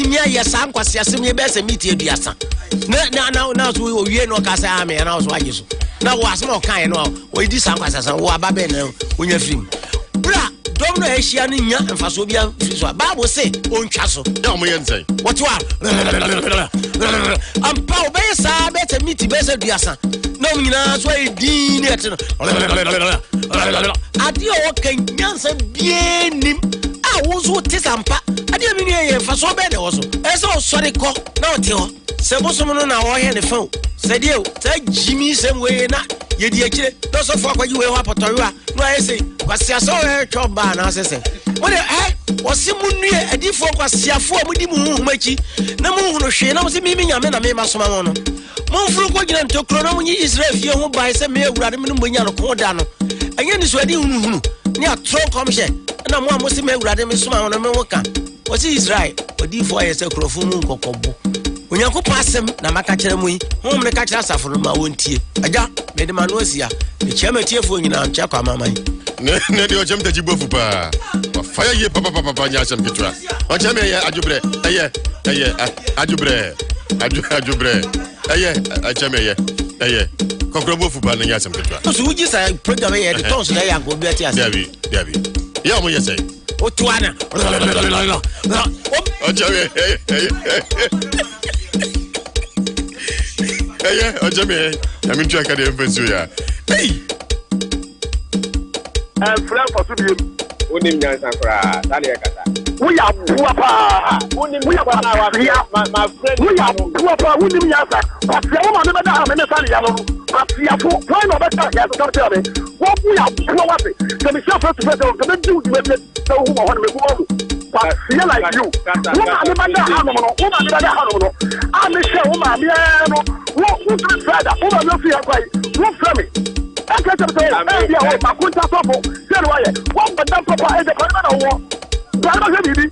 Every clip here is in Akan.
timia ya san kwase asem ye be se meet aduasa na so wie no ka say ame na so agiso na wo asem o kan no wo di san kwase san wo ababe na onya film bra dom no ehia no nya mfaso bia fiso bible say o ntwa so ya mo yense what wa am pa o be sa be te meet be se aduasa na mo nyina so e din ne etno adi o kan nyansa bie nim a wo so tisampa adi mi ne ye faso be de wo so e so sori ko na o te ho se bo so no na wo he ne fa se die o se jimi sem we na ye di akire no so fo akwaji we ho apotowa no ayese kwasia so e choba na asese wo de wo si mu nue adifo kwasiafo mu di mu humachi na mu hunu hwe na mo se mi nyame na me masoma mo no mo furu ko gina ntokro na mo nyi Israel fie ho bai se me awurade me no bonya no ko da no anya ni so adi hunu ni atron komhye na mo amosi me awurade me soma no me woka wo si Israel adifo ayese krofo mu nkokobo onyankopɔ asɛm na maka kyerɛ mu yi hom ne ka kyerɛ asafo no ma wontie agya mede ma no asia me kyerɛ matiefo nyina nkyɛ kwa maman ne de o kyem taji bofu pa wa fire ye papa nya asɛm ketwa o kyem ye adjubre adjubre eye kokro bofu pa nya asɛm ketwa so wuji sa program ye de tons na ya go bi ati asɛm dabi ya mo ye say o tuana o kyem o kyem ya min twa ka de mfesu ya Frank for Subi, Unim Yansakra, Talia Kata. We are Buapa, Unim, we are my friend, we are Buapa, Unim Yasa, but the woman never have any Saliano, but the Apo, why not better? Yes, don't tell me. What we are Buapa, the Michelle first the Jews with the woman who want to. But feel like you, woman, never have I'm Michelle, woman, who's the father, woman, no fear, who's from me. I can't say, maybe I want my quinta trouble. Tell why one but that papa is a criminal war. But I'm not going to be.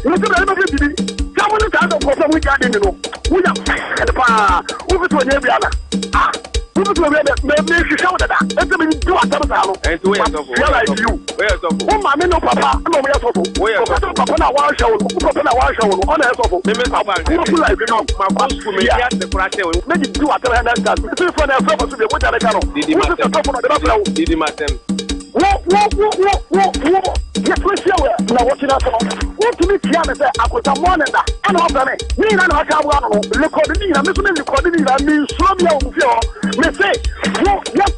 You see, I'm not going to be. Come on, the kind of person we got in, you know. We are the power. Who is to every other? Ah, who is to make you show that? Let me do a double. And to feel like you. Oh, my no papa, no, we are so. We are papa now, one show, papa now, one show, on a sofa. Maybe like you know, my boss for me, yes, the crash. Maybe do a tell that. This is for the purpose of the what I cannot. Did him at them. What? Yes, we show it. Now, watching us on. What to me, Tiana said, I could have one and that. And all the me, and I can't look at the I'm listening to the I mean, slow me out of your. Me say, what? Yep.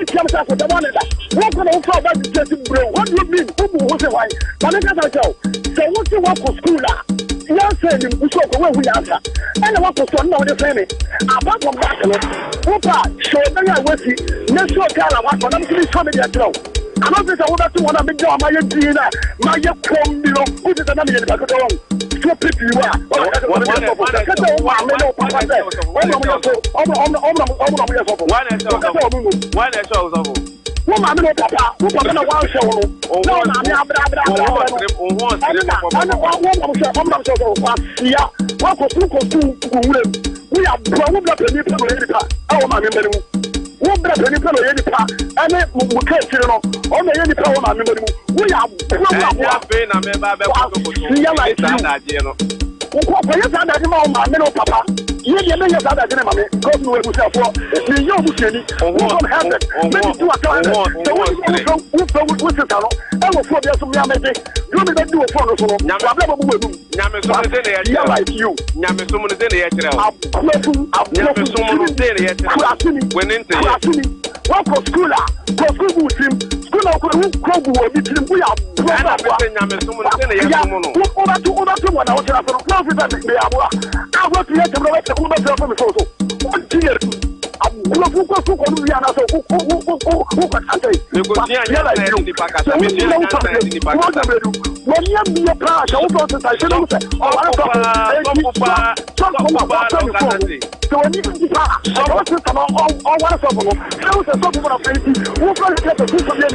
Tiana said, the one and that. What can I offer about the testing, bro? What do you mean? Who was it? Why? But I can't tell. So, what's your work for school? Yes, we talk away we answer. And I want to son now the family. Apart from that, Opa, show them I was it. Let's show Kala what for them to be family at all. I don't think I would have to want to make my Dina, my young below, who is another in the back of the room. So pretty you are. Woman, no papa, who papa na one show. No, na me abra. We are brown black and nipple editor. Our man in one black and nipple editor. And then we can't see no. On the any power man in we are brown. What you said that my papa. You never said that mammy. Go to yourself for the young Muslim. Won't have it. Maybe do a time. So what is it? I will for some yamete. You may do a phone for Yamaso like you. Yamaso is in the when into what for school? For school team. School of Kobu. We are I want to hear the rest of the photo. What dear? I'm going to go to Columbia. Who can say? You go in the back. So we know when you be a crash, I also say, so when you see that, I want to come on one of them. There was a sort of fancy who can get a piece of the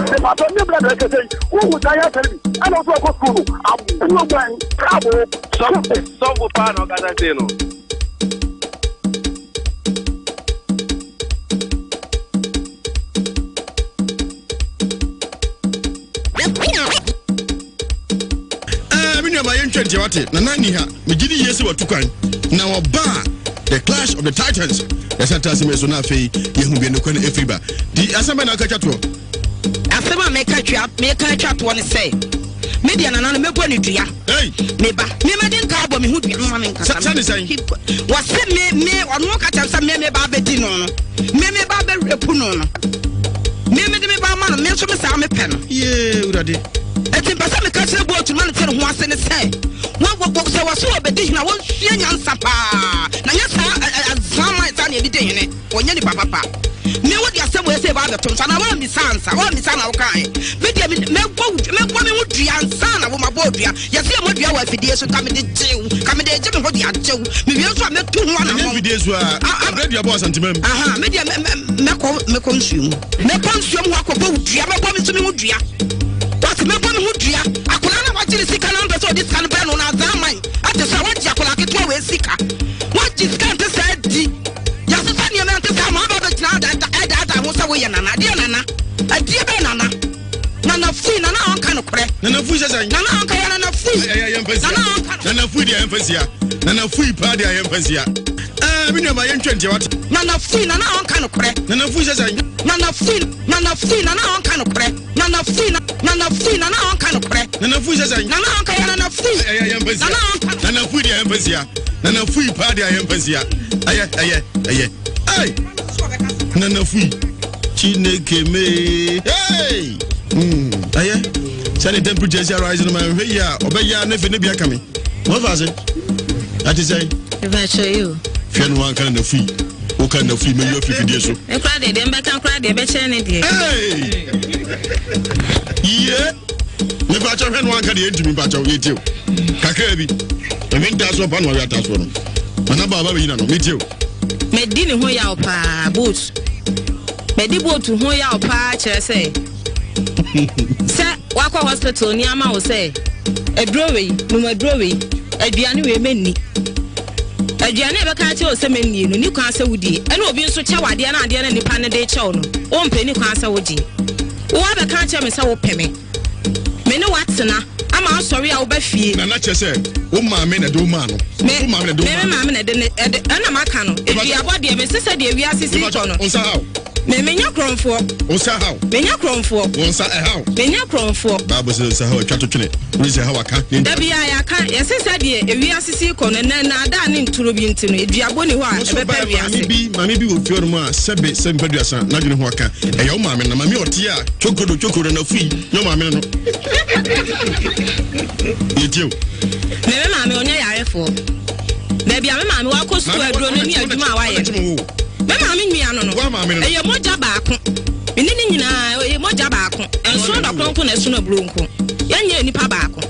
the matter of brother say, who would I tell me? And also go school. I'm no going trouble. Some pan of Gadazeno. Minya my entrance yawate, Naniha, Mijidi Yesi Watukwan. Now a bar, the clash of the Titans. That's a Tassimesona Fay, Yahumbi no Kwan Efriba. The Asamana Kachato. Asama make a chat one say. Media and another Mebonitria. Hey, neighbor, Memadin Cabo, who be running. Was sent me or no catch some Meme Babetino. Meme Babel Repuno. Meme de Baman, mention Sami Pen. Yeah, Udadi. I think Basami Castle bought to Manton once in a say. What books I was so obedient, I won't see any Sapa. Nayasa, some might tell you the day or Yenny Papa. Me what you say about the Tons, and I want me sons, I want me son, okay. Media, me would be and son of my boy. Yes, you would be our videos to come in the jail, come in the jail, what you are doing. Maybe also make 2 videos were I read your boss and to me. Media, me consume. Me consume what could go to your promise to me. What's me one would you? I could not watch the sick number so this can be on our mind. At the Sawan Jacola get away sicker. What is going to say? Yes, you meant to come out of the cloud that I was away and a dear Nana. Nana free, Nana kind of crack. Nana free, Nana free, Nana free, Emphasia, Nana free party, I emphasia. We know my entrance, Nana free, Nana kind of crack. Nana free, Nana free, Nana kind of crack. Nana free, Nana kind of crack. Nana free, Nana free, Nana free, emphasia. Nana free party, I emphasia. Aye, Nana free. Chineke me. Hey! Aye. Sunny temperatures are rising on my way. Obeya, never be coming. What was it? That is say. If I show you. Fian one kind of free. Who kind of free me your 50 years? I cried them back and cried, they better than it. Hey! Yeah. Me batch of one can into me batch of you too. Kakebi. I mean that's what one of your task for. Manaba, you know, me too. Me didn't hold out pa boots. Me did go to hold out pa chair say. Sir, Wako Hospital near ma will say. A brewery, no more brewery. A Diani Meni. A Diani Bacati or Semeni, no cancer would ye. And will be so chawa Diana and the Panade Chono. One penny cancer would ye. What a cancer me so penny. Me know what's na. I'm sorry, I'll be feed. And not just say, oh, my men, a do man. Me, mamma, do mamma, and a macano. If you are body, Mrs. Ewiase Mu Me menya kron for. Onsa how? Menya kron for. Onsa how? Menya kron for. Bible says how twa to twene. We say how aka. Da bia ya kan. Yes said ye Ewiase ko no na da ne nturo bi ntino. Eduabo ni ho a e be pa Ewiase. Mami bi wo fior mu a sebe paduasa na dwene ho aka. E ya wo mami na mami oti a chokodo na fui. Yo mami no. Yetio. Me mami onya yare for. Da bia me mami wa ko school aduro no ni adwuma wa ye. Mama mi ano no. E ye moja baako. Eni ni nyina e moja baako. Enso da kronko na esu na blonko. Yenye nipa baako.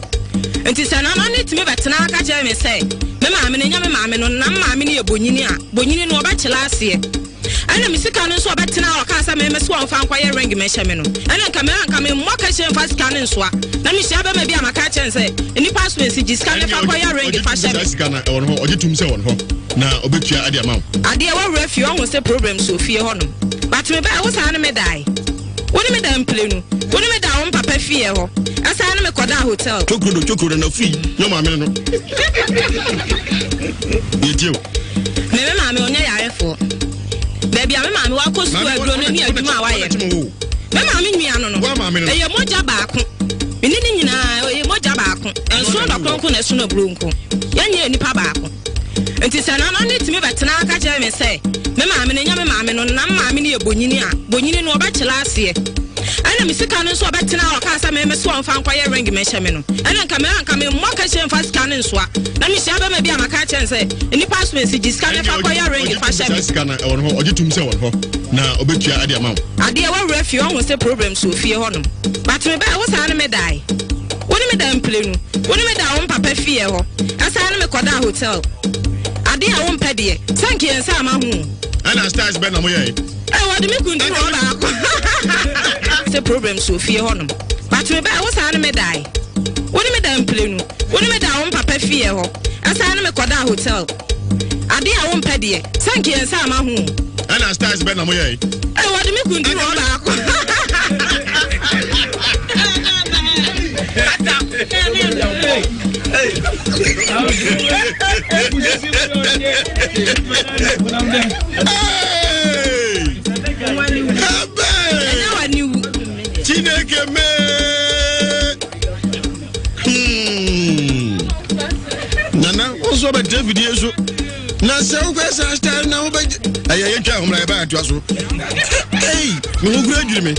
Enti se na na nitime betena aka je me say. Mama mi nya mama mi no na mama mi ne ye bonyini a. Bonyini no oba chela ase. Ana mi sika no so obetena o ka sa me so amfa nkwa ye ring me hye me no. Ana nka me mo ka hye mfa sika no so a. Na mi hye ba ma bi amaka chen say. Nipa so esi sika ne fa kwa ye ring fa hye me. Sika na won ho ogitum se won ho. Na obetua ade amam ade e wa refi on say problem so fie ho no but me ba wo sa na me dai woni me da mple nu woni me da won papa fie ho asa na me koda hotel chokodo na fie yo ma me no yetio me ma me onya yare fo baby a me ma me wa ko school agro no ni adwuma wa ye me ma me nwia no no e ye moja baako eni ni nyina e moja baako enso da kronko na esu na blonko yenye nipa baako enti se na nitime betena aka je me say me maame ne nya me maame no na maame ne ye bonyini a bonyini no oba chela ase ana mi sika no so obetena o ka sa me so amfa nkwa ye ring me hye me no ana nka me mo ka hye mfa sika no so a na mi hye ba ma bi amaka chen say ni password si sika ne fa kwa ye ring fa hye me sika na won ho ogitum se won ho na obetua ade amam ade e wa refi on say problem so fie ho no but me ba wo sa na me dai woni me da mple nu woni me da won papa fie ho asa na me koda hotel ade a won pede sanki ensa ma hu ana stars be na mo ye what do me kundu ro ba say problem so fie ho no but me ba wo sa na me dai woni me da mple nu woni me da won papa fie ho asa na me koda hotel ade a won pede sanki ensa ma hu ana stars be na mo ye what do me kundu ro ba Nana, also by David Yesu. Na se o kwesa star na o be aye twa homra ba atwa so. Hey, me gradu me.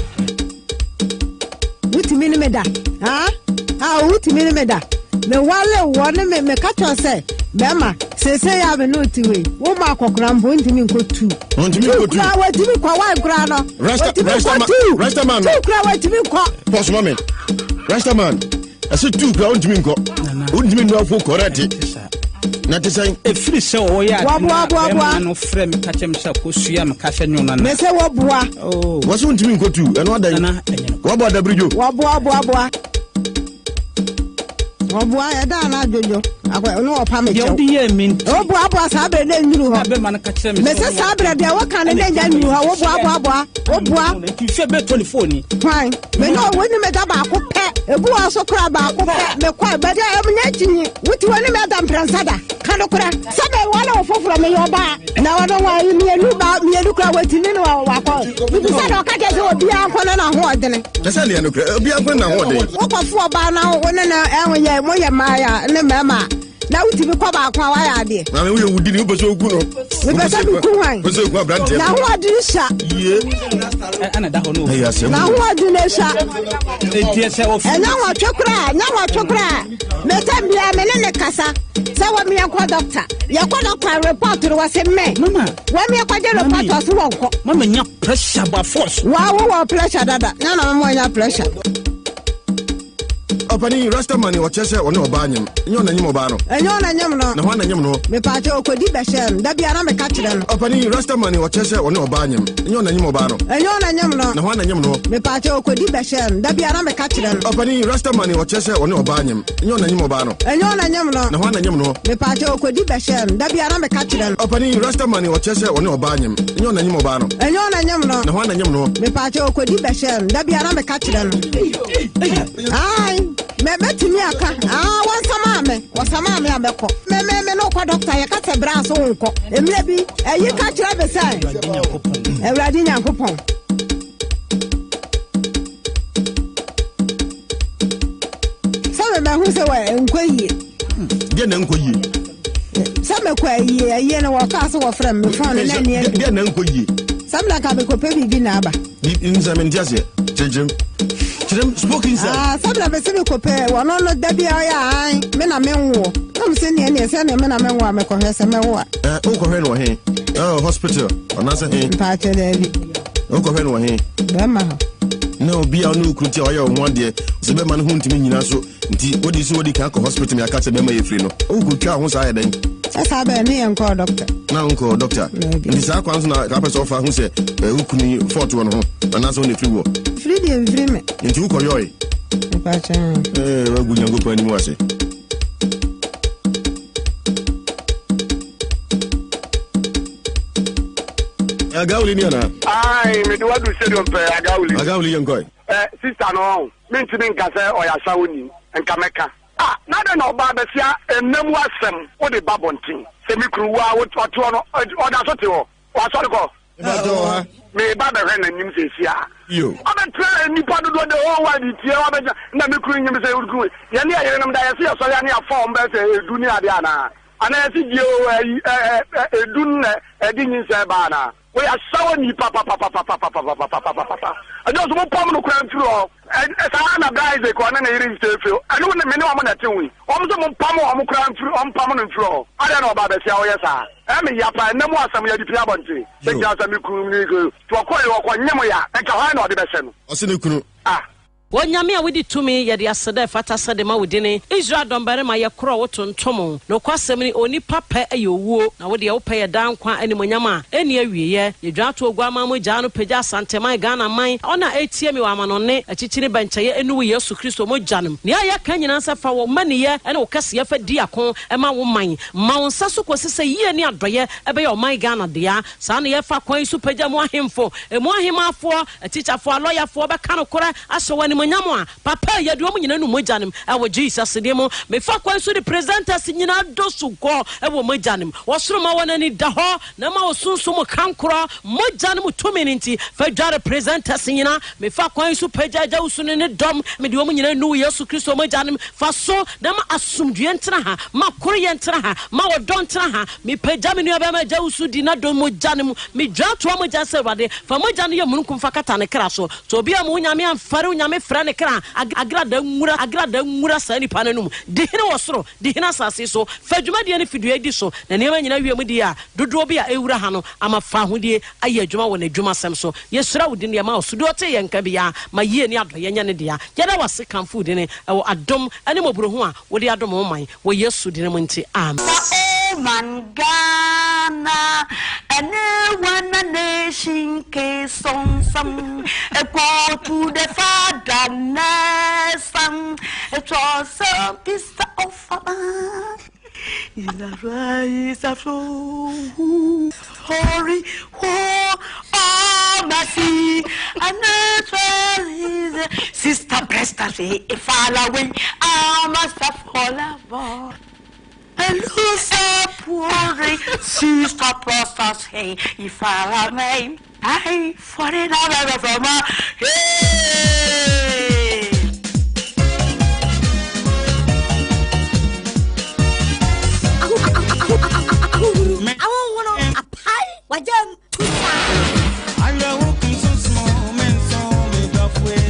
Wuti me da. Ha? Ha wuti me da. Me wale wone me ka to say. Bema, se ya be no ti we. Wo ma kokora mbo ntimi nkotu. Ntimi nkotu. Kwa watimi kwa wa kura no. Rasta man. Tu kura watimi kwa. Boss moment. Rasta man. I said two kura ntimi nko. Ntimi no afo correct. Na te say e free se o ya boa no frɛ me ka kyem sɛ kosua me ka hwɛ nyona na me se wo boa oh wo so ntimi nkotu ɛno adan wo boa da brijo wo boa ya da na jojo akwa no opa me chew ye min wo boa sabre na nyuru ho be man ka kyerɛ me se sabre de wo kan na nya nyuru ho wo boa ti hwɛ be 24 ni fine me no woni me da ba ko pɛ ebu aso kra ba ko pɛ me kwa ba de em nya tinyi wuti woni me da mpransada kan kra sabe wala wo foforo me yo ba na wo don wa mienu kra watini no wa ko bi sa do ka je so obi an ko na ho odene esa le no kra obi an ko na ho odene wo ko fu ba na wo na enwe mo ye maya ne mema na wuti bi ko ba kwa wa ya de na me wo wudi ni wo beso ogu no we beso ku wan beso ogu abrante na ho odene sha ye ana da ho no na ho odene sha e die se wo enya wa twekra me tambia me ne kasa se wa me yakọ doctor report ro wase me mama wa me yakọ de report so wonko mama nya pressure ba force wa pressure dada na mo nya pressure Opani Rasta man wa chese one oba anyem enyo na nyem oba no enyo na nyem no na ho na nyem no me pa che okodi beshem da bia na me ka kire no Opani Rasta man wa chese one oba anyem enyo na nyem oba no enyo na nyem no na ho na nyem no me pa che okodi beshem da bia na me ka kire no Opani Rasta man wa chese one oba anyem enyo na nyem oba no enyo na nyem no na ho na nyem no me pa che okodi beshem da bia na me ka kire no Opani Rasta man wa chese one oba anyem enyo na nyem oba no enyo na nyem no na ho na nyem no me pa che okodi beshem da bia na me ka kire no ai me betimi aka wasama me abeko me no kwa doctor ye ka te bra so nko emre bi eyi ka kire be sai Ewradi Nyankopon sabe me hu se wa enkoyi de na enkoyi sabe kwa yi na wa ka so wa frem me phone na ne de na enkoyi sabe la ka be ko pe bibi na aba nzame ndiase jejem spoken sir sabe la be se ko pe wa no da bia ya an me na me nwo no se ne se ne me na me nwo me ko hwese me wo o ko hwe no he hospital onase he pa che David o ko hwe no he ba ma na obi a no kruti o ya ho ade se be ma no ntimi nyina so nti wodi so wodi ka ko hospital me aka se be ma ye free no o ko twa ho sa ya den esa be ne enko doctor na enko doctor nti sa kwanso na ka pese ofa ho se ukuni fort wo no ho anase on free wo free dey free me nti uko yoy pa che wa gunyango pa ni mo ase Agawuli ni ana ai me do wadu stadium pe agawuli yankoi sister no me ntimi nka se oyasa woni nka meka na de no ba be sia enam wasem wo de babontin se mi kruwa wo to no oda so te wo wa so ko me ba be hwe na nim se sia yo abetra ni pa do de o wa di tie wa be na mi kru nyim se urku ye ne ye nam da ye se so ya ne afom be se dunia de ana si dio edun edi nyin se ba na we are so ni papa. I just want to crime through. And as I am a guy, they go on and hearing still. I don't know minimum that we almost a pamo crime through on permanent floor. I don't know about the show, yes, sir. I mean, Yapa, no more some of the Piabonti. They just a new to acquire or Yamoya and Kahana the best. Wonyame a wodi tumi ye de asede fata sede ma wodine Israel dombere ma ye kro wotontom no kwasem ni oni papa ayowuo na wode ye wo peye dan kwa animonyama eni awieye ye dwato ogwa ma mo gya no pagya santeman Ghana man ona etie mi wa manone achichiri benchaye enu Yesu Kristo mo gyanem ne aya ka nyina nsa fa wo maniye ene wo kase ye fa di akon e ma wo man ma wo nsa so kosese yie ni adoye ebe ye o man Ghana dia sa na ye fa kwan su pagya mo ahemfo e mo ahemafo atichafo aloyafo be ka no kora ahye animonyam a papa ya de omo nyina no mojanem ewo Jesus de mo me fa kwan so the presenters nyina do so go ewo mojanem wosoro ma wona ni da ho na ma osunso kankro mojanem to me nti fa dware presenters nyina me fa kwan so pajaja usune ne dom me de omo nyina nu Yesu Kristo mojanem fa so na ma asumdue ntena ha ma koro ye ntena ha ma wodon ntena ha me paja me nu aba ma ja usu di na do mojanem me dwa to moja se wade fa mojanem ye munkum fa kata ne kra so to bia mo nyame amfare nyame fra ne kra agrada ngura sa ni pananum de hene wosoro de hene asase so fa dwuma de ne fidua di so na ne ma nyina wiam di a dodo bia ewura ha no ama fa hodie aye adwuma wona adwuma sem so yesura wodi ne ma osudo te ye nka bia ma yie ni ado ye nya ne dia yeda wase kan food ne ewo adom ane mobro ho a wodi adom ho man wo Yesu di ne mo nti amen. Mangana and one nation case song some a go to the father nessan it was a piece of is a rise of hurry oh mercy and is sister breast if fall away I must have fall. Hello, poor sister process. Hey, if I may, I for it out from her. Hey, I want a pie. What them? I walk so small, men so made of way.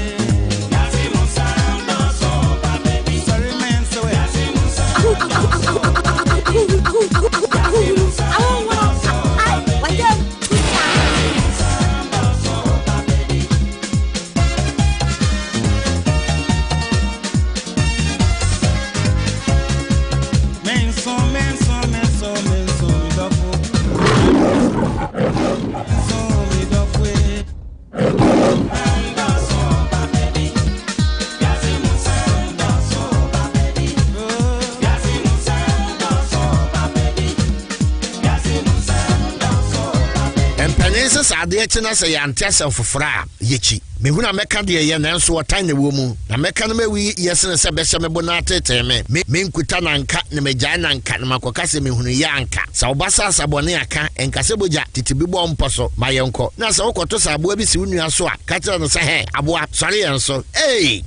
Ade chena se yante selfofra yechi mehuna meka de ye nanso wotan ne wo mu na meka no mawi yesene se behye mebo na teteme me nkuta na nka ne megya na nka na makoka se mehunu ya anka sa obasa asabone aka enka se boja titibibo mposo mayenko na se wokoto sa aboa bi si unua so a ka tira no se he aboa sori yenso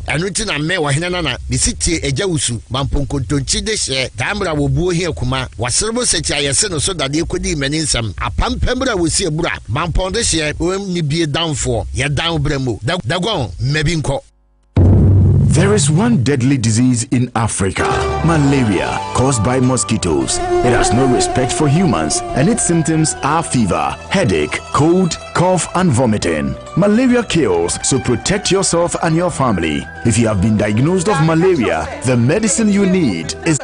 anuti na me wo hene na bisiti eja usu mamponkontonchi de hye damra wo buo hi akuma waserbo sechi ayese no so dade kodi mani nsam apampembra wo si ebura mamponde hye ni bie danfo ye dan bremo dagon mebinko. There is one deadly disease in Africa, malaria, caused by mosquitoes. It has no respect for humans, and its symptoms are fever, headache, cold, cough, and vomiting. Malaria kills, so protect yourself and your family. If you have been diagnosed of malaria, the medicine you need is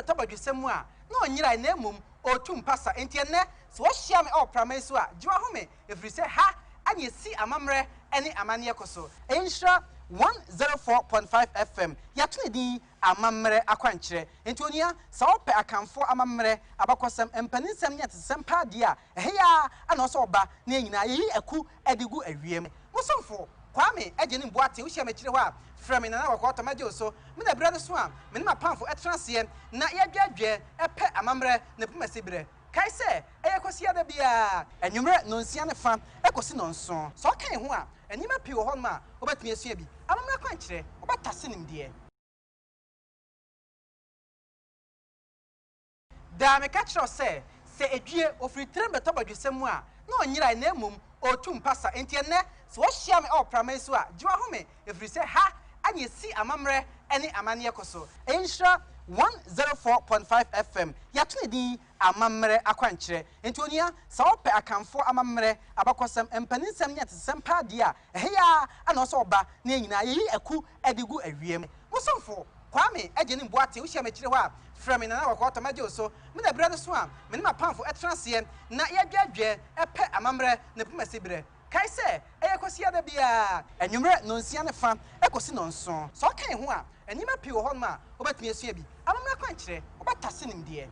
Nhyira 104.5 FM yatune di amamre akwankyere entonia sa ope akamfo amamre abakosem empaninsem nyatesem pa dia eheya ana oso oba na nyina yeyi aku adigu awiem musomfo kwame agye ne mboate wo hia mekire ho a frame na wakota magye so me da brade so a me ma pamfo etranse na yadwadwe epe amamre na pumasibire kai se eyekosia da bia enwumre nonsia ne fa ekosi nonso so kan ho a enima pi wo ho ma obetumi asua bi amamra kwankyere obetase nimde da me ka kire se edwie ofiri trembe tobadwesem a na onyira na emum otum pasa entienne so wo hia me opramai so a jiwa ho me efiri se ha anye si amamre ene amane ekoso Nhyira 104.5 FM yatune di amamre akwankyere entonia sa ope akamfo amamre abakosem empaninsem nyatesem pa dia eheya ana oso oba na nyina yeyi aku adigu awiem musomfo kwame agye ne mboate wo hia mekire ho a frame na wakota magye so me da brade so a me ma pamfo etranse na yadwadwe epe amamre na pumasibire kai se eyekosia da bia enwumre nonsia ne fa ekosi nonso so kan ho a enima pi wo ho ma obetumi asua bi amamra kwankyere obetase nimde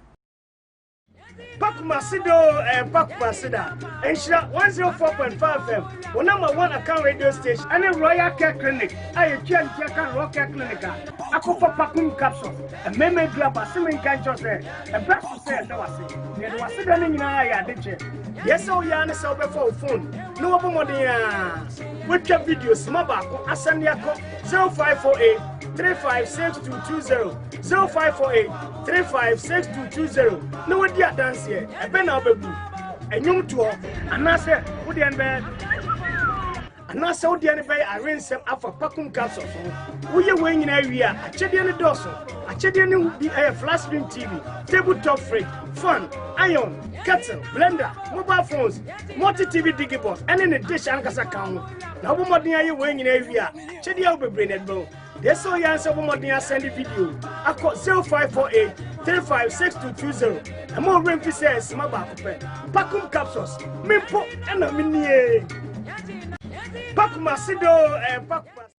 Pakumasido and Pakumasida. Nhyira 104.5 FM. One number one account radio station. And a Royal Care Clinic. I can Royal Care Clinic. I go for Pakum capsule. A meme grab a swimming can just say. A breast to say, no, I say. There was sitting in I did you. Yes, oh, Yana saw before phone. No more with your videos, Mabako, Asaniako 0548 356220 0548 356220. No idea dance here. A pen of a blue. A young tour. And I said, would the end bed? And I saw the end by I rinse them up for Pakum capsule. We are weighing in area. A Chedian Dawson. A Chedian would be a flash screen TV, tabletop fridge, fun, iron, kettle, blender, mobile phones, multi TV digibot, and in addition, account. Now, what are you weighing in area? Chedian will be brain at bone. There's so young, so what do you send the video? I call 0548 356220. And more rain says, my back, Pakum capsules, Mimpo, and a mini. Pakumasido and Pakumas.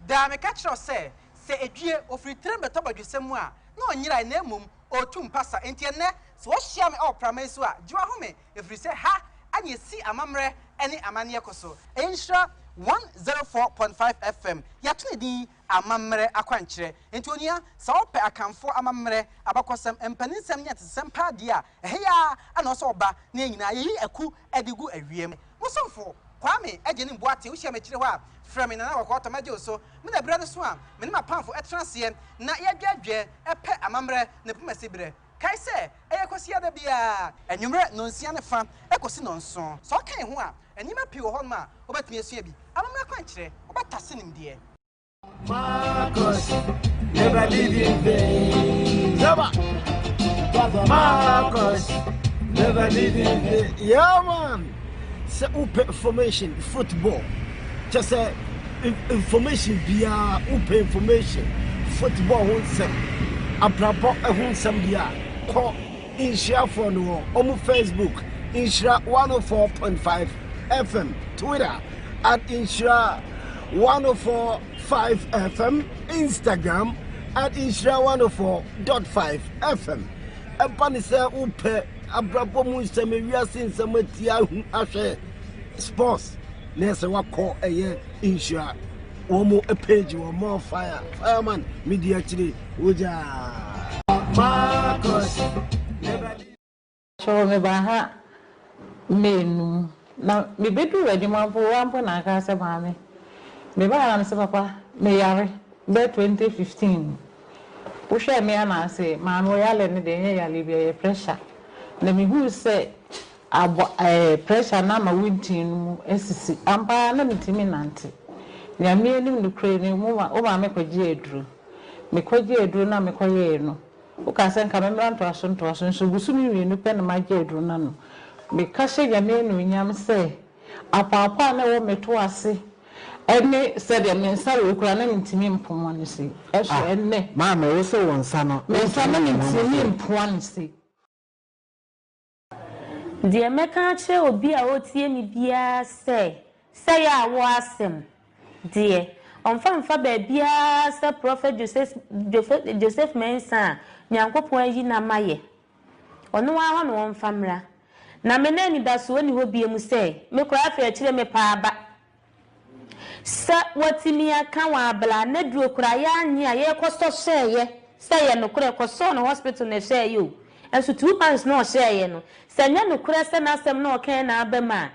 Dame catch us say a dear of return the top of the same one. No, Nhyira Nemum or Tum Passa, and Tiene, so what shall me out Pramesua, Joahome, if we say ha, and you see a mamre, any Amaniacoso. Nhyira 104.5 FM. Yatuni a mamre aquanche. Antonia, so per a camp for a mamre, abacosam, and penisam yet some padia. Heya, and also ba, Nina, a coup, edigu a riem. Musum for Kwame, Edin Boati, which I met you from in another quarter majo so, when a brother swam, when my pound for a transient, not yet get a pet a mamre, Nepumasibre. Kaise, Ecosia de Bia, and you read non sian fan, Ecosinon son, so can one, and you may pure Honma, about me a sebi. I'm not quite about Tassin, dear. Marcus, never leave in vain. Marcus, never leave in vain. Yeah, man. Say open information, football. Just say information via open information, football won't say. Abrabo ehun sam dia call Nhyira for no on Facebook Nhyira 104.5 FM, Twitter at Nhyira 104.5 FM, Instagram at Nhyira 104.5 FM. Epani say upe abrabo mu nsem Ewiase nsem atia hu ahwe sports nese wa call eye Nhyira Omo a page or more fireman media today Uja Marcus show me baha menu na me bedu ready man for one na ka se ba me ba na se papa me yare be 2015 wo share me na say ma no yale ne de yale bi pressure na me hu say abo pressure na ma wintin mu esisi ampa na mitimi nante na me anim no kre ne mu o ma me kwaji eduru na me koye no o ka se nka me mranto aso nso busumi wi no pe na ma je eduru na no me ka se ya me no nyam se apapa na wo meto ase ene se de me nsa we kura na mitimi mpomo ne se eso ene ma me wo se won nsa no me nsa na mitimi mpomo ne se de me ka che obi a otie mi bia se ya wo asem de onfa ba bia se prophet Joseph Mensa nyankopon ayi na maye ono wa ho no onfa mra na me na ni da so ni ho bia mu se me kura afa kire me pa aba sa watimi aka wa abla na duro kura ya anya ye kosto sheye se ye no kura kosto no hospital na sheye yo enso 2 months no sheye no se nya no kura se na asem na okan na abema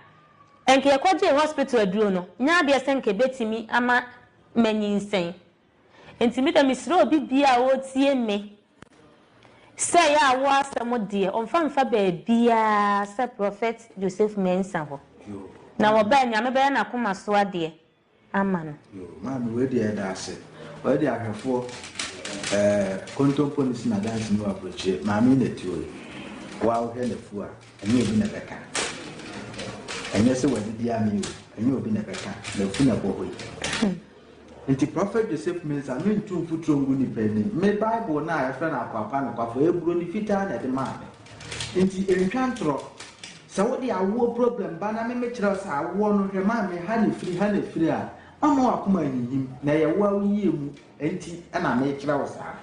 enke ye kwaje hospital aduro no nya de se nke betimi ama manyinsen entimi da misro obi bia wo tie me se ya wo asem de onfa ba bia se prophet Joseph Mensa ho na wo ba nya me ba na koma so ade aman yo man we dey da ase we dey ahwefo contemporary na dance no approach maami na tiwo wa wo he na fu a enye obi na beka enye se wadi dia mi o enye obi na beka na fu na bohoi nti prophet Joseph Mensa me ntu futuro ngu ni peni me bible na ahwe na akwapa na kwafo eburo ni fita na de ma nti entwantro sa wo dia wo problem ba na me kire sa wo no hwe ma me ha na firi a ama akoma hihim na ye wo awie mu enti na me kire wo sa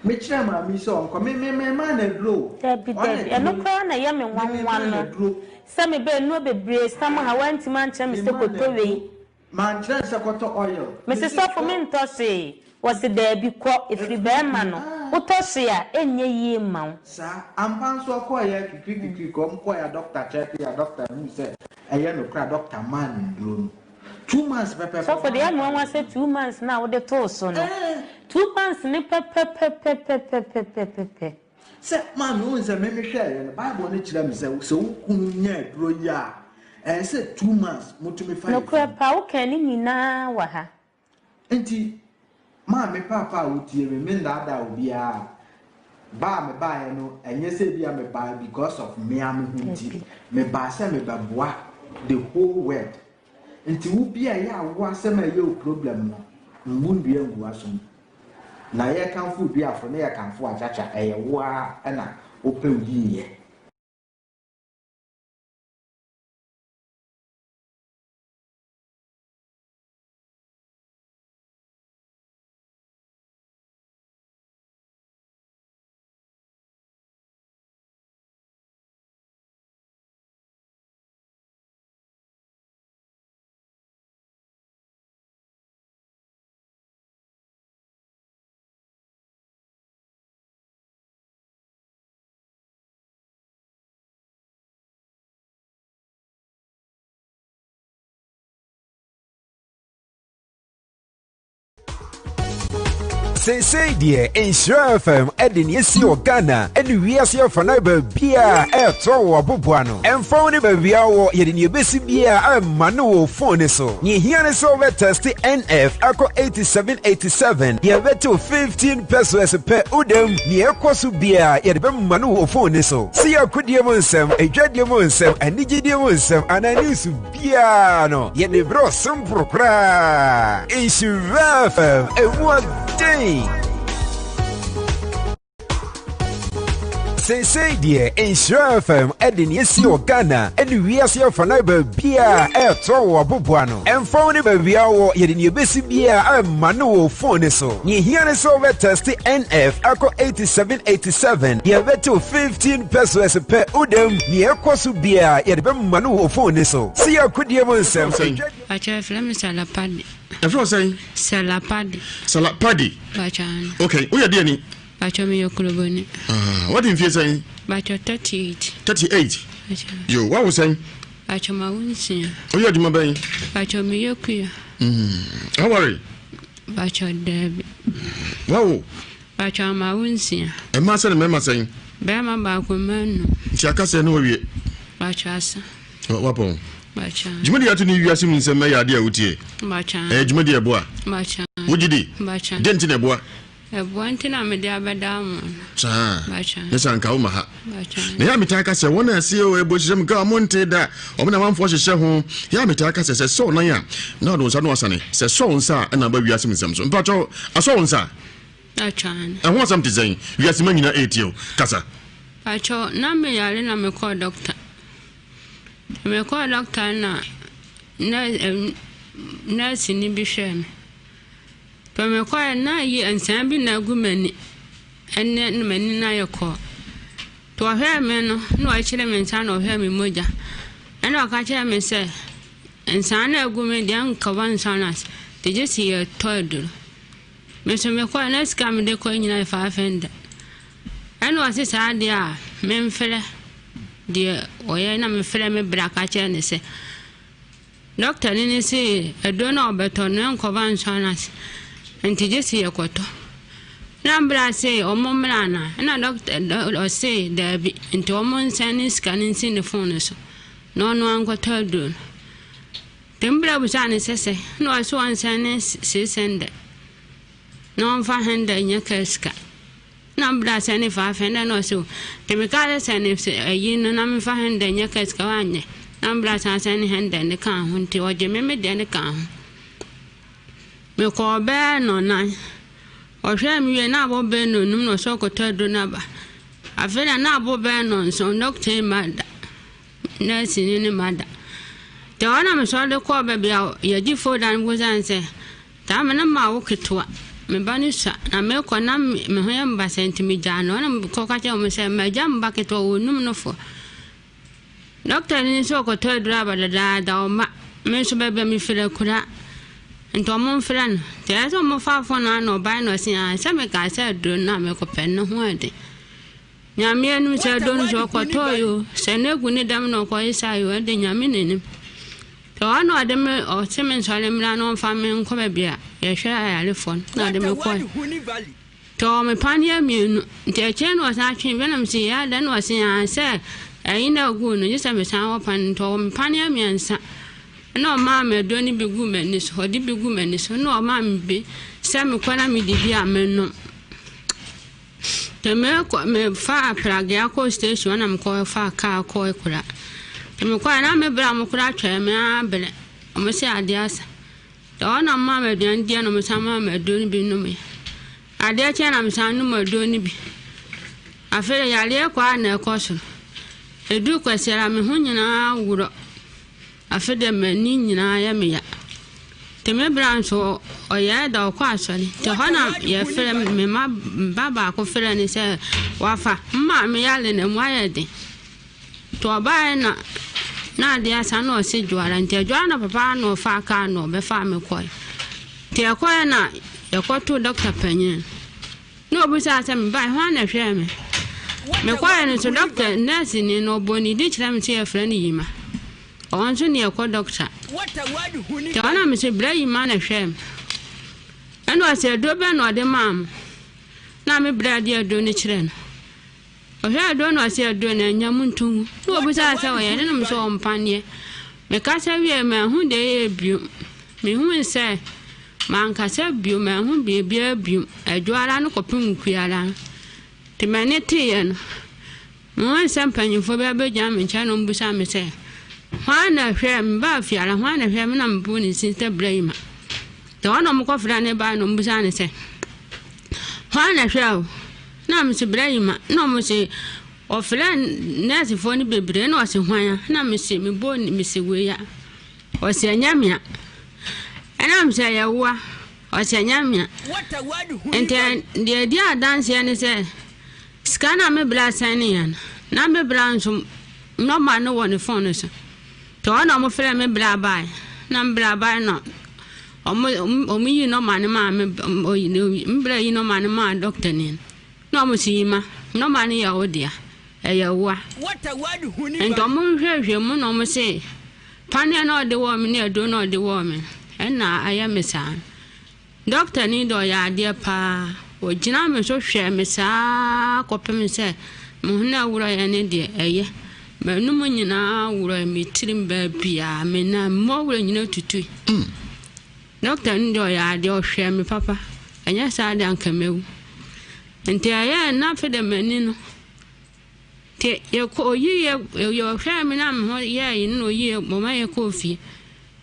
me chere ma mi so onko me man na dro Debi e no kwa na ye me nwanwan no se me be no bebre sam ha wanti man chere me se koto we man chere se koto oil me se so for me ntose was there be ko ifri be ma no utose a enye yi ma sa ampan so ko ya kikiki ko mko ya doctor check ya doctor mu se eye no kra doctor man dro 2 months pepe so for the one one say 2 months now the to so no 2 months ni pepe se man no nse me hwe the bible ni kire me se so kunu nya dro ya say 2 months mutumi 5 no kra pa o kan ni nyina wa ha enti ma me papa utie me ndada obi a ba me ba no enye se bia me ba because of me am hunti me ba se me ba boa the whole world enti wo bia ya wo asem a ye problem no mbundu engu asom na ye kanfo bia afo na ye kanfo achacha eye wo a na open yiye Say dear, Nhyira FM, Edin Yesi Ogana, and Ewiase Mu Bia, Towa Bubuano, and found it baby hour, Yedin Yebesi Bia, and Manu phone so. Nhyira so test NF, Ako 8787, Yaveto 15 pesos per Udem, near Kosubia, Yedbem Manu phone so. See a good Yamunsem, a Jadiamunsem, and Nijidiamunsem, and I knew Subiano, Yedibro Sumpra, Nhyira FM, and what day. Say dear, Nhyira FM, Edin Yesi Ogana, and Ewiase Mu Bia, Towa Bubuano, and found it baby hour, Yedin Yebesi Bia, and Manu phone so. Nhyira so test NF, Ako 8787, Yaveto 15 pesos per Udem, near Kosubia, Yedbem Manu phone so. See a good Yamunsem. I tell me Salapadi. Everyone saying Salapadi. Okay, we are doing. Bacho me yokuloboni. What in fear saying? Bacho 38. 38. You what was saying? Bacho ma unsia. Oh, you are doing my Bacho me yokuya. How worry? Bacho debi. Wow. Bacho ma unsia. A master and member saying. Bema bakumanu. Chaka say no way. Bacho asa. What upon? Bacha. Jumadi atu ni Ewiase Mu Nsem ya dia utie. Bacha. Jumadi eboa. Bacha. Wujidi. Bacha. Denti na eboa. Eboa ntina me dia bedam. Cha. Bacha. Nesa nka uma ha. Bacha. Na ya mitaka se wona se o ebo hihye ka monte da. O na manfo hihye ho. Ya mitaka se so nan ya. Na do nsa no asane. Se so nsa na ba Ewiase Mu Nsem so. Mpacho aso nsa. Bacha. And what something saying? Ewiase Mu nyina etio. Kasa. Bacha na me yare na me call doctor. Me call doctor na nurse ni bi hwɛ me to me kwa na yi ansan bi na gu mani enne no mani na yɛ kɔ to hwɛ me no na wa kyerɛ me nsan na hwɛ me moja ɛna aka kyerɛ me sɛ nsan na gu me de anka ban nsan na te je si yɛ tɔdo me so me kwa na ska me de kɔ nyina fa afenda ɛna wa se saa de a me mfrɛ de oyɛ na me frɛ me bra ka kyerɛ ne sɛ doctor ni say edona obeto no enkoba insurance enti jesi yekoto na mbra say omomra na doctor o say there be enti omon sani scanning sin the phone so no ankoto do tembra busane sese no so ansane se send no fa handa nyakaska na mbra sani fa fenda no so temikale sani ayi no na mfa handa nyakaska wanye Ambra sansan hende ne kan ho nti oje me de ne kan ho me ko be no nan ohwe me na abo be no num no so koto na ba afena na abo be no so doctor mada na sini ne mada te ona me so de ko be bia ya ji fo dan go san se ta me na ma wo ketwa me bani sa na me ko na me ho yam ba senti me jano na ko ka che mo se me jam ba ke to wonum no fo doctor ni so ko to driver da ma me so be me fere kura nto mo fere no te so mo fa fo na no ba no si a se me ka se do na me ko pen no ho ade nyame anu se do no so ko to yo se ne gu ni dam no ko isa yo ade nyame nenim to ano ade me o se me so le mra no fa me nko be bia ye hwe ayale fon na ade me ko to me pan ye mi te che no sa twen be na me si ya dan no si a se ayina gu no yesa me san wo pan to me pan ye mi ansa no ma me do ni bi gu me ni so di bi gu me ni so no ma me bi se me ko na me di bia me no te me ko me fa praga ya ko station na me ko fa ka ko ekura te me ko na me bra mo kura twa me abele o me se ade asa to na ma me do ndi no me san ma me do ni bi no me ade che na me san no me do ni bi afere ya le kwa na ko so edu kwesera me ho nyina wuro afede mani nyina ya me ya te me brancho o ya da ko asori te hona ye fere me ma baba ko fere ni se wafa mma me ya le na mu ayede to ba na dia sa no se juara nte juara papa no fa ka no be fa me ko te ko na ye ko to doctor panyin no bu sa me ba ho na hwe me kwa ni to doctor nurse ni no boni di chira me che friend yima on so ni e ko doctor te ona me se bra yima na hwem eno ase do be no de mam na me bra dia do ni chire no o hwa do no ase do na nyamuntu no bu sa o ye ne me so ompanie me ka se wie me hu de e biu me hu se man ka se biu me hu bi biu adwara no kopim kuara te manete yen mo sampanyi fo be jam ncha no mbusa me se hwana hwe mba fiara hwana hwe me na mbu ni sister brahima te ona mo ko fra ne ba no mbusa ne se hwana hwe na me se brahima no mo se o fra nesi fo ni bebre na o se hwan na me se me bo ni me se we ya o se nyamia ana me se ya wa o se nyamia ente de dia dance ne se skana me bla sanian na me bla nso no ma no woni phone so to na mo fere me bla bai na me bla bai no o mi yi no ma ne ma me o yi no bla yi no ma ne ma doctor ni no mo si ma no ma ne ya odia e ya wa ento mo hwehwe mo no mo se pane na de wo me ne do na de wo me na aya me sa doctor ni do ya de pa o jina me so hwe me sa kopem se mo na wura ya ne de eye me no mo nyina wura me tirim ba bia me na mo wura nyina tutu doctor ndo ya de o hwe me papa anya sa de anka mewu ente aya na fe de mani no te ye ko yi ye hwe me na mo ye no yi mo ma ye kofi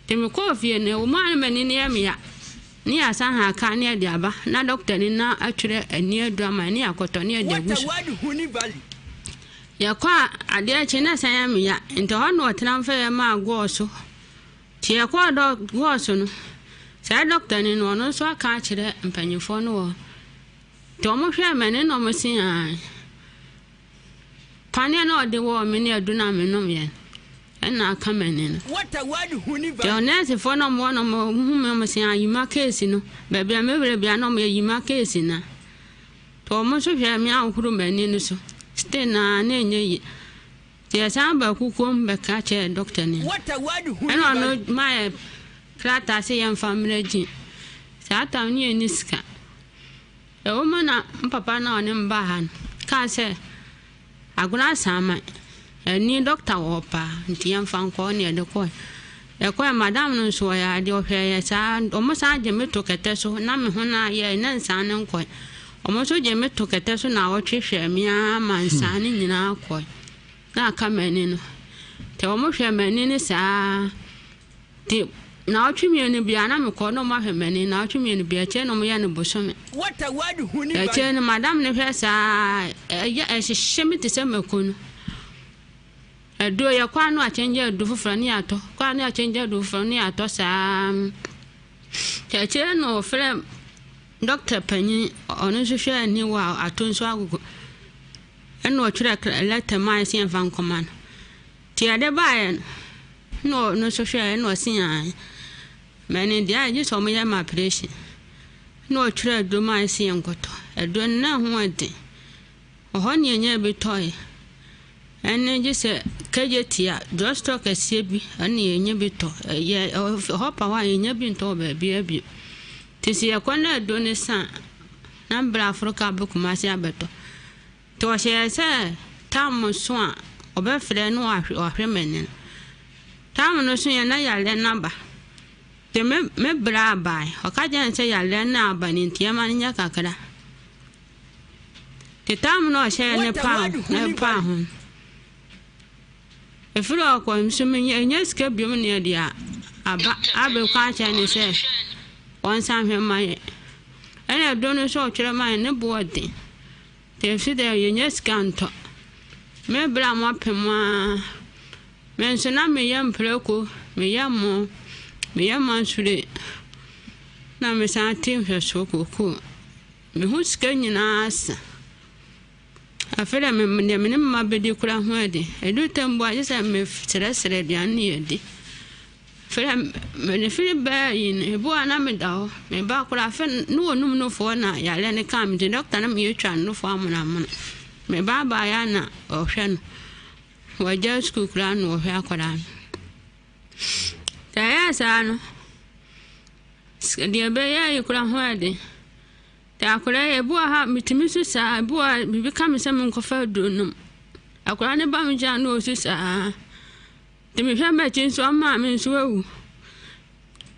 te me kofi ne o ma mani ne ya me ya ni asan ha ka ne de aba na doctor ni na atwere ani adama ni akoto ne de gusu ya kwa ade achi na san ya me ya nto hono otramfa ya ma agwo so ti ya kwa do gwo so no sa doctor ni no no so aka kire mpanyifo no wo to mo hwe mane no mo sin a pania na ode wo me ne aduna me no me na aka mane no to na se fo no mo no mo hu me sin a yima case no be bia me bere bia no mo yima case na to mo so hwe me ahuru mane no so ste na na enye ti asamba kukom be ka che doctor ni eno no my krata se yan family ji sa ta ni eniska e o mana papa na oni mba han ka se aguna sama ni doctor wo pa nti yan fan ko ni de ko e ko madam no so ya de o hwe ya sa o mo sa je meto kete so na me ho na ye na nsan ne ko o mo so je meto kete so na o twehwe mi a mansan ni nyina ko na ka mani no te o mo hwe mani ni sa ti na o twemi ni bia na me ko no ma hwe mani na o twemi ni bia che no mo ya ne bosome e che no madam ne hwe sa ya e hye te se me ko no do ya kwa no a change do fufra ni ato kwa no a change do fufra ni ato sa che che no frem doctor penny on social and new wow at Tonswago. And no track letter my sin van command. Tia de Bayan. No social no sin. Many dear just on me my operation. No track do my sin got. I don't know one thing. A honey and ye toy. And then just a KJT, just talk a CB, and ye bito, a year of hop away in your binto, baby. Tis a corner donny son. Number Africa book Marcia Beto. To share, sir, Tom Swan, or Beffrey no or feminine. Tom no soon and I number. The me bra by, or can't say I learn now by in Tiaman in Yakakada. The time no share any pound. If you are consuming yes, kept you near the I will catch and say, once I'm here, my and I don't know so mine a boarding. They sit there, you just can't talk. Maybe I'm up in my mention. I'm a young proco, me young mo, me young man should now, Miss Auntie, her so cool. Me who's getting ass. I feel I'm a minimum bedi kura hwede. I do tell boy just I me terrestrial near. Feel me feel bear in a boy and I'm a dow. Me back I feel no for now. Ya let come the doctor and me trying no farm and me baba yana or shen. Why just cook run or hair coran. Yes, I know. Dear bear, you could have hwede. Akura ebu ha mitimi susa ebu a bibi ka mesem nkofa donum akura ne ba me ja no susa de me hwe me chin so ama me so awu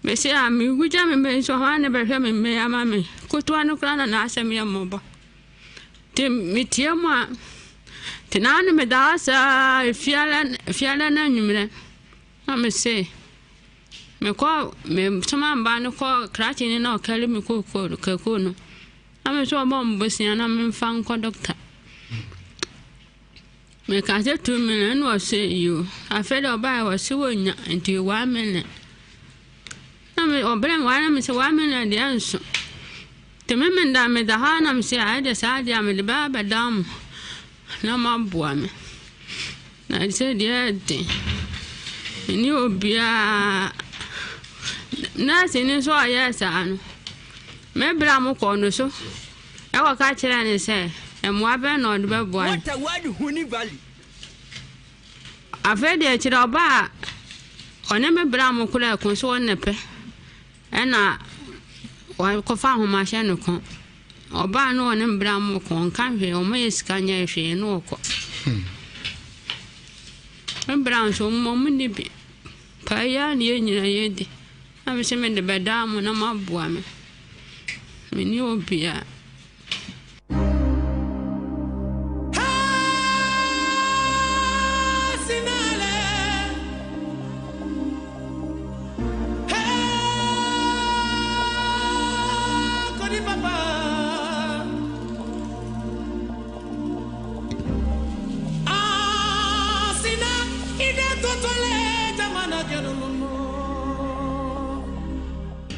me se a me wuja me so ha ne be hwe me ama me koto anu kra na asem ya mobo de mitie mo a te na ne me da sa fiala na nyumre na me se me ko me soma ba no ko krachi ni na o kale me ko no I'm so bomb bussy and I'm in fan conductor. Make I said 2 minutes was say you. I fed or by was suing into 1 minute. I mean, or blame 1 minute, 1 minute the answer. The women that made the Hanam say I decided I'm the barber dam. No more boy. I said, yeah, and you'll be a nothing is why, yes, I know. Maybe I'm a corner so. I will catch it and say, and Waben or the boy. What a word, Honey Valley. I've read the child bar. Or never Bram could have console nepe. And I will confirm my channel con. Or bar no one Bram con country or may scan ye no co. And Brown so moment be. Paya near ye. I was in the bed down when I'm up woman. Me new beer.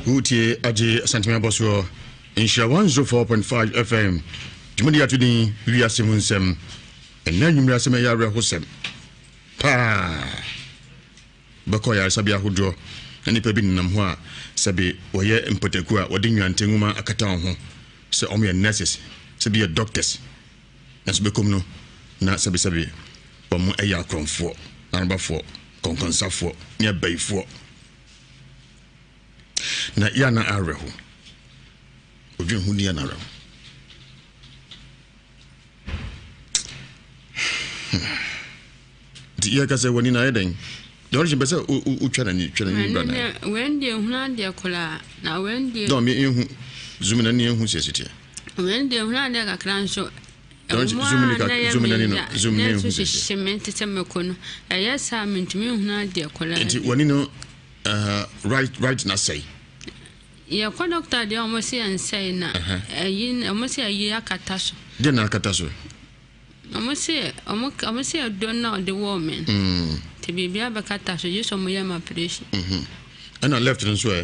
Utie aje santimia boso Nhyira 104.5 FM. Jumudi atudi Ewiase Mu Nsem. Enna nyumra sema ya re hosem. Pa. Bako ya sabi ahodro. Ani pa bi nam ho a sabi oye mpoteku a wode nwantenwuma akata ho. Se omo ye nurses, sabi ye doctors. Naso bekom no na sabi omo eya akronfo, anabafo, konkonsafo, ne baifo. Na ya na areho odwen hu ni na areho di ya ka se woni na eden the origin be se u twa na ni bra na when dey hu na dey kola na when dey do me hu zoom na ni hu sesite when dey hu na dey ka kran so zoom na ni no zoom ni hu cement temekono yes I mean to me hu na dey kola nti woni no right na say ya kwa doctor de almost and say na yin almost ayi akata so de na akata so almost say don't know the woman to be be abakata so you so mo yam operation and I left and so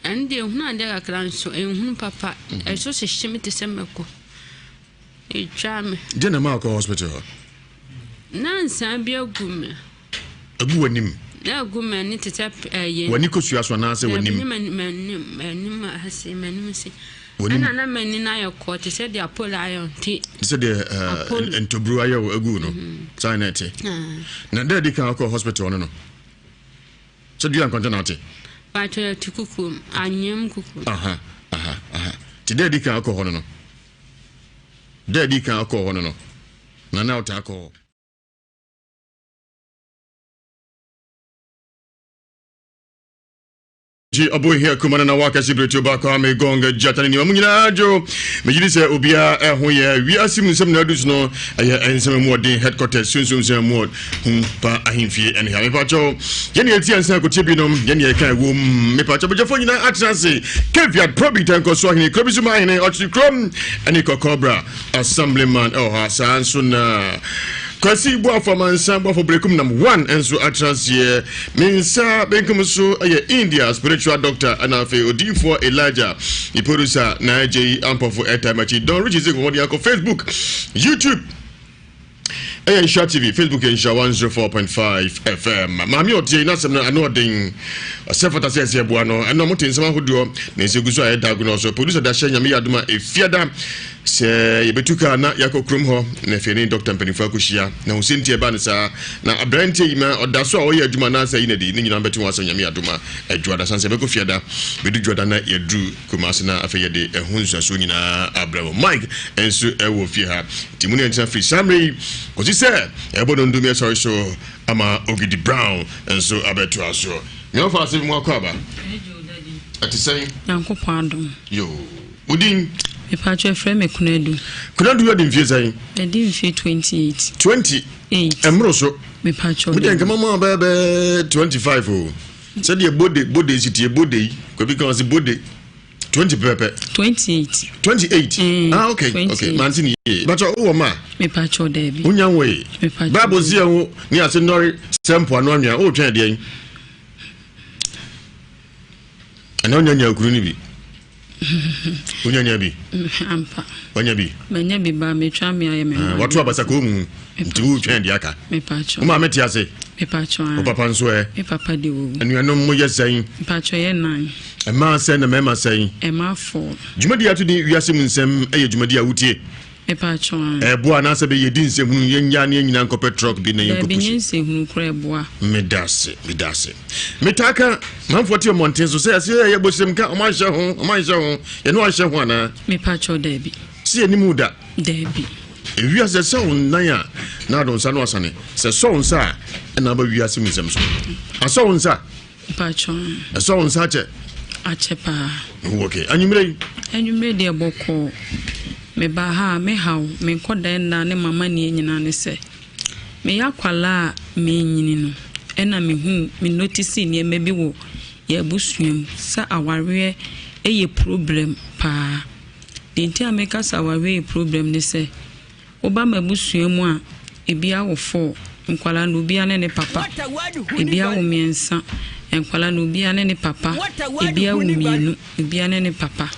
and the Huna Cranso, and Papa, I saw a shimmy to Semako. A charm. Jenna Marco Hospital. Nancy, I be a gourmet. A good name. No good man, need to tap a year. When you could see us one answer when you has seen many. And another man in our court said they are pull iron tea. Said and to brew a goono. Sign it. Now, there they can call hospital. No. So do you continue? But to cuckoo, I am cuckoo. Today they can call no. There they can call no. Now tackle. Aboy here kumana na waka sibreto ba kwa me gonga jatani ni munyina ajo mejiri se obia ho ye Ewiase Mu Nsem na dus no aye ensem mu odin headquarters sunsun mu pa ahimfie ene ha me pacho ye ne ati ansa ko tibinom ye ne kan wo me pacho bejafo nyina atrase Keviat Probitan ko so ahini krobisu ma ahini ochi krom ene kokobra assemblyman ha sanso na Kwasi bo afamansa bo for brekum number 1 enso atransie minsa benkum so India spiritual doctor anafe odifo Elijah iporusa na je ampofo etamachi don reach is go on Facebook YouTube Nhyira TV, Facebook Nhyira 104.5 FM. Mami oti na sem na anodin. Sefata sese ebuano. Eno mo tin sem ahodo na eseguso aye daguno so producer da hye nyame yadoma efiada se yebetuka na yakokrom ho na feni Dr. Mpenifo akohia na husinti eba ne sa na abrante yima odaso a oye aduma na sa yinadi ni nyina betu wasa nyame yadoma adwada sanse beko fiada bedu dwada na yadu kumase na afeyede ehunsu so nyina abrabo Mike enso ewo fie ha timuni entia free summary kosi se ebodo ndumi sorry so ama Ogidi Brown enso abetu aso me ofa se mu akwa ati say Yankopon adom yo udin Pacho frame Kunadu. Kunadu you didn't say? I didn't feel 28. 28. Emroso. Me Pacho. We can mama baby 25. Oh. Said your body city body. Because the body 20 pepe. 28. 28. Okay. 28. Okay. Mantini. But oh ma. Me Pacho Debbie. Unya way. Me Pacho. Bible zia ni asenori sempo anonya. Oh twen dey. Anonya nyakuru ni bi. Unyanya bi ampa wanya bi manya bi ba metwa me aye me watu abasa ko mu ntu twen dia ka me pacho uma meti ase me pacho o papa nso me papa de wo anuanom mo yesan pacho ye nan e ma se na mema sen e ma fo jumadi atu di Ewiase Mu Nsem eye jumadi a wutie me pacho e boa na se be yedi nsem hunu ye nya na nyina nkopɛ truck bi na ye kopushi be nsem hunu kra e boa medase metaka manfoti o monten so se ase ye bosem ka o ma hye ho ye no ahye ho ana me pacho Debbie si enimu da Debbie Ewiase se on nan ya na don sa no asane se so on sa na ba Ewiase Mu Nsem so aso on sa pacho aso on sa che achepa okay anyumre de boko me ba ha me haw me koda na ne mama ne nyina ne se me yakwala me nyini no ena me hu me notice ne me bi wo ye busuam sa aware eye problem pa de ntia me ka sa aware problem ne se oba ma busuam a ebia wo fo nkwala no bia ne papa ebia wo miensa nkwala no bia ne papa ebia wo mienu ebia ne papa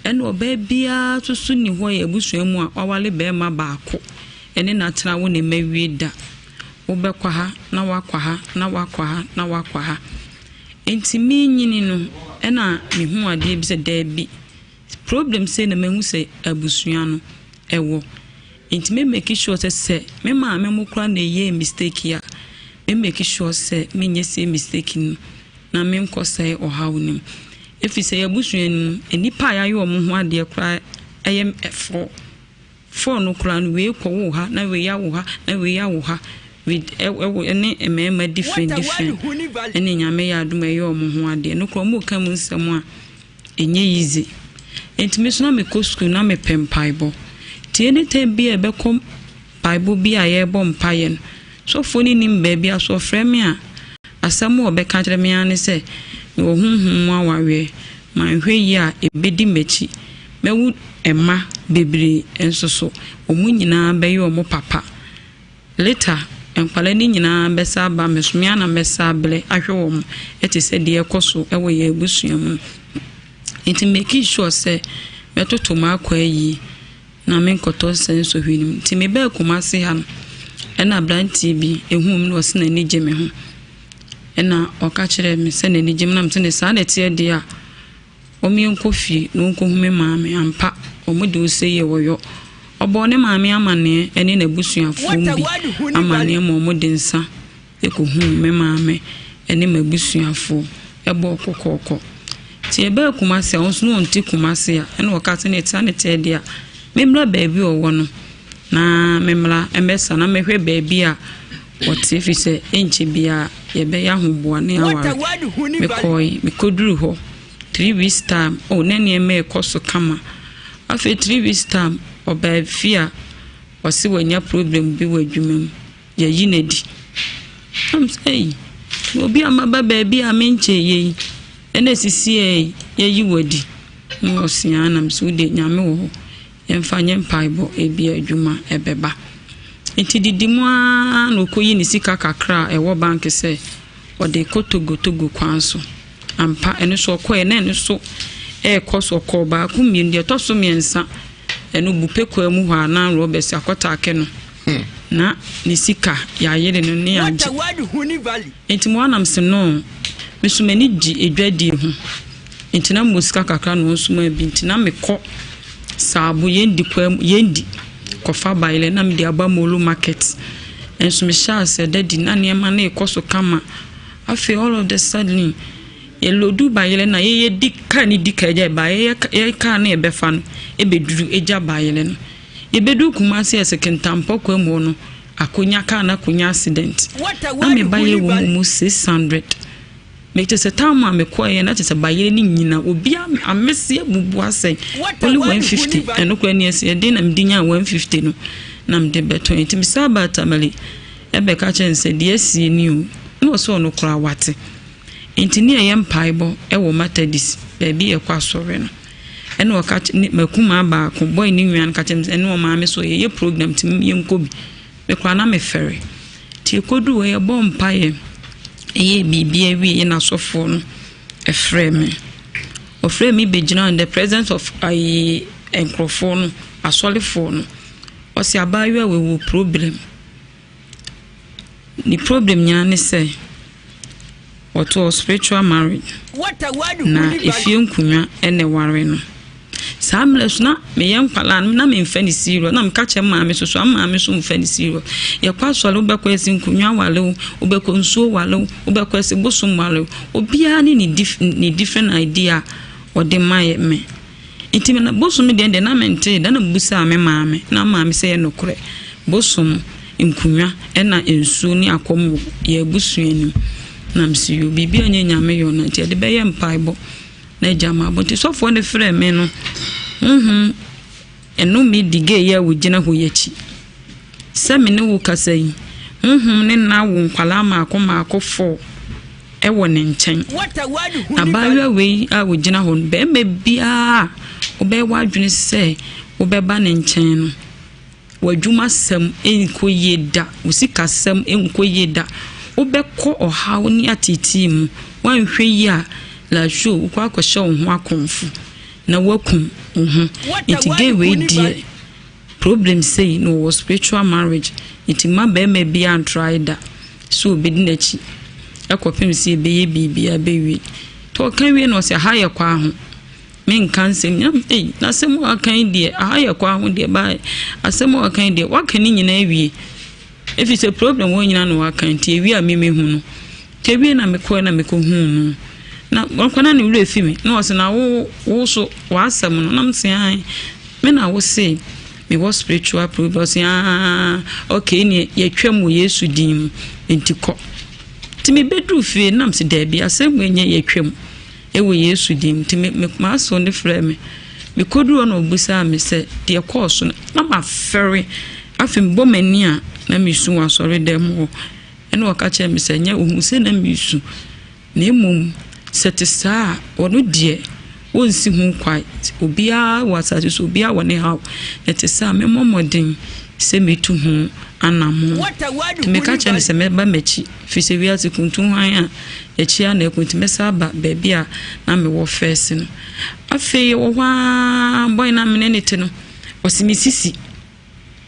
ene oba bia susu ni ho ye busuam a wawale be ma baako ene na tena wo ne mawie da wo be kwa ha na wakwa ha na wakwa ha na wakwa ha enti mi nyini no ena me hu ade bi se da bi problem say na mehu se abusua no ewo enti me make sure se me ma me mo kra na ye mistake ya me make sure se me nye se mistake no na me nko se o hawo nim efi se abusua no enipa ya yo mo ho ade kra eyem for no kra no we ko wo ha na we ya wo ha na we ya wo ha with any emema different any nyame ya aduma yo mo ho ade no kro mo kam nsem a enye easy entime so na me ko school na me pempaibo ti anytime bi e be kom bible bi a ye bom paye so foni nim ba bia so frame a asamo obe ka kire me ane se me wo hunhun mu awawe man hwe yi a ebedi mechi mewu ema bebre enso so omu nyina be yo mo papa later enkwala ni nyina besa ba mesumia na besa ble ahwe wo ete se de ekoso ewo ye busua mu enti make sure say metoto makwa yi na menkoto senso hwinim enti me ba kumase ha no ena branti bi ehum no se na ni geme ho ena oka kire me se na ni geme na mte ne sa na tie de a omi enkofi no nkohume maame ampa omode oseye woyo obone maame amane ene na busuafo bi amane mo omode nsa ekohu me maame ene mabusuafo ebo kokoko ti ebe kumase onso no nti kumase a ene okate ne tia ne tede a memra baabi owo no na memra emesa na mehwe baabi a wote fi se enche bia ye be ya hoboane aware mekoduru ho 3 weeks time nene eme ekoso kama afi 3 weeks time oba fia wasi wanya problem bi wadwuma ya yinedi am say obi amaba baabi a menche ye ene sisi ye yiwadi no siana msude nyame wo emfanye mpaibo ebi adwuma ebeba entididimu a no koyi ni sika kakra ewo bank se ode kotogo kwanso ampa ene so koe na ene so koso ko ba ku mi ndi to so miensa ene bupe mu hwa na ro besi akota ake no na ni sika ya yere no ne anje enti mo anam se no mesumani gi edwadi ho enti na mo sika kakra no so ma bi enti na mekọ sabu yendi kofa baile na mdi abamolu market enso me sha se dadi na ne ma na ekoso kama afi all of the sudden ye lodu baile na ye dika ni dika eja ba ye ka na ebefa no ebeduru eja baile no ebedu kuma se sekentampo kwa mu no akonya ka na akonya accident na me baile wo mu 600 make se tama me koye na se baile ni nyina obi amese abubu asai only 150 eno kwa ni ese de na mdinya 150 no na mde beto enti saba tamale ebe ka chense de esi ni o no so no kura wate enti ni ye mpaibo ewo matadis baby ekwa sore no eno waka makuma ba ko boy ni nwan ka chense eno ma me so ye program tim ye nkobi me kwa na me fere ti kodu we bo mpaye eye bibia wi na sofo no efreme ofreme begina in the presence of ai enkrofo asolefo no osi abayo we problem ni problem nya ne say wato spiritual marriage na ifie nkunwa ene ware no samles na me yem kwala na me mfani siro na mka che maame so maame so mfani siro ye kwasole obekwa esi nkunwa wale obekwa nsuo wale obekwa esi bosum wale obia ni different idea ode maye me intime na bosum de na mente da na busa me maame na maame se ye nokure bosum nkunwa ena ensuo ni akom ye busuani na msiyo bibia nyame yo na ti de beye mpaibo na jama bonti sofo ne frɛ me no eno mi dige ya wugina ho yachi se me ne wo kasai ne na wo nkwala maako fo ewo ne nchen abawa we a wugina ho be me bia obe wadwene se obe ba ne nchen no wadwuma sam enkoyeda usika sam enkoyeda obekọ ohaw ni atiti mu wanhwe yi a la show ukwa akọhye ho akonfu na wakum it we die problem say no was spiritual marriage it ma be me be and try that so be dinachi ekopem si be ye bibia be wi to kan wi no se haye kwa ho men kan sem na sem akan die haye kwa ho die ba asem akan die wakan nyina wi if it's a problem when you know akan tie wi a me hu no te wi na me ko hu no na wakwana ni ure fi me na wose na wo so wasam no na mse an me na wo say me was spiritual problem say okay ni ye twam Yesu din entiko ti me bedu fi na mse da bia asem enye ye twam ewo Yesu din ti me ma so ne frɛ me kodu ono obusa me say de course na ma ferry afim bomani a na me su asore dem ho ene waka che me say nya ohu se na me su na emom setisa wono die wonsi hu kwai obia wasase so obia wone haw etisa me momodin se metu ho anamo me ka che ne se me ba machi fi se wiase kuntu han a echi a na ekunti me sa ba baby a na me wo first no afi wo hwa boy na me ne te no osimisisi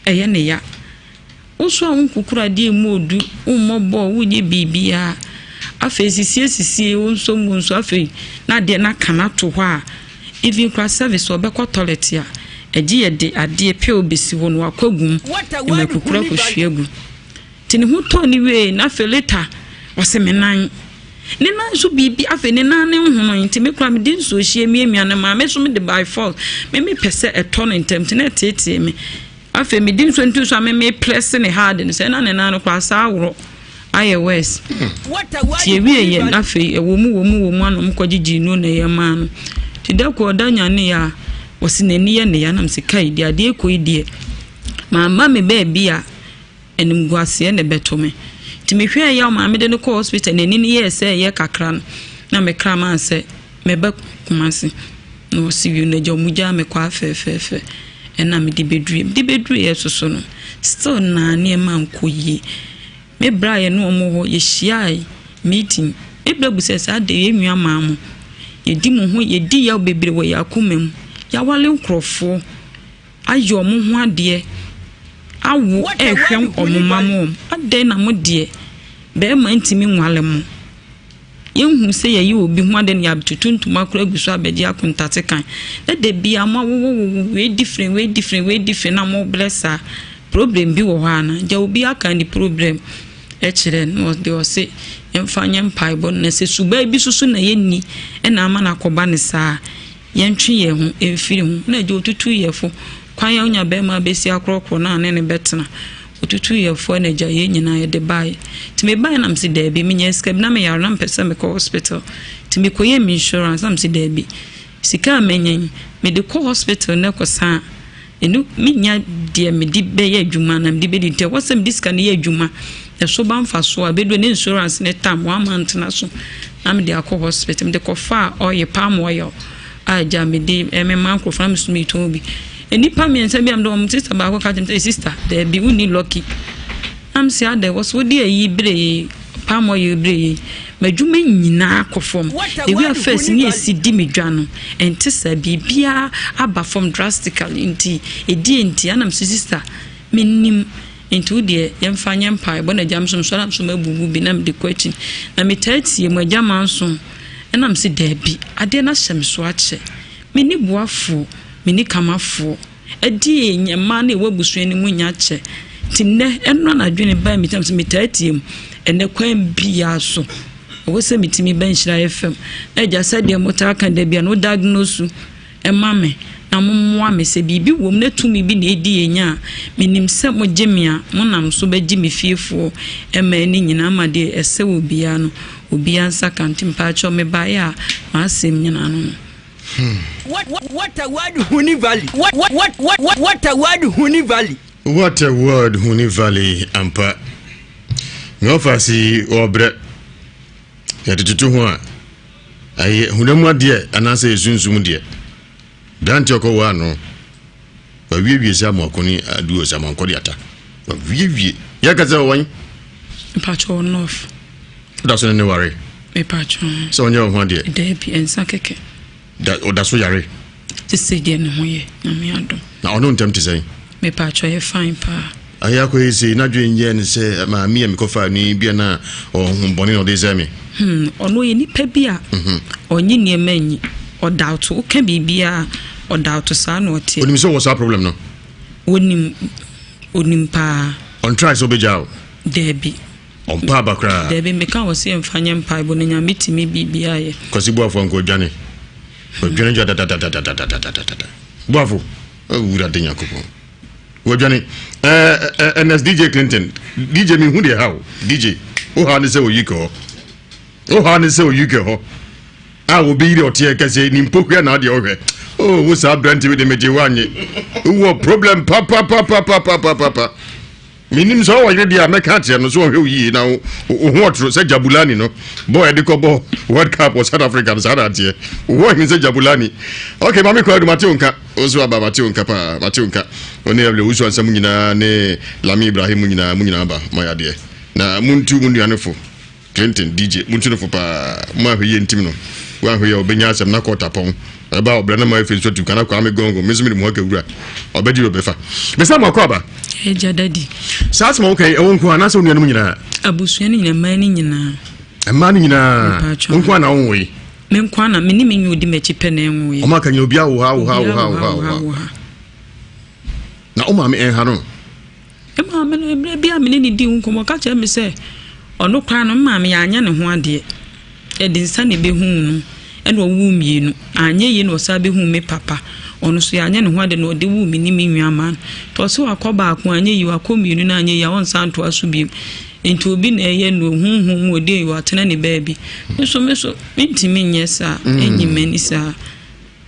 eye ne ya uso a nkukura die mu odu ummobo wunye bibia afi sisi unso mu nso afi na de na kana to hɔ a even class service obekɔ toilet a eji yede ade pe obesi wo no akwagum e makukura kohwiagu tini hu to ni we na afi later ɔsemenan ne nan so bibi afi ne nan ne hono nti me kura me din so hie miamia na ma me so me de by fall me pese eto no intem te na tete me afi me din so ntu so me press ne hard ne se na ne nan no kwa sa awro aye west tie wie ye na afi wo mu anom kwagigi no na ye ma no ti da ko danya ne ya wosinani ye ne ya nam se kai di ade ko idie mama me ba bia enim guase ne beto me ti me hwe ya ma me de no ko hospital nani ne ye se ye kakra na me kra man se me ba kumase no si wi na jo muja me kwa fe ena me di bedru ye soso no still na ne man ko yi me bra ye no mo ho ye hia meeting e bra bu se sa de ye nwa maamo ye di mo ho ye di ya bebre wo ya kumem ya wale nkrofo ayo mo ho ade awo ehwem omumamo ade na mo de be ma ntimi nwale mo yenhu se ye obi ho ade ne abtutuntum akura guso abeji akuntate kan de bia mo we different na mo blessa problem bi wo hana ja obi aka ni problem e kire no de o se yemfanya mpai bo na se suba bi susu na yenni e na ama na koba ne saa yentwe ye ho emfiri ho na je otutu yefo kwan ya onya be ma besi akrokro na ne betena otutu yefo na ja ye nyina ye de bai ti me bai na msi de bi me nya skab na me yar na mpesa me ko hospital ti me koye me insurance na msi de bi sika menyen me de ko hospital na ko sa enu minya de me di be ye adwuma na me di be di te wasem diska na ye adwuma e so ban fa so abedo ne insurance ne tam 1 month na so na me de akọ hospital me de ko fa oye palm oil aja me di me man ko from me to bi enipa me nsa bi am do mo sister ba ko ka tem sister there be uni lucky am say there was wo di ayi bre palm oil bre madwuma nyina akofom the way first ni esi di medwa no enti sa bibia aba from drastically enti anam sister menim enti de yemfanya mpa bo na jam so na so mabubu bi na me de kwachi na me tatie mu ajama nso enam se dabi ade na hyem so ache meni boafo meni kamafo adi enyema na ewabusu ni mu nya che tinne enno na dwene ba mi tam se me tatie mu ene kwan bia so wo se mitimi ba Nhyira FM na ja sade mota kan da bia no diagnose emame na mommoa me se bibi wom na tumi bi na edi enya minim se mo gemia mo nam so ba gi me fiefo ema ni nyina ma de ese wo bia no obi ansa kantim pa cho me ba ya ma asem nyina no What a word Huni Valley. What a word Huni Valley. What a word Huni Valley ampa. Ngofasi obre. Ya tutu ho a. Aye hunamu ade anase esunsun de. Dante okowa no. Ba wiewie sa mo akoni aduo sa man kodi ata. Ba wiewie. Ya kaza wan. Pacho onof. That's no worry. Me pacho. So onye ho de. De bi ensa keke. That's so yare. Ti se de ne ho ye na me adom. Na ono ntem te say. Me pacho ye fine pa. Aya ko ese na dwenye ne se ma mi am kofa ni bia na homboni no de zemi. Ono ye nipa bia. Onyi ne manyi. O doubt o ka bibia o doubt sa na o tie. Onim so what's our problem no? Onim pa. On try so bejao. Debi. On pa bakra. Debi me kan wo se mfanya mpa ibo na nya mitimi bibia ye. Kosi boafo anko dwane. Dwane ja da. Boafo. Ura de nyakopo. Wo dwane. NS DJ Clinton. DJ mi hu de how? DJ. O ha ne se o yiko. O ha ne se o yiko ho. A wo bi ire otie kase ni mpokua na de ohwe. Oh, wo sa brand we de meje wanye. Wo problem pa. Minim so wa yedi America tie no so hwe yi na wo ho otro se Jabulani no boy de ko bo World Cup was South Africa so that tie wo hin se Jabulani okay mami ko adu Mateunka ozo aba Mateunka pa Mateunka oni able usu ansam nyina ne Lami Ibrahim nyina ba mayade na muntu nuanefo Clinton DJ muntu no fo pa ma hwe ntim no wa hwe obenya asem na ko tapon eba obra na ma fe so tu kana kwa me gongo mesumi mo ka wura obedi obefa besa mo kwa ba eja dadi saas mo okay ewon ko ana so nuanum nyina abusua ni nyina mani nyina amani nyina onko ana onwe me nkwa na me ni me nyodi mechi pe na enwe o maka nya obi awo ha na o ma me en ha no e ma me no bia me ni di nkomo ka che me se ono kwa no ma me ya anya ne ho ade e di nsa ne be hu no e no wu mienu anya ye no sa be hu me papa ono so ya anya ne ho ade no de wu mi ni me nwa to so akoba ako anya yi akomienu na anya ya won santo aso bi enti obi na eye no hunhun ode yi atena ne baabi so ntimi nyesa enyi mani sa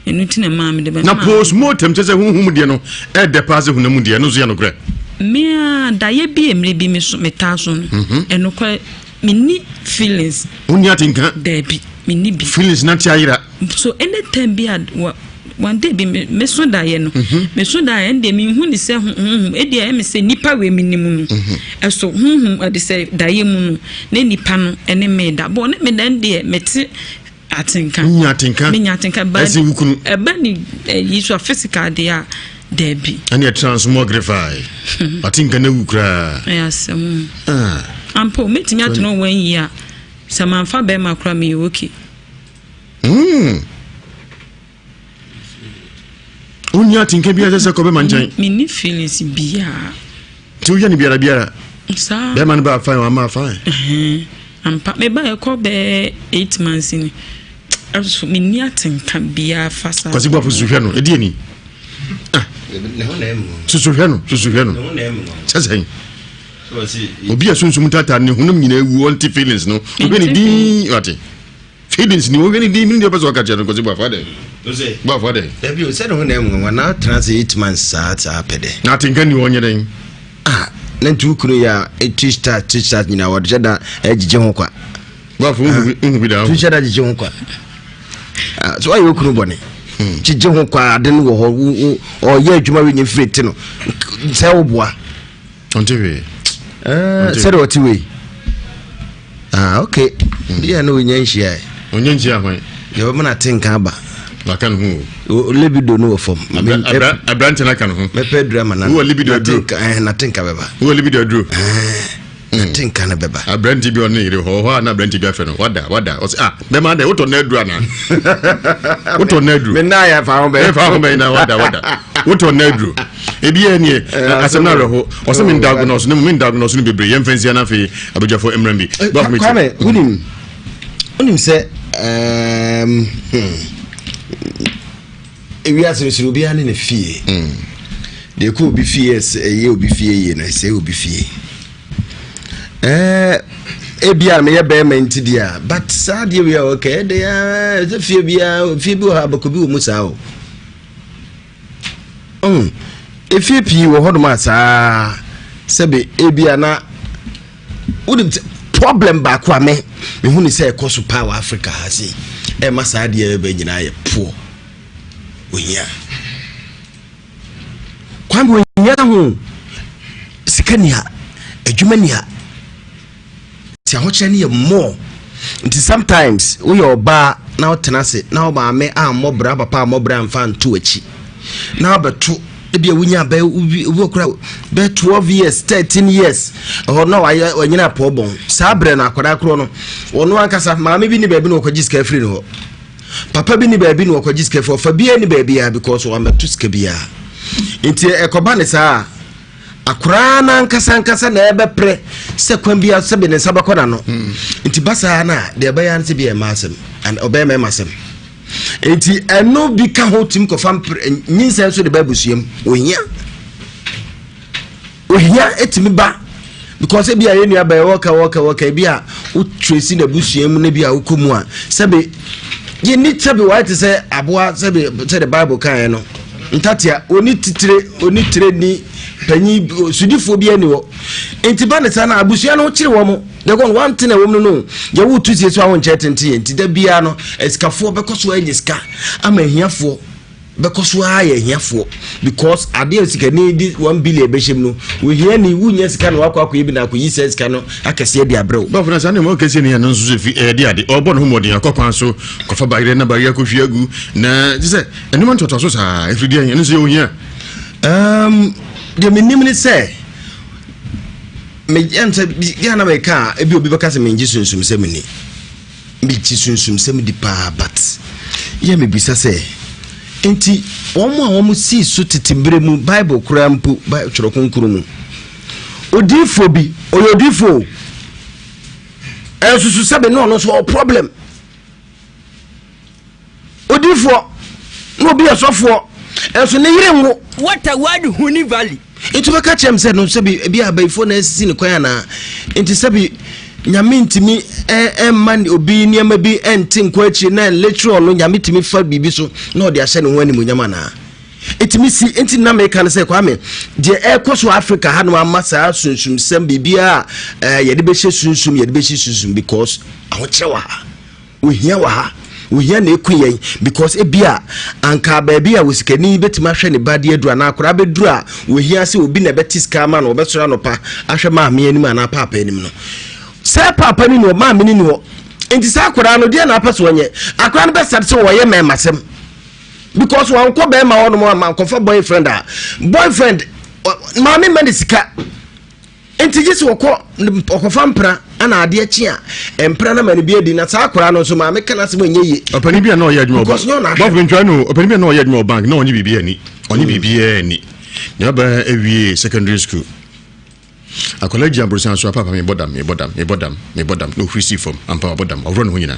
enu tina ma me de ba na post mortem tese hunhun de no e de pass hunam de no so ya no kra me da ye bi emre bi me so meta so no eno kwa me ni feelings unya tinka baby me ni bi feelings na tiayira so anytime bi one day be me so da ye no me so da ye de me hu ni se e de me se nipa we minimu no eso ade se da ye mu no na nipa no ene me da bo ne me dan de meti atinka me nyatinka ba e ba ni yi so physical de a debi ani transmogrify atinka na wukra yasem ampo metimi atono wan yi a samanfa be makra me okay unya tinka bia sese ko be manchan me ni feelings bia tu ya ni biara sa be man ba fine wa ma fine ampa me ba e ko be 8 months ni aso me ni atinka bia fasa kwasi gba fusuhwe no edi ni ne ho na emu susuhwe no sese obi asunsun tata ne hunum nyina ewu anti feelings no obi ni di ati feelings ni obi ni di mi ndi opeso ka chere kwasi gba fade ba fade ebi o se no ho na emu na transit 8 months sa pede na tinka ni wonye den na ntu kunu ya t-shirt nyina wode da ejije ho kwa ba fu unhu da t-shirt ejije ho kwa so ayo kunu bone jije ho kwa de no wo o ye adwuma we nyi free no se wo boa ontewe se do tiwe okay dia no nyanhia hwan ye wo na tinka ba bakan hu libido no form abrante na kan hu me pedra mana wo libido dro na tinka beba wo libido dro na tinka na beba abrante bi on ire ho na abrante bi afa no wada o be ma de woto na adru ana woto na adru me na ya fa ho be na wada woto na adru ebi enie asem na reho o se min diagnose no bebre yem fancy na fe abujafo emrambi ba me kwame unim se Ewiase Mu obi ane ne fie de ko obi fie ye obi fie ye na se obi fie ebia me ye be menti dia but sad ye we okay de ya fie bia fie bi ha bakobi wo musa o efie pi wo hodo ma saa sebe ebia na udim problem ba kwa me hu ni se ekoso power Africa ha si e ma sad ye be nyina ye poor oya kwambo oya ho sikania adwumania ti ahoche ne ye more nti sometimes we oba na otenase na oba me amobra papa amobra mfa nto achi na abeto ebia wunya ba okura be 12 years 13 years ho na wanyina pobon sabre na akwada kro no ono ankasa maame bi ni ba bi no kwagiska free no papa bi ni ba bi no kwagiska for fa bi ni ba bi ya because o ametu ska bi ya nti ekoba ne saa akura na ankasa na ebe pre se kwan bi se be ne sabakona no nti basa na de ba ya nti bi e masem and obey me masem enti eno bi ka ho tim ko fam nyinsen so de babusuam ohia etimi ba because e bia ye nua ba woka bia o trace na busuam na bia ukomu a sebe ye ni tabe white say aboa sebe say the bible kan no ntatia oni tire ni panyi sudifo bi ani wo enti ba ne sa na abusua no kire wo mo de kon one thing na wo no ye wo tusie so awon chetente enti da bia no esikafo bekoso anyiska ama hiafo bekoso aye hiafo because ade esika ni di 1 billion behim no we hia ni wunya sika no akwa akwa bi na akwa yi sika no akese de abrew ba funa sa ne mo kese ni ya no nso fi de ade obo no homodin akokwan so kofa bagire na bagire ko hwiagu na dise enuma ntoto so sa efridi en nso ye ohia de menim ni se me enta ya na me ka ebi obi beka se me ngi sunsum se me ni me gi sunsum se me di pa but ya me bisa se enti omo si so titimbre mu bible krampu ba choro konkuru mu odifo bi oyodifo ensusu sabe no so problem odifo no bi asofo ensu ne yire ngo what a word huni valley itu beka chem se no sabe bi abaifo na asisi ne kwan na enti sabe nyame ntimi man obi niam bi enti nkwachi na lecture no nyame timi fa bibi so na odi ahye ne ho animu nyama na etimi si enti na me kan se kwa me de ekoso Africa ha no amasa sunsum sem bibia ye de be hye sunsum ye de be hye sunsum because ahochewa ohia wa ha ohia na ekuyen because ebia anka baabia wosikani betima hwe ne bade adura na akora bedura ohia se obi na betiska ma no obesora no pa ahwe ma me anim ana papa anim no se papa ni no ma me ni no enti sa akora no de na apaso onye akora no be sat se wo ye memasem because wan ko be ma wono ma kofa boyfriend ma me medicika enti gisi woko okofa mpra ana ade achi a empra na mani bia di na sa akora no so ma me kana se monye ye opani bia na oyadwuma oba bo ntwa no opani bia na oyadwuma bank na onye bibia ni onye bibia ni na ba ewie secondary school akola jambrosan so papa me bodam no receive from ampa bodam ovro no nyina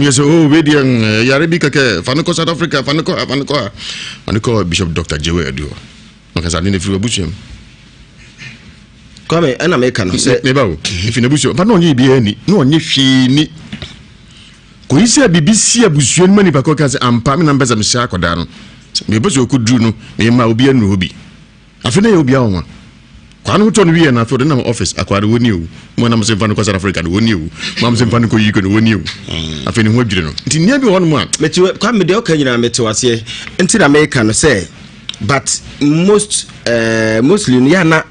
yes, we dian yare bi kake faniko South Africa faniko Bishop Dr. Jewe Edu no kan sa ni free abusuam come ana me kan se me bawo if na abusuam pa no onye bi ani no onye hwe ni ko isi BBC abusuam mani pa ko kan se ampa me na mbeza me sha akoda no me beso okudru no me ma obi anu obi afena ye obi awon kwanu to no wie na for na office akware woni o mo na mo se fanu ko South Africa no woni o mo se fanu ko yiko no woni o afeni ho adwire no nti nia bi ho no mo a meti kwa me de o kanyina meti wase nti na America no say but most Muslim ya na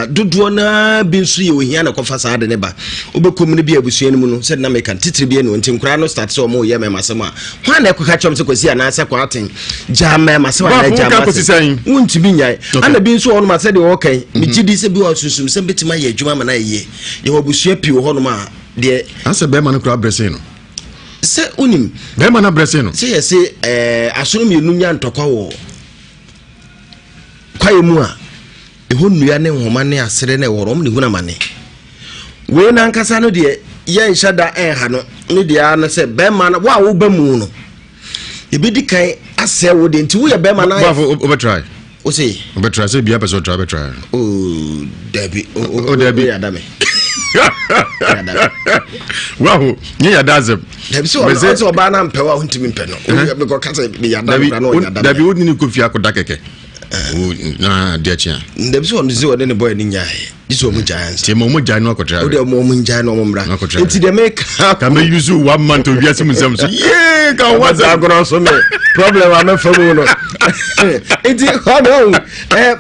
dodo na bi nso ye ohia na kofa saade ne ba obekom ne bi abusua ne mu no se na America titire bi no nti nkura no start so mo ye memasem a hwa na ekoka chom se kwasi ana se kwaten jama masem na jama unti bi nyai ana bi nso ho no ma se de o kan mi gidi se bi o susum se betima ye adwuma ma na ye ye obusua pi ho no ma de anse be ma no kura brese no se unim be ma na brese no se ye se asono mi enu nya ntokwa wo kwaye mu a eho nnua ne nhoma ne asere ne worom ne huna mane we na nkasa no de ye nhyada ha no ne de a no se be ma na wa wo ba mu no e be di kan ase wo de nti wo ye be ma na wa over try o say over try say bia person try oh Debbie oh Debbie ya dame wow nye ya dazem Debbie so ba na mpewa ho ntimi mpe no be ko kasa be ya dame no ya dame Debbie wo ni kofi akoda keke na diachia ndem so on ziwo ne boy ni nyae diso mu giants te mo jai no akotra o de mo njai no mo mra enti de make ka me use 1 month to Ewiase Mu Nsem so yeah ka what's agro so me problem am fa mu no enti ho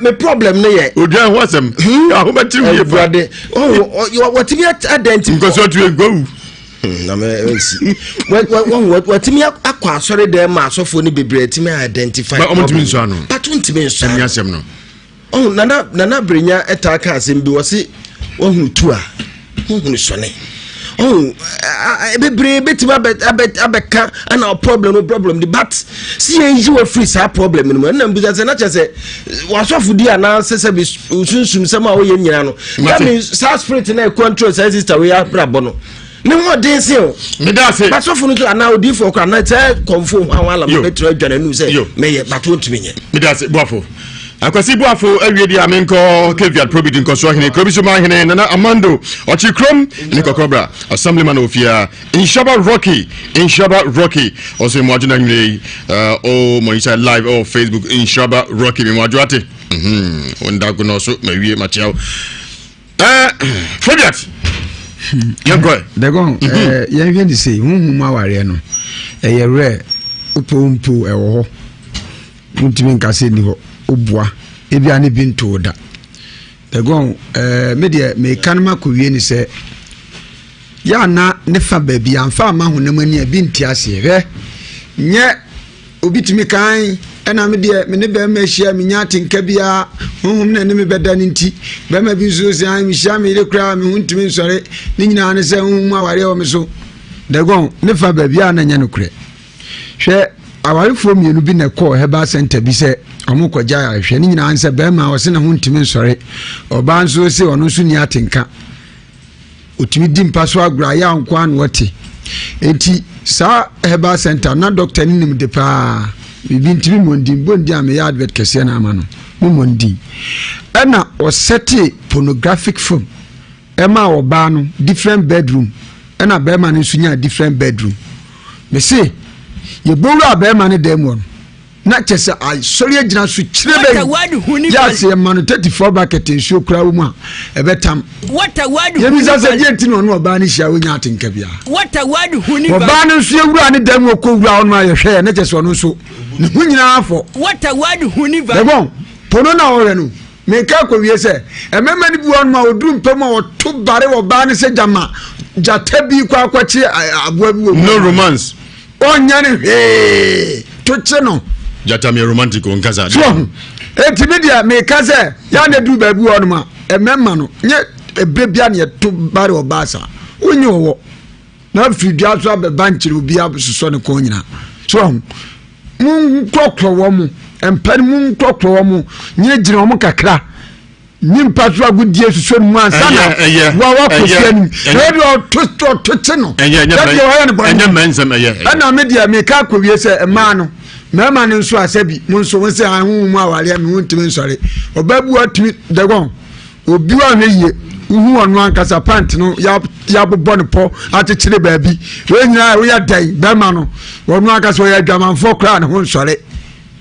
me problem ne ye odia wasem aho ba tiri ye brade what me identity because what you go na me ensi what me akwa asore dem ma asofo ni bebre timi identify but omtimi nso ano but ontimi nso emi asem no nana brenya etaka asem bi wose ohun tu a ohun sone bebre betima abeka ana problem the but see you were free sa problem no na mbuza se na chese wasofo di ana sese bi sunsun sem a wo ye nyina no that means sa spirit na control sa sister we abrabo no ne mo den se o me da se basofo no to ana odi for kwa na te confirm awala me betra adwane nu se me ye bato ntimi nye me da se boafo akwasi boafo awie di amenko keviat probit nko so hene krobiso ma hene na amando ochi krom ni kokobra assemblyman ofia Nhyira Rocky also mo aduna nyire o mo live on Facebook Nhyira Rocky me mo adwate Wanda kuno so mawie machiao. Forget. Yango. Dagon yen hwe ni say huhum aware no. Eye re upompo ewo ho. Muntimi nkase ni ho obua. Ebia ne binto da. Dagon media me kanma ko wie ni say ya na ne fa baabi amfa ma honam ani abi ntiase hwe nye obitimi kan ena me de me ne ba ma hia me nya tinka bia honhom na ne me beda ne nti ba ma bi so se an me hia me le kra me huntimi nsore ni nyina ne se honhom aware o me so dagon ne fa baabi a na nya no kure hwe awarefo mienu bi na call heba center bi se omukwaja ya hwe ni nyina anse ba ma o se na huntimi nsore oba nso se ono so ni atinka otimi dimpa so agra ya nkwa an wote enti sa heba center na doctor ni nim de pa bibi ntimi mondi bondi am ya advert kese na ama no mondi ena o seti pornographic film ema oba no different bedroom ena be ma no sunya different bedroom me say ye boru abema ne dem won na chese ai sori agina so chire be ya se manu 34 bucket nsuo kura wo mu a ebetam what a word ye bi say ye ntino no oba ne hia wonya atenka bia what a word huni oba ne nsuo wura ne dem wo ko wura ono aye hwe na chese ono so ne hunyina afo what a word huni ba bon pono na ore no me ka ko wie se emema ni bu ono ma oduru mpem a oto bare oba ne se jama jatabi kwa akwachi aboa bi wo no romance onya ne to no jata me romantic on kaza so etimedia me kaza ya na du baabi wonu ma emema no nye ebrebia ne to bare obasa onye wo na fidia so abeba nchire obi abuso ne ko nyina so mun kokro wo mu empan mun kokro wo mu nye gire wo mu kakra nimpa so agudie suso mu ansa na wa kosiani radio to no enya mensem ana media me ka ko wie se ema no mama ne nso asabi mun so won se ahun mu awale me huntimi nsore obabu atumi dagon obi wa ne ye uhu onu ankasa pant no ya bobɔ ne pɔ atechire baabi we nyina we ya dai bema no onu ankasa we ya dwamanfo kra ne ho nsore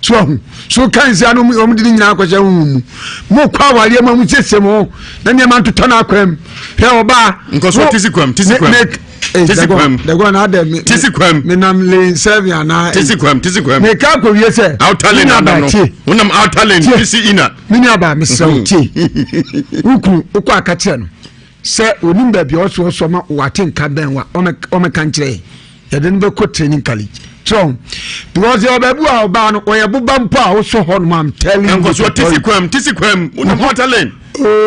so kan se anu o mudi nyina akwase hu mu kwa awale ma mu sesem na ne ma ntoto na akwam he oba nkoso tisikwam dagon na dem tisikwam me nam le servia na tisikwam me ka ko wie se outalent na no unam outalent tisi ina mini aba me sauti uku akache no se onim ba bi oso so ma watenka ben wa o me kan kire ye de no be ko training college so because you babu a oba no oye buba mpo a wo so ho no am telling you nkoso tisikwam unam outalent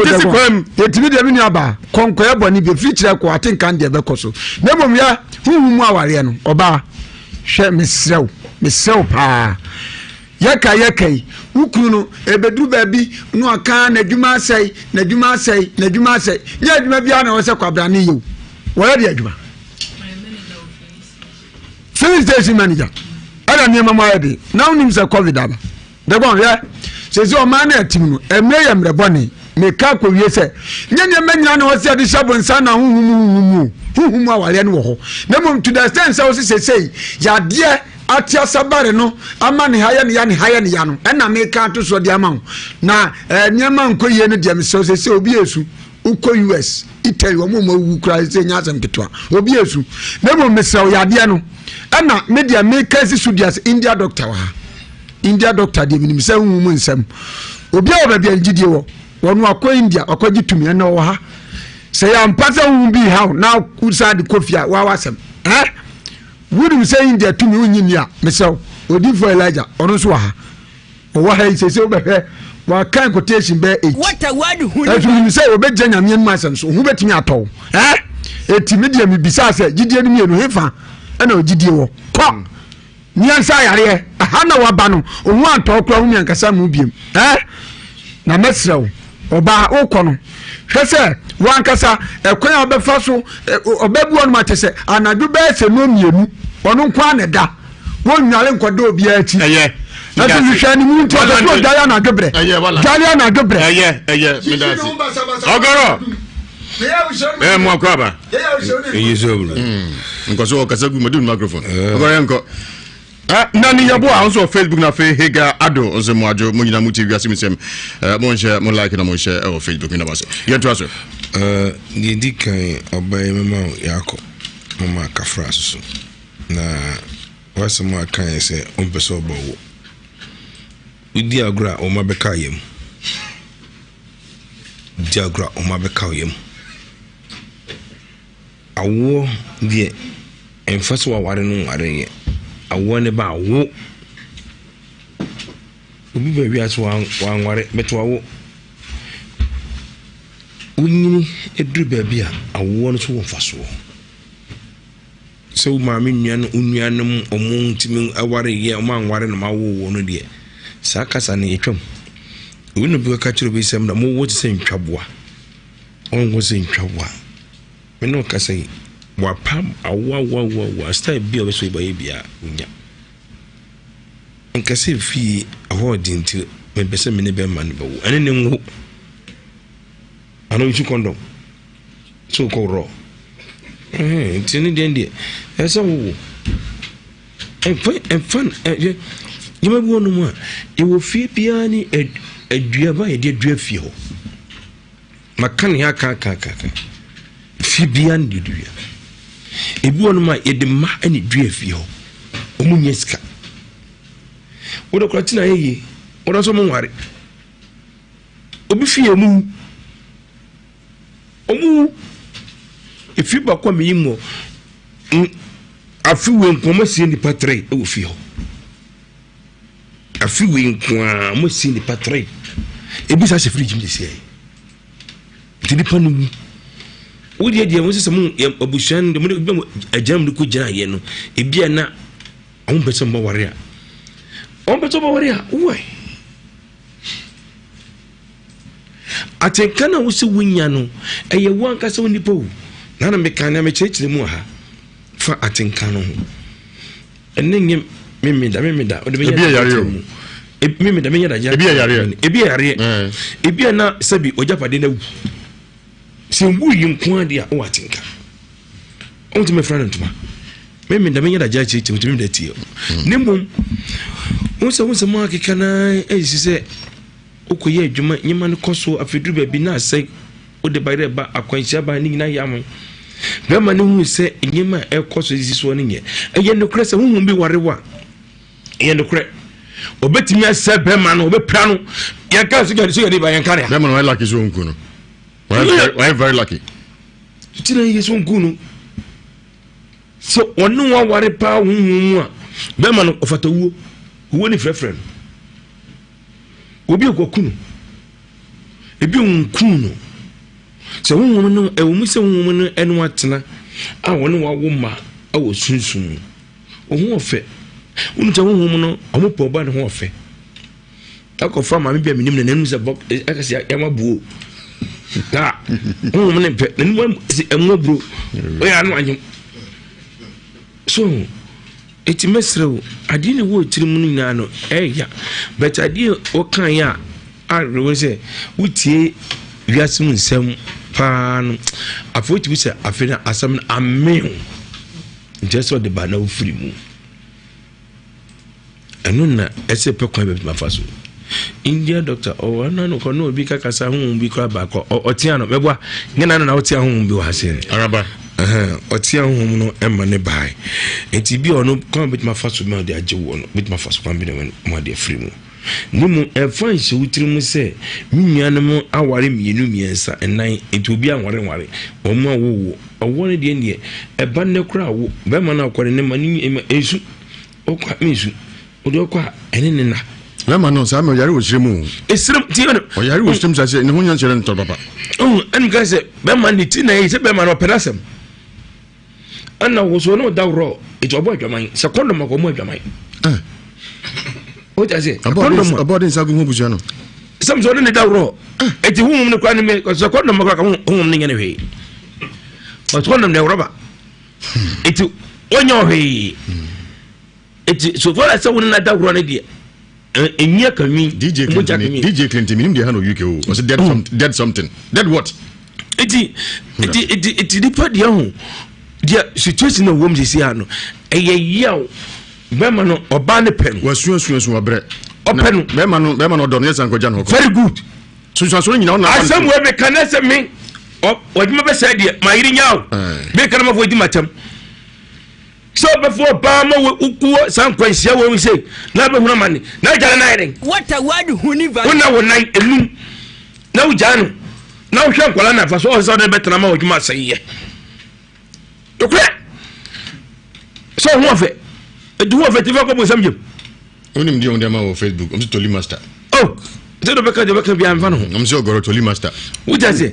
tisikwam etimi de mini aba konko e boni be feature ko atenka de be koso na mom ya huhumu aware no oba hwe mesrew pa yakai ukuru no ebedu baabi no aka na adwuma asai nya adwuma bia na wo se kwabra ne yew wo ya de adwuma service station manager ala ne mama ya de na unim se covid aba de bon ya se o man na atim no emre ya mre bone me ka ko wie se nya manya na wo se de shabo nsa na huhumu awale no ho na mom to the extent say wo se sei ya de atia sabare no ama ne haya ne ya no na me ka to so de ama na nyama nkoye ne de me so se obi esu uko US Italy wo mo wu kra se nya asem ketwa obi esu na mo mesra ya de no na media make studios India doctor de minim se hu mu nsem obi a ba bia ngidie wo wono akọ India akọgi tumi na wo ha se ya mpasa hu bi ha na usa de kofia wa wasem would say India to me unya myself odi for Elijah ono so ha o wa ha se obehwe wa kan quotation be 8 what a word hu ni say obegya nyame nma asem so hu betimi atọ etimi dia mi bisa se gidie ni mienu hefa na ogidie wo ko nyansa yare ha na wa ba no ohu atọ kra hu nyankasa mu biem na mesrew oba okono hwese wankasa ekwan obefa so obebu onu matese anadu be se no mienu onu kwa ne da wonnwale nkodo obi achi na so hwehwe ni mu nti odo daya na gebre medasi ogoro mo akwaba eyizo nkoso okasagu modun microphone ogoro enko Nani yabo also Facebook na fe Hega Ado Nsem Adwo mo nyina mu TV Ewiase Mu Nsem mo share mo like na mo share o Facebook na baso yentu aso di kan obay mama yako mama kafra so na wasa mo kan se on peso obawo idi agra o ma beka yem diagra o ma beka yem awo die emfaso wa ware no ware ye awo ne ba wo obi ba Ewiase wa nware beto awo unyini edru ba bia awo no so wonfaso so ma me nuanom omo ntimi aware ye o ma nware no ma wo no de sakasa ne etwam wonu bi ka kire bi sem da mo wo tse ntwaboa on wo tse ntwaboa me no ka sei wa pam awa style bi o so ibaye bia unya nka se fi aho dinti me bese me ne be man bawo ene ne nwo ano ichu kondom so ko ro tini dende esa wo enfan yema bi wonu mu a e wo fi bia ni aduaba e de adua fi ho makan ya ka fi bia ni dua ebi wonu ma e de ma ani dua fi ho omunyeska wodo kratina yeye wodo so mo nware obi fi emu omu efi ba kwa me yimo afi we nkoma si ni patre e wo fi ho afi we nkwa mo si ni patre ebi sa se free jim de si ai tidi panu wodi dia mo se mo abusuan de mo ajam de ko gina ye no ebi na on beso mo ware a on beso mo ware a why atekana wo se wunya no eye wan ka se woni po na mekana me chechire mu ha fa atenkano ho enenye memeda o de be yare o memeda me yada yare ebi na sabi ojapade na wu se ngu yinko ade a o atenka on to me friend ntuma memeda me yada jache chechire ntumi da tie nemu wonse mo akeka na sise okoye adwuma nyima ne koso afeduru ba bi na asai o de bayre ba akwanhia ba ni nyina yam be ma ne hu se nyima e koso sisi ne nye eye no kra se hu bi warewa eye no kra obetimi ase be ma no obepra no ye ka so gari ba ye kare be ma no I lucky so nku no why very lucky tina ye so nku no so onu wa ware pa hu a be ma no ofatawo wo ni frefren obi okunu ebi onkunu se wonwom no ewumu se wonwom no enu atena a woni wa woma a wo sunsun ohun ofe unu te wonwom no omopo ba ne ho ofe akofa ma me bia menim na nanu se bok akasi yama buo ta wonwom ne pe nanu se enwo bro o ya no anyem so eti mesrew adine wo tirim no nyina no eya but adie o kan ya arwe se wutie Ewiase Mu Nsem pa no afoti bi se afena asam amen just de ba na ofiri mu eno na ese pe kwa be mafaso India doctor o na no ko no bi kakasa hu bi kwa ba ko otia no meboa ngena no na otia hu bi wa hase araba otia hu no emma ne bai enti bi ono kwa bit mafaso me de age wo no bit mafaso kwa bi de mo de free mu nimu efan se wutiri mu se nnuanom aware mienu miensa enan enti obi anware omo awowo owone de ne eba ne kura wo be ma na akware ne mani esu okwa mesu odi okwa ene ne na lema no sa me yare wo shiremu esrem ti no o yare wo shiremu sa se ne hunya chere nto papa en ga se be ma ni ti na yi se be ma no perasem ana wo so no dawro e obo adwaman second mo ko mo adwaman o ta se about in sagu hubu jano samso ne dawro e ti humum ne kwa ne me second mo ka humum ne nyane hwe o second ne roba e ti onyo hwe e ti so for asa wona dawro ne die enya kanwi DJ Clinton minim de hano UK o was dead something dead what it di pa dia ho dia situation na wom sisi ano eye yaw bema no oba ne pen wasu abre openu bema no don yes anko jan ho very good so nyina ona asem we be kan se me wadima be say de ma yiri nyawo be kan ma fo di matam so before ba ma we ukuo san kwansia we say na be huna mane na jara na yeren what a word huni va una wonai enum na ujanu na wo hwan kwala na fa so so de betena ma wadwuma sey dokre so ho fe edu ho fe ti fa ko mo samjem onim di on dem ma Facebook am toli master oh ze do beka bi anfa no am se ogoro toli master wo jase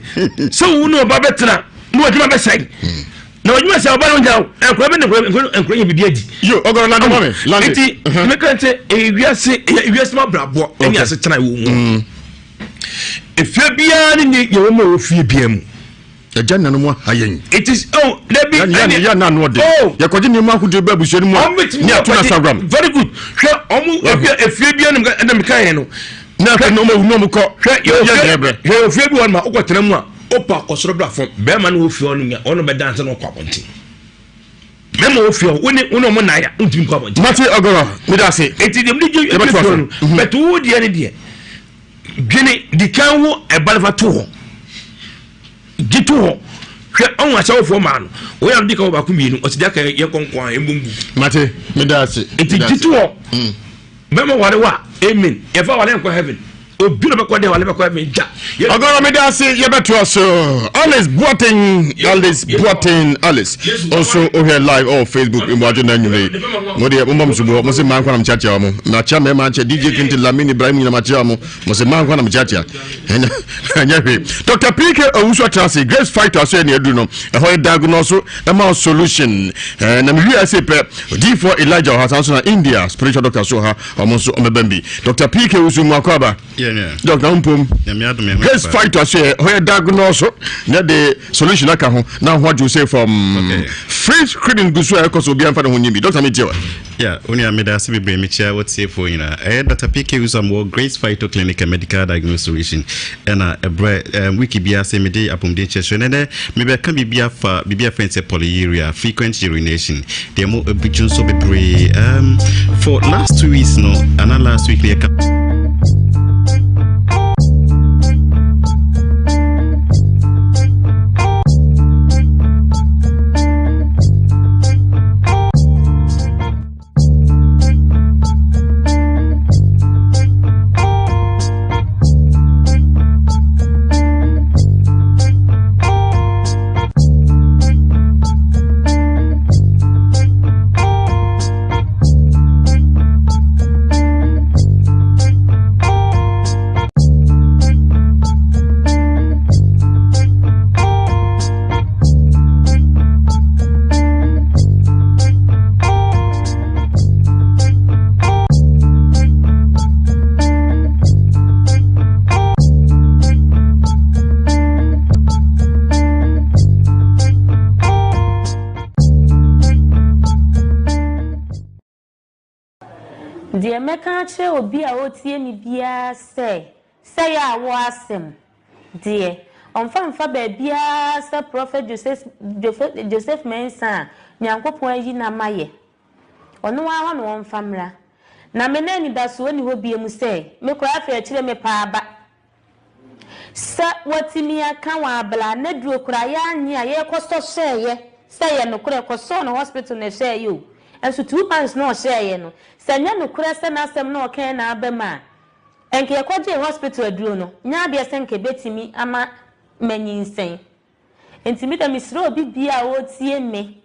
so wo no ba betena mo wadwuma be sey na wadwuma sey oba no njaw enkura be ne enkura ye bibia di yo ogoro la do me land iti me kante ewiase ma brabo eni ase tena wo mu efie bia ni ye wo ma wo fie bia mu ya na no mo hayen it is oh there be ya na no de ya ko ni mo akude ba buso ni mo ni atuna Instagram very good hwe omu efie bia ni na me kan no na ka no mo ko hwe yo efie bi won ma okotena mu a opa kosoro bra fo be ma no ofie onu nya onu be dance no kwa bonti me mo ofie woni mo na ya ntimi kwa bonti mati ogoro me da say it is dem di but wo die ne die gene di kan wo e balfa to ho gitu ho hwe on wa sawo fo ma no wo ya ndika wo ba ku mienu o ti daka ye konkon embungu mate me da say it gitu ho memo wale wa amen ye fa wale ko heaven obi no be ko de wale be ko heaven ja ogoro me da say ye beto so Alice Boating Alice also here live on Facebook in wajo na nyure mo de mo mam subo mo se man kwa na mchacha mo na cha me man cha DJ Kinti Lamini Ibrahim na macha mo se man kwa na mchacha enya Dr. PK Owusu Trance Grace Fighter so na edu no e ho diagnose na ma solution na me wi ase pe D4 Elijah Hassan so na India spiritual doctor so ha omo so omebambi Dr. PK Owusu mu akwaba Dr. Mpom Grace Fighter so ho diagnose na the solution aka ho na what you say from free screening gusu ekoso bi amfa na ho nyimi Dr. Metewa only ameda se be mecha what say for you Dr. PK Owusu more Grace Fighter Clinic and Medical Diagnosis Solution and wiki bia se me dey apom dey chesho ne me be kan bibia friend say polyuria frequent urination dey mo abijun so be pray for last 2 weeks no and last week they Dear Mekache obi a otie ni bia say ya wo asem dear on fa bia say prophet Joseph Mensa nyankopon ayi na maye ono wa no on famra na me na ni daso ni ho bia mu say me kwa afa a kire me pa aba sa watimi aka wa abla na duro kura ya anyi a ye kosto sheye say no kura kosto no hospital na sheye yo enso 2 months no sheye no sanya no kura se na asem no okan na abema enke yakwaje hospital aduro no nya bia senke betimi ama manyinsen entimi da misro obi bia wo tie me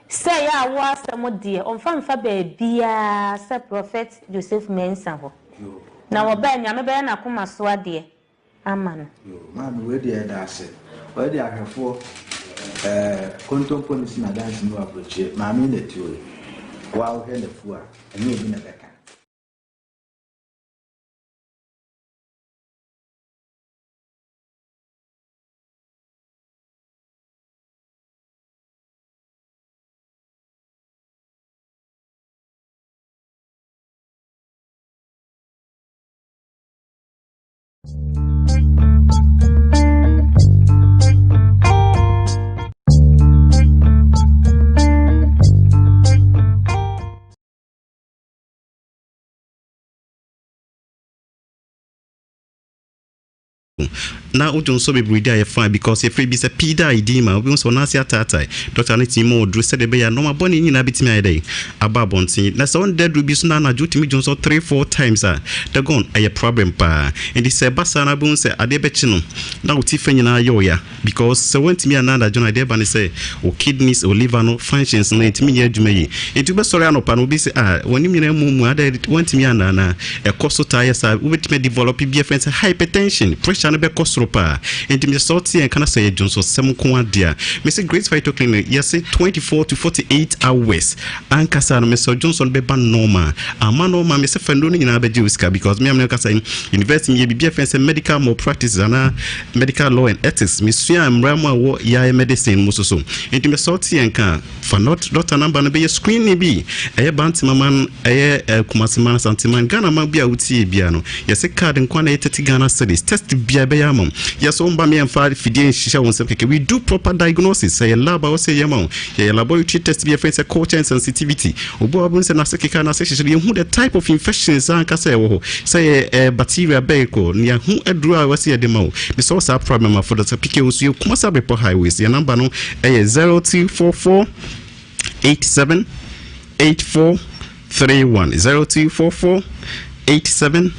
say ya wo asem de onfa ba bia se prophet Joseph Mensa ho na wo ba nya me ba na koma so ade amano ma me we de da ase we de ahwefo kontompo ni sina dance no approach ma me na tiwe wa wo he na fu a enye bi na beka na ojo so be breed I fine because if be say pida idima we so na sia tatai doctor na timo odru said be ya normal boni nyina bitimi ayedai ababontin na so dead ruby so na jutimi jonso 3-4 times the gone a problem pa and this basa na bun say ade be chi no na uti fa nyina yoya because so went me another john ade ba ne say o kidneys o liver no functions na itimi ya adwuma yi etu be sorry anopa no be say wonim nyina mu ade went me anana e koso tire sa we betime develop be friends hypertension pressure no be kosoro pa enti me sorti en kana say jonso sem ko ade me say great phyto clinic yes 24 to 48 hours ankasa no me so johnson be ban normal ama normal me say fendo no nyina be jiuska because me am no kasa university me be friends medical malpractice and medical law and ethics me sua amrama wo ya medicine musoso enti me sorti en kan for not doctor number no be screen ni bi bantimaman kumasimana santiman Ghana ma bia uti bia no yes card nkwa na 30 Ghana cedis test bia be yamam yes omba me emfa fidie shisha wonsem keke we do proper diagnosis say lab o say yamam ye laboratory test bia friends culture and sensitivity obo abun se na sekeka na se shisha ye hu the type of infections anka say wo say bacteria beko ne hu aduru a wase ye de ma me so sa problem for the pk osu kumasa bepo highways your number no 0244 87 84 31 0244 87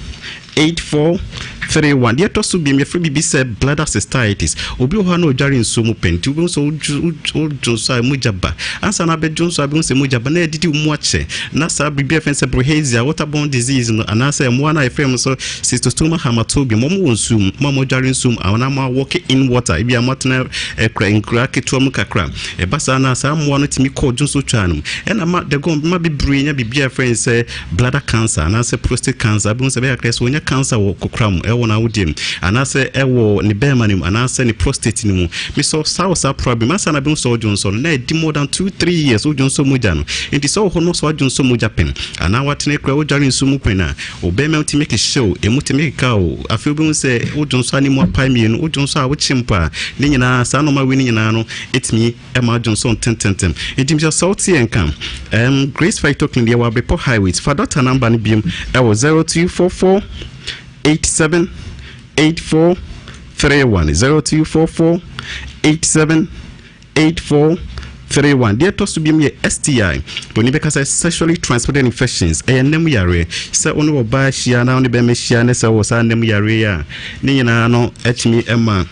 84 31 dia to so bi me free bi say bladder cystitis obi ho na ojare nsomu penti obi so ojo mujaba ansa na be jonso abi nse mujaba na edidi mu ache na sa bi bi fense brohazia waterborne disease no anasa mu na efrem so cystostoma haematobium mo nsum mo ojare nsum awna ma walk in water bi amatna ekra ketom kakra e basa na sa mo no timi ko jonso twanum e na ma de gon ma bi brenya bi bi fense bladder cancer na say prostate cancer bi nse be akres onya cancer wo kokram wona wodim anase ewo ni bemanim anase ni prostate ni mu me so sa problem asa na be so Johnson na di more than 2-3 years o Johnson muja no enti so ho no so Johnson muja pen ana watene kra o jare nsumu pen na o bema uti make show emuti make ka o afi obi say o Johnson ani mo pai mi no o Johnson a wo chimpa ni nyina sa no ma we ni nyina no etimi e ma Johnson tentem enti me so ti enkan Grace Phyto Clinic wa be po highways for data number ni biem e wo 0244 87 84 31 0244 87 84 31 there to be me STI but ni because sexually transmitted infections nem yare say onu oba hia na oni be me hia na say wo sa nem yare ya ni nyina no echimi ema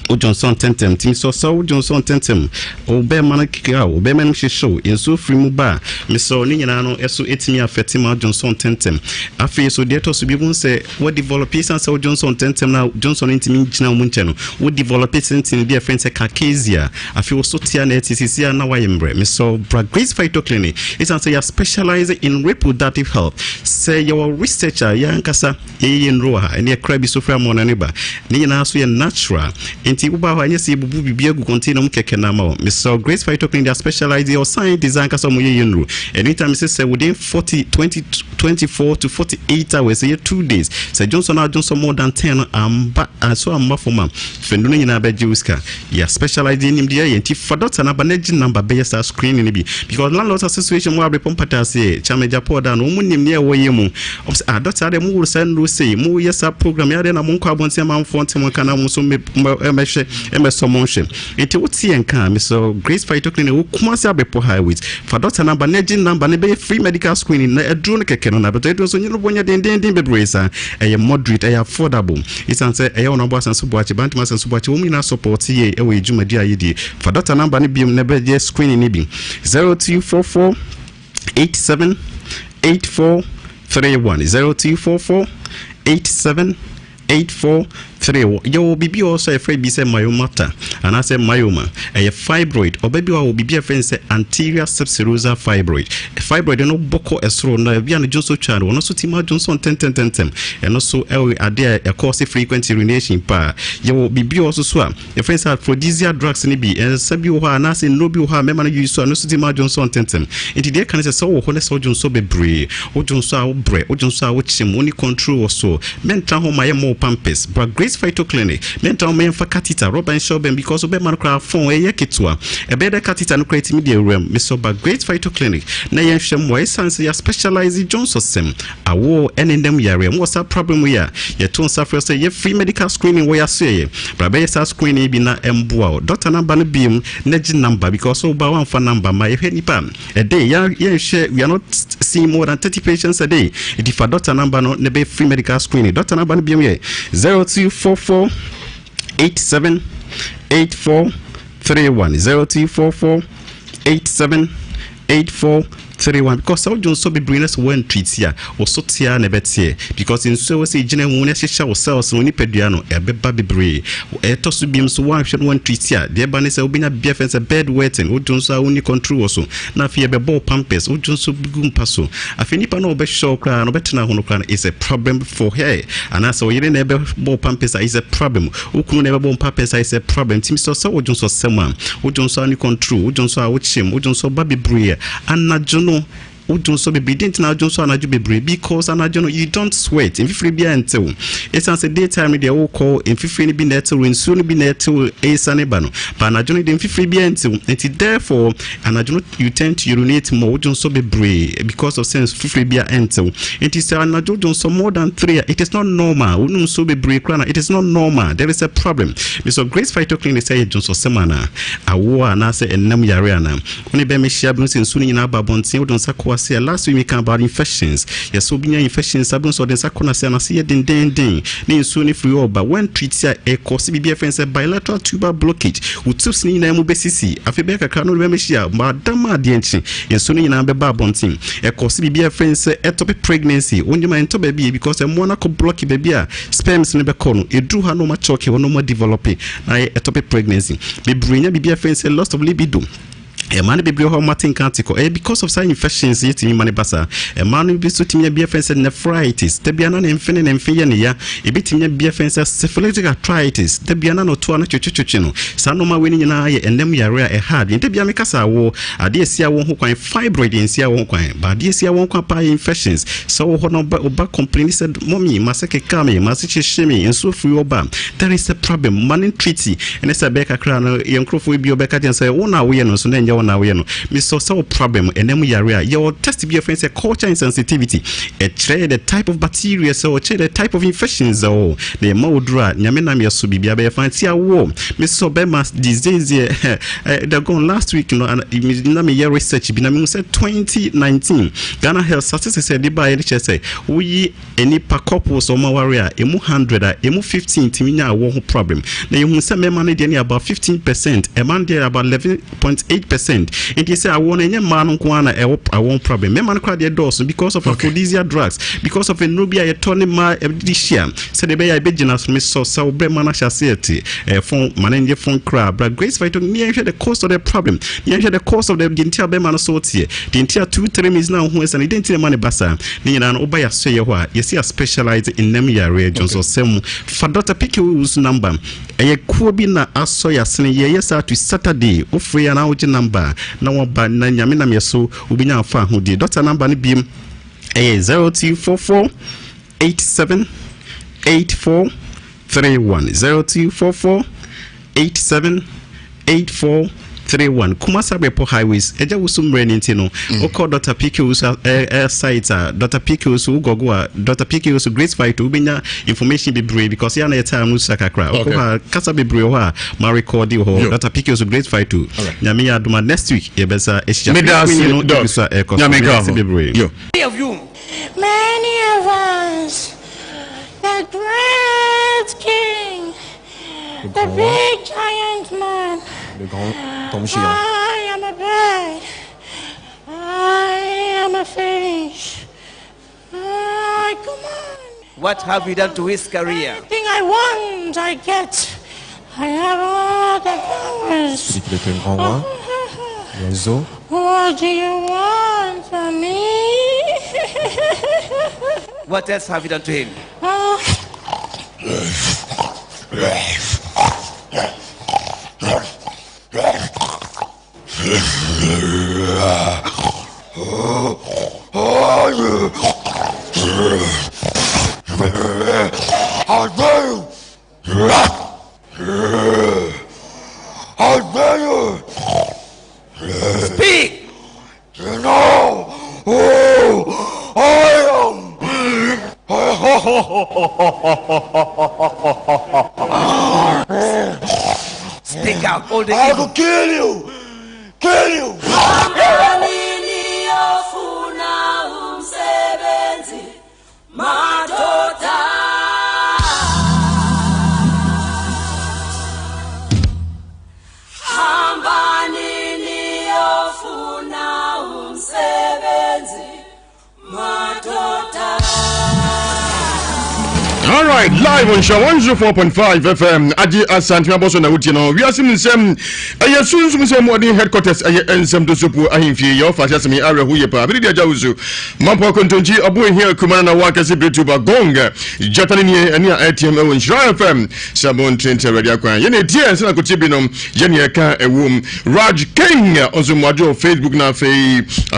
o Johnson tentem tin so Johnson tentem o be man kika o be man show in so free mu ba me so ni nyina no eso etimi affect ma Johnson tentem afi so dey to so bi bun say what developers and so Johnson tentem na Johnson intimi gina mu nche no what developers intimi be friend say Caucasia afi o so tia na TCC na wayembre me so Grace Phyto Clinic it say you specialize in reproductive health say your researcher ya nkasa ye nroha ene e krabi so fra mo na ne ba ni nyina so ye natural nti uba ho anya se bubu bibia gu container mu keke na ma Mr. Grace Phyto Clinic specialize your science design ka so mo ye nru anytime say within 24 to 48 hours say 2 days say Johnson more than 10 amba so amba for ma fendu no nyina ba jiuska ya specialize in him there nti for doctor na banage number be sa screen ni bi because landlord association mo abre pompata say chameja poda no mu nim ne wo ye mu doctor de mu say no say mu yesa program ya de na mu kwa bonte ma mfonte mo kana mu so emesomonshe enti woti enka Mr. Grace Phyto Clinic wo kumase abepo highways for doctor number nagin number ne be free medical screening na edru no keke no na but edru so nyino bonya den bebresa eye moderate eye affordable isan say eye ono bo asanso boache bantima asanso boache wo mina support ye e we jumadi ayedi for doctor number ne biem ne be screening ne bi 0244 87 84 31 0244 87 8431 yo bibi also a friend be say myomata and I say myoma a fibroid or baby will be a friend say anterior subserosal fibroid no boko esro na bia no Johnson child no so tima Johnson 10 and also are there a cause frequent urination pa yo bibi also so a friend say aphrodisiac drugs ni bi and sabi wo ha na say no bi wo ha mema no use so no so tima Johnson 10 it dey can say so wo ho so Johnson bebre o Johnson a wo bre o Johnson a wo chim oni control so mental home my more pampers but Grace Grace Phyto Clinic mental men for catheter rubber and show because of man cry phone a kitwa a better catheter no create media realm Mr. Great Phyto Clinic na yen hwem why sense ya specialize Johnson sem awo en dem yare what's that problem we are ye ton suffer say ye free medical screening we are say brabe sa screening bi na emboa doctor number no bim na gi number because so ba one for number my if nipa a day yeah share we are not seeing more than 30 patients a day if a doctor number no ne be free medical screening doctor number no bim 0244 87 8431 0244 87 8431 because so John so be bringers one treat here or so tia ne betie because in so say gina hu na hyehyɛ wo cells no ni padua no ɛbɛba bebree ɛtɔ so bim so one treat here de ba ne sɛ obinya bfn sɛ bed wetting wo John so uni control so na afie ɛbɛbɔ pampers wo John so bigu mpa so afie nipa no ɔbɛhwɛ kra no bɛtena ho no kra is a problem for her and as so yere na ɛbɛbɔ pampers is a problem wo kunu na ɛbɛbɔ pampers is a problem tim so wo John so sema wo John so uni control wo John so wo chim wo John so ba bebree anajo no Udun so be didn't now John so anaju bebree because anajo you don't sweat in free bia until it's as a daytime they all call in free be net to soon be net to a sanebano but anajo in free bia until therefore anajo you tend to urinate more Udun so bebree because of sense free bia until it is anajo John so more than 3 it is not normal Udun so bebree krana it is not normal there is a problem Mr. Grace Phyto Clinic say John so semana awo na say enam yare ana oni be me shia bun sin sunu nyina babontin Udun sakwa say last week we can about infections yes so binya infections sabun so den sakona say na say den ne so ni free over when treat say e cause BBFN say bilateral tuber blockage utips ni na mu besisi afebe kakra no be mehia madama de enchi yes so ni na be ba bontin e cause BBFN say ectopic pregnancy only man to baby because e mo na ko block baby a sperms ne be kono e dru ha no ma choke no ma develop na ectopic pregnancy be brinya BBFN say loss of libido a man be brio Martin Cantico because of some infections yet in Manibasa a man be suiting your BFS and nephritis the biana infinite and fiania a bit in your BFS syphilitic arthritis the biana no to an chuchuchino sanoma winning in eye and them yarea a hard in the biamicasa war a dear sia won't quite fibroid in sia won't quite but dear sia won't quite infections so no back complain said mommy masake kame masichi shimmy and so free oba there is a problem man in treaty and it's a becker crown young crop will be your becker and say oh now we know so then now we know Mr. So problem and then we are your test be offense culture insensitivity a trade the type of bacteria so trade the type of infections or the modra nyamena me so bibia be fancy war Mr. Bemas disease they gone last week you know and na me year research bi na me say 2019 Ghana Health Statistics said the by NHS we any per couple so ma warrior emu 100 emu 15 timinya wo problem na you say me man dey about 15% a man dey about 11.8%. It is I want any man kwana I want problem. Me man crowd doors because of aphrodisiac drugs, because of a nubia a tony ma edishia. Said the bay I beginners miss so bre mana society phone manage phone crab. But Grace Phyto near the cause of the problem. Near the cause of the entire be man so here. The entire 2-3 is now who is an identity money basa. Ni na obaya say wa. You see a specialized in Nemia regions or some for Dr. Pickle's number. A kubi na aso ya sene yes to Saturday. Free an out number. Na waba na nyamena meso ubinya afa ho di doctor number ni biem 0244 87 8431 0244 87 8431 Kumasa Bepo Highways eja wusum reninti no oko Dr. Pickles site Dr. Pickles ugogo Dr. Pickles Grace Phyto ubinya information bebree because ya na time no sakakra oko kasa bebree ho a ma record ho Dr. Pickles Grace Phyto nyame ya duma next week e besa ehia no bisa nyame ga bebree yo many of us the great king the big giant man I am a bird. I am a fish. Come on. What have you done to his career? Anything I want, I get. I have all the powers. What do you want from me? What else have you done to him? I'll tell you. Speak. You know who I am. Speak out. All the I will kill you. Kill you. All right, live on Show 104.5 FM. Aji Asante Maboso na wuti no. Ewiase Mu Nsem. Aye sunsun Nsem modern headquarters aye Nsem do supu ahemfie yo fa sesame are huye pa. Bidi aja uzu. Mampo kontonji abu here kumana na waka sibretuba gonga. Jatani ni ani ATM on Nhyira FM. Sabon trente radio akwan. Ye ne die se na kotibi no. Ye ne ka ewum. Raj King onzo mwajo Facebook na fe.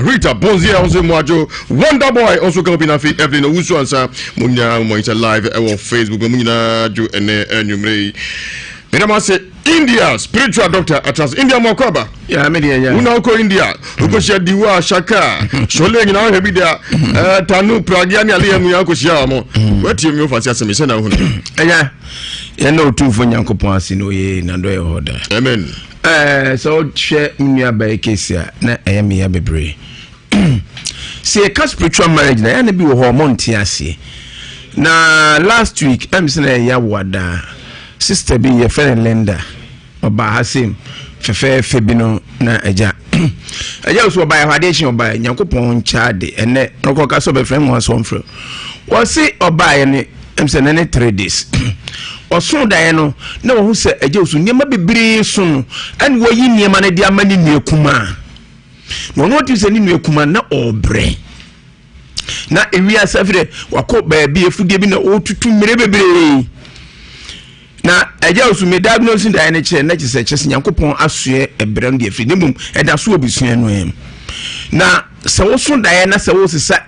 Rita Bonzi onzo mwajo. Wonder Boy onzo ka na fe Evelyn Owusu ansa. Munya mo live on Facebook muna ju ene enumre Minama say India spiritual doctor atas India Mokoba ya media ya una uko India uko shia diwa shaka shole ngina wa hebi dia tanu pragiani aliyemu ya uko shia mo wati yemi ofasi asemi sena huna ya ya no tu fo nyankopon ase no ye na do ye hoda amen so hwe nua ba kesia na eyemi ya bebre see ka spiritual marriage na ya na bi wo hormone ase na last week I'm saying ya wada sister bi ye friend Linda oba hasim fefe bi no na eja so oba ya hade chin oba nyankopon chaade ene no ka so be friend one so mfro wo si oba ye ne I'm saying na 3 days oso da ye no na wo hu se eja so niam bebiri so no an wo yi niam na dia mani nuekuma no no ti se ni nuekuma na obre na Ewiase afire wako baabi efudie bi na otutu mere bebre na eja osume diagnosing da ene che na chese chese Nyankopon asoe ebre no de afiri nemum eda so obisua no em na se wo so da na se wo sesa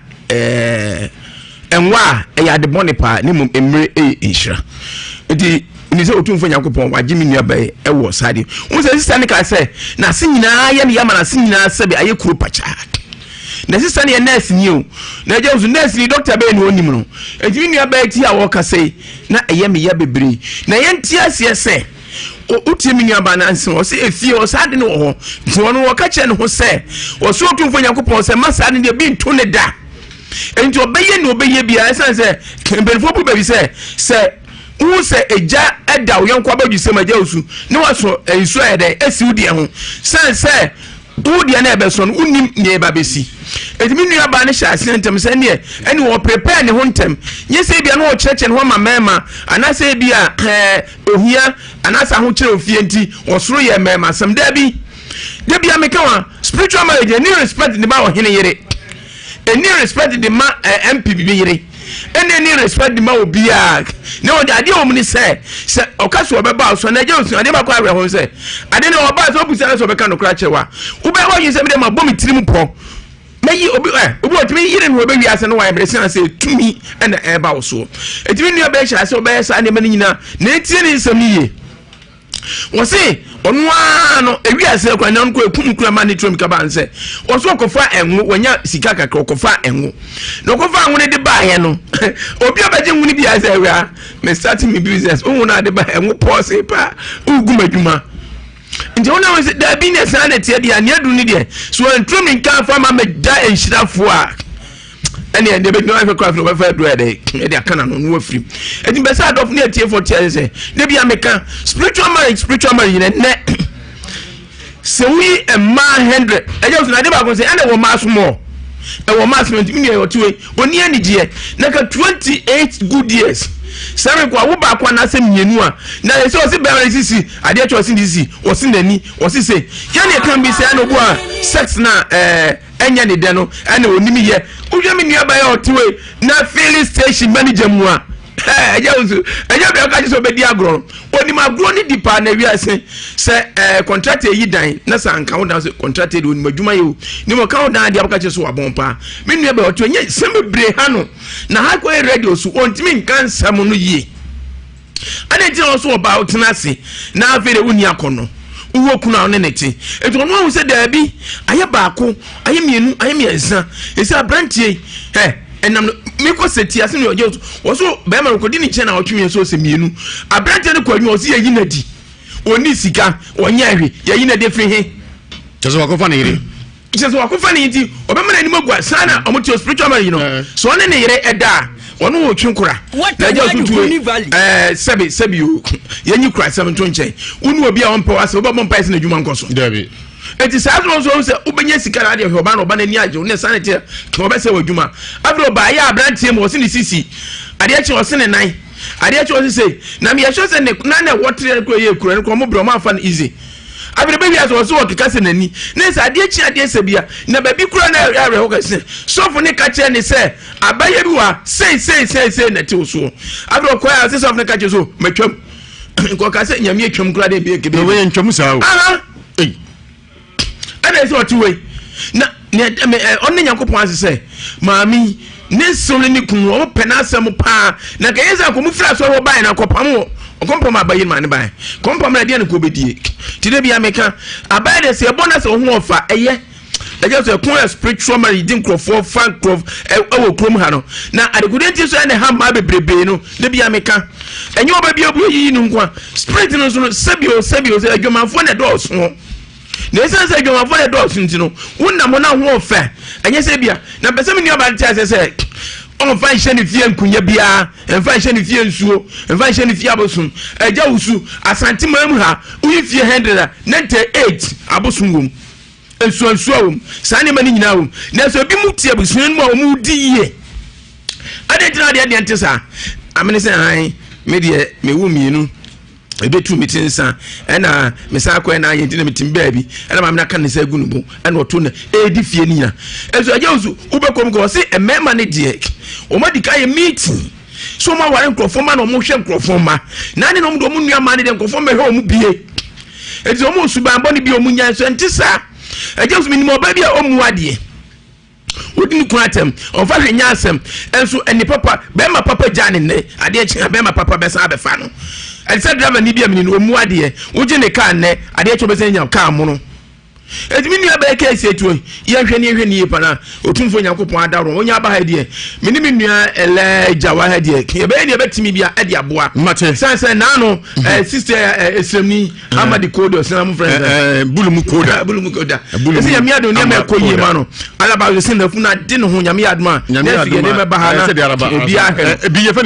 enwa eya de bone pa nemum emre Nhyira edi ni se otumfo Nyankopon wagye mi nua bae ewo sade wo se sisa ne ka se na se nyina ya ne yama na se nyina se be aye kuro pacha na sister ne nurse ni o na je uzu nurse ni doctor be ni onim no ejimi nua ba ti a wo ka sei na eyeme ya bebre na ye ntia se se o tiemi nua ba na nsen o se efie o sa de ne wo ho nti wono wo ka che ne ho se o so otumfo Nyankopon se masa ne de bi nto ne da enti obeye ne obeye bia esan se kembenfo bu be se wo se eja eda wo yonko abadu se maja usu ne waso enso ede esi wudi ho se wudi na ebe so no unim ne ba besi etimi nua ba ne sha asene ntem se ne ene wo prepare ne ho ntem nye se bia no wo cheche ne ho mama ana se bia ohia ana sa ho kire ofie nti wo soro ye mama sam da bi de bia meka wa spiritual marriage ni respect de ma wo hene yere eni respect de ma MP bi yere eni respect de ma obia ne wo de ade o mni se okaso obeba so na je osu ade ba kwa awe ho se ade ne oba so obusa so beka no kra chewa ube ho yin se me de ma bomi tirim po meyi obi otimi yire no obe wiase no wa embrese na se tumi na eba wo so etimi nua be sha se obe sa ne mani nyina na etie ne nsam ye wo se onwa no Ewiase kwa na nko ekum kura ma ne trom ka ba nse wo so kofa enwo wonya sika kakra kofa enwo no kofa enwo ne de ba he no obi abaje nwuni bia se awia me start me business unwo na de ba enwo pause pa ugumadwuma nje wona we da business na tie dia ne adu ni de so entrom nka fa ma me da enhyirafo a ene ende be no afa kwa flo fa do ede e de aka na no no afrim edi be sa adof ne tie for tie se de bia meka spiritual marriage ne se we a man 100 e just na de ba go say ene wo mass more e wo mass me mi e otiwe oni anigye na ka 28 good years sare kwa wo ba kwa na se mienu a na se o se be sisi ade cho se disi o se nani o se se ya ne kan bi se ana obu a sex na enya ne de no ana onimi ye udwa mi nua ba ya otiwe na filling station manager mu a eja be ka so be di agro oni ma agro ni dipa na Ewiase se contract yi dan na sa nka wo dan se contract de oni madwuma ye ni mo ka wo dan dia ka so wabon pa mi nua be otiwe nye sem bre ha no na ha ko radio so ontimi nka nsam no yi ade ti also about tenase na afere woni akono uwo kuna one neti eto no hu se da bi aye baako aye mienu aye miensa esi abrantie enam me ko seti ase no ojo wo so be ma rekodi ni che na otwe so se mienu abrantie ne kwanyu o se yi na di oni sika onya hwe yi na de firi he jesu wakofa ne yire jesu wakofa ne yiti obema na ni magwa sana omuti spiritual man you know so one ne yire eda ono wo twinkura na je so tu sebi o yenyi kura 7 nchen unu obi a wonpa wase obom pa ese na djuma nkoso dabi eti sa so se ubenya sika na de hwe oba na oba na ni aje ne sanete ko be se wadjuma afro oba ya abrantie mo se ni sisi ade achi o se ne nan ade achi o se na me yesho se ne na wotre ko ye kura ko mo bro ma fa easy abire be wiase wo so wo keka se nani ne se ade achi ade se bia na ba bi kura na ya ho ka se sofo ne ka che ne se abaye bi wa sei na te so abire ko ya se sofo ne ka che so matwam ko ka se nyame atwam kura de bi ke be we ntwam sa o ana se oti we na onne Nyankopon ase se maami ne so ni kun o pena asem pa na ka yesa ko mu fra so wo bai na ko pam okompom abaye man bai kompom na de ne ko bedie tide bia meka abaye de se bonus ho ofa eye eje so kun spiritual man din crofo fan crof ewo krom ha no na adekudenti so ne ha ma bebrebe no de bia meka enye oba bia bu yi nu nkwa spirit no so sebio se adwomanfo ne do so na ese se adwomanfo ne do so ntino wonna mo na ho ofa enye se bia na pese me ni oba ntia se on fa hye ne fie nkunya bia en fa hye ne fie nsuo en fa hye ne fie abosum eja usu asante mam ha uyi fie 198 abosum wom ensuo wom sane mani nyina wom na so bi mu tie busun mu a mu di ye ade tira de ntesa amene se han me de me wu mienu ebetu mitinsa ena mesa ko na yenti na mitim baabi ena ma me na kan se gunubu ena oto na edi fie ni na enso aja usu ubekom ko se emema ne de o ma di kai meeting so ma ware nkrofoma na o mo hwe nkrofoma na ne no mo nua ma ne de nkrofoma he o mu bie eti o mo suban bo ne bi o mu nya so ntisa aja usu minimo ba bia o mu ade wodini kuatem on fa hwenya asem enso eni papa be ma papa jane ne ade chi be ma papa be sa be fa no elisa driver ni bia mini no mu ade woje ne car ne ade chi be se nya car mu no etimi nua ba ke esetu ye hwe ni pana otumfo Nyankopon adaro onya aba ha de mini mi nua eleja wa ha de ye be ni betimi bia ade aboa sanse na no sister esremi amadi kodo sinam friend bulumu koda ese yami ado ne ma koyi ma no ala ba we sin na funa de no ho yami adma na fige ne ba ha na obi a bi ye fa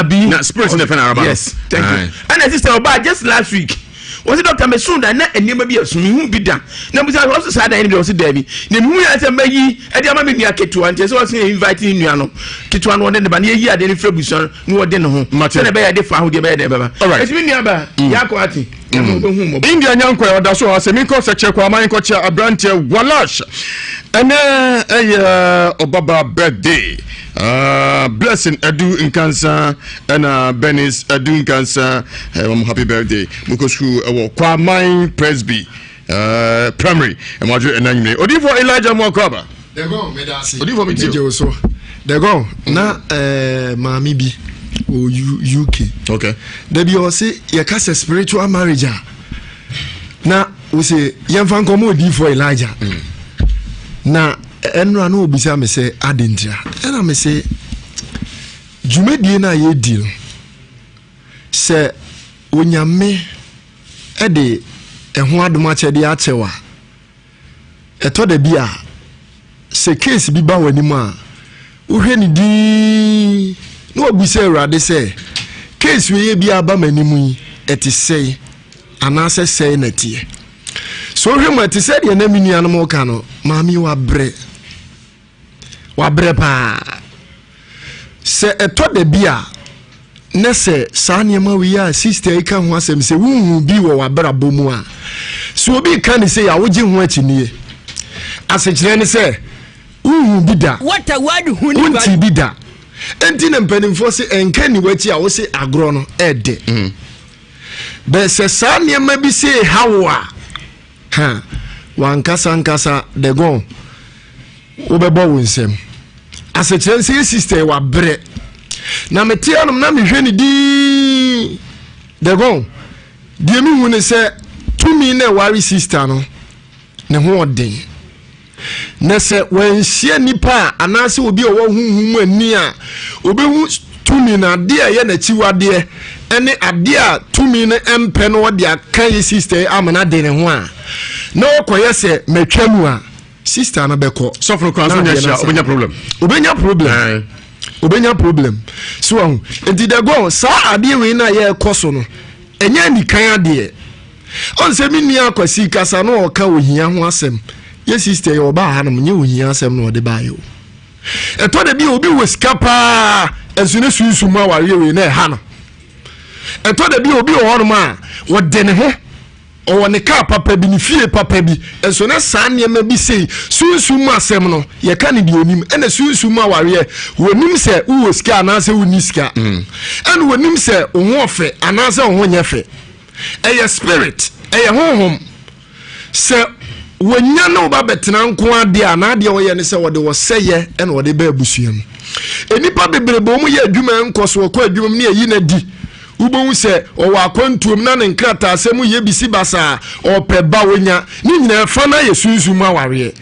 bi na spirit ne fa na araba yes thank you and sister oba just last week was it Dr. Mesunda na enema bi asumi hu bi da na musa also say da ni bi o se da bi na mu ya se mayi e dia ma me nua ketua nte so se invite nua no ketua no de ne ba na yi ade ni frebuson no de ne ho se na be ya de fa ho de be ya de ba etimi nua ba ya ko ati India nyanko e oda so asemi ko se che kwa man ko che abrante walash ene obaba birthday blessing edu nkansa and Benis edu nkansa happy birthday because who kwa man presby primary and module enanyme odifo Elijah Mwakwaba they go me da see odifo me tio so they go na mami bi o UK okay they be o say ye ka spiritual marriage na we say yemfa nkomo odifo Elijah na enra no obisa me say adentia ena me say jumedie na ye deal se onyame ede ehun adoma chede achewa eto da bia se case bi ba wani ma uhwe ni di no obisa urade se case we bi aba manimu yi eti sei anase sei na tie so hwe mo eti se de na minua no mo ka no maami wa bre pa se eto da bia ne se sa niema wi ya sister ika ho asem se wuhu bi wo wabra bomu a so obi ka ni se ya woje ho akini asechire ni se wuhu bi da what a word hu ni ba bi da enti na mpanimfo se enka ni wachi a wo se agro no ede be se sa niema bi se hawa ha wankasa de go obebo wonsem asechire se sister wa bre na metia no na mehwe ni di they go deɛ mi hu ne sɛ tumi na wari sister no ne ho ɔden na sɛ wɔnhyia nipa a anaasɛ obi a ɔwɔ huhum ani a obehu tumi na adeɛ a ɛyɛ n'akyiwadeɛ ɛne adeɛ a tumi no ɛmpɛ no wɔde aka yɛ sister amana de ne ho a na ɔkɔyɛ sɛ matwa mu a sister no bɛkɔ sɔfo kwan so nyɛ obenya problem so enti de go saa adeɛ wei na yɛ kɔ so no ɛnyɛ nikan adeɛ on sɛ mi nia kwasi kasa no ɔka ohia ho asɛm yɛ sister yɛ ɔba ha no nyɛ ohia asɛm no ɔde ba yɛ o ɛtɔ de bi obi wɔ sika paa ɛso ne sunsun mu aware wei na ɛha no ɛtɔ de bi obi wɔ hɔ no ma wɔde ne ho ɔwɔ ne kaa papa bi ne fie papa bi ɛso ne saa nneɛma bi sei sunsun mu asɛm no yɛka ne deɛ onim ɛna sunsun mu awareɛ wɔnim sɛ wowɔ sika anaasɛ wonni sika ɛna wɔnim sɛ wo ho ɔfɛ anaasɛ wo ho nyɛ fɛ ɛyɛ spirit ɛyɛ honhom sɛ wɔnya ne woba bɛtena nko adeɛ a naadeɛ wɔyɛ ne sɛ wɔde wɔsɛyɛ ɛna wɔde bɛ abusua mu enipa bebrebe wɔn yɛ adwuma nkɔ so wɔkɔ adwuma mu ne ayi na di wobɛhu sɛ ɔwɔ akwantuom na ne nkrataa asɛm yɛ bisi basa ɔpɛ ba wonya ne nyinaa fa na yɛ sunsum awareɛ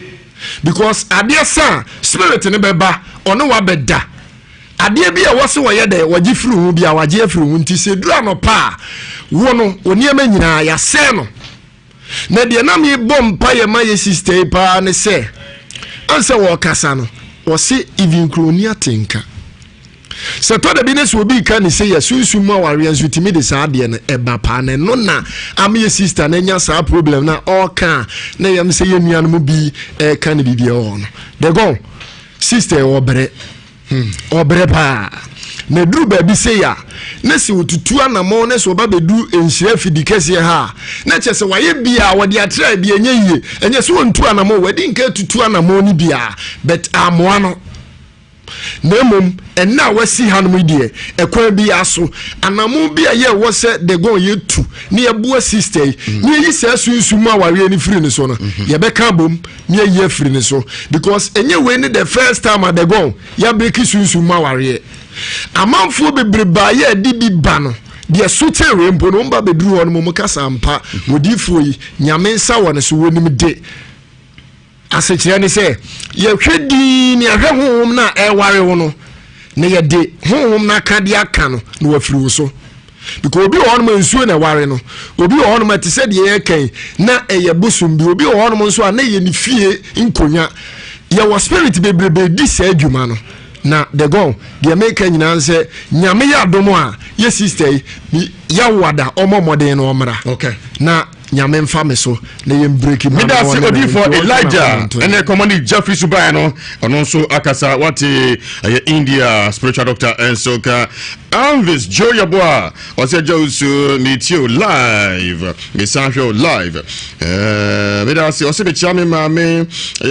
because adeɛ sa spirit ne bɛba ɔne wabɛda adeɛ bi a wɔse wɔyɛ dɛ wɔgye firi ho bi a wɔgye afiri ho nti sɛ dura no pa wo no onneɛma nyinaa yɛsɛ no na deɛ na mebɔ mpa yɛ ma yɛ sister paa ne sɛ ansɛ wɔkasa no wɔse even kroni atenka sɛ tɔ da bi ne sɛ obi ka ne sɛ yɛ sunsum mu awareɛ nso timi de saa deɛ no ɛba paa ne no na ama yɛ sister na nya saa problem na ɔka na yɛm sɛ yɛ nuanom bi ɛka ne bibia wɔ no de go sister ɔbrɛ paa na duru baabi sɛ ya na sɛ otutu anamɔ na sɛ ɔba bɛdu nhyira fidi kɛseɛ ha na kyɛ sɛ wayɛ bia wɔde atra bi ɛnyɛ yie ɛnyɛ sɛ wɔntu anamɔ wɔde nka tutu anamɔ no bia but amoa no na mom ɛna wasi hanom deɛ ɛkwan bi aso anamo bi a yɛ wɔ sɛ de gon yɛtu ne yɛboa sister ne yɛyi sɛ sunsum awareɛ ne firi ne so no yɛbɛka bom ne yɛyi afiri ne so because ɛnyɛ wei ne the first time a de gon yɛbreki sunsum awareɛ amanfoɔ bebreba yɛ adi bi ba no deɛ so tɛwe mpo no mba bɛduru hɔ no mo kasa mpa wodifoɔ yi nyame nsa wɔ ne so wɔnim de asekyerɛ ne sɛ yɛhwɛ din ne yɛhwɛ honhom na ɛware wo no na yɛde honhom na aka de aka no na wafiri wo so because obi wɔ hɔ no nsuo na ɛware no obi wɔ hɔ no te sɛ deɛ yɛkan na ɛyɛ bosom bi obi wɔ hɔ no nso a na yɛ ne fie nkonya yɛwɔ spirit bebrebe di saa adwuma no na de go deɛ meka nyinaa sɛ nyame yɛ adom a yɛ sister yi yɛwada ɔmɔmɔden no ɔmmra na nyame mfa me so na yɛm breaki me da se odi for Elijah ene command Jeffrey Subai no ono nso akasa wate India spiritual doctor enso ka Anvis Joyaboa ose Jawsu metio live me sanhwe live me da se ose be chiame ma me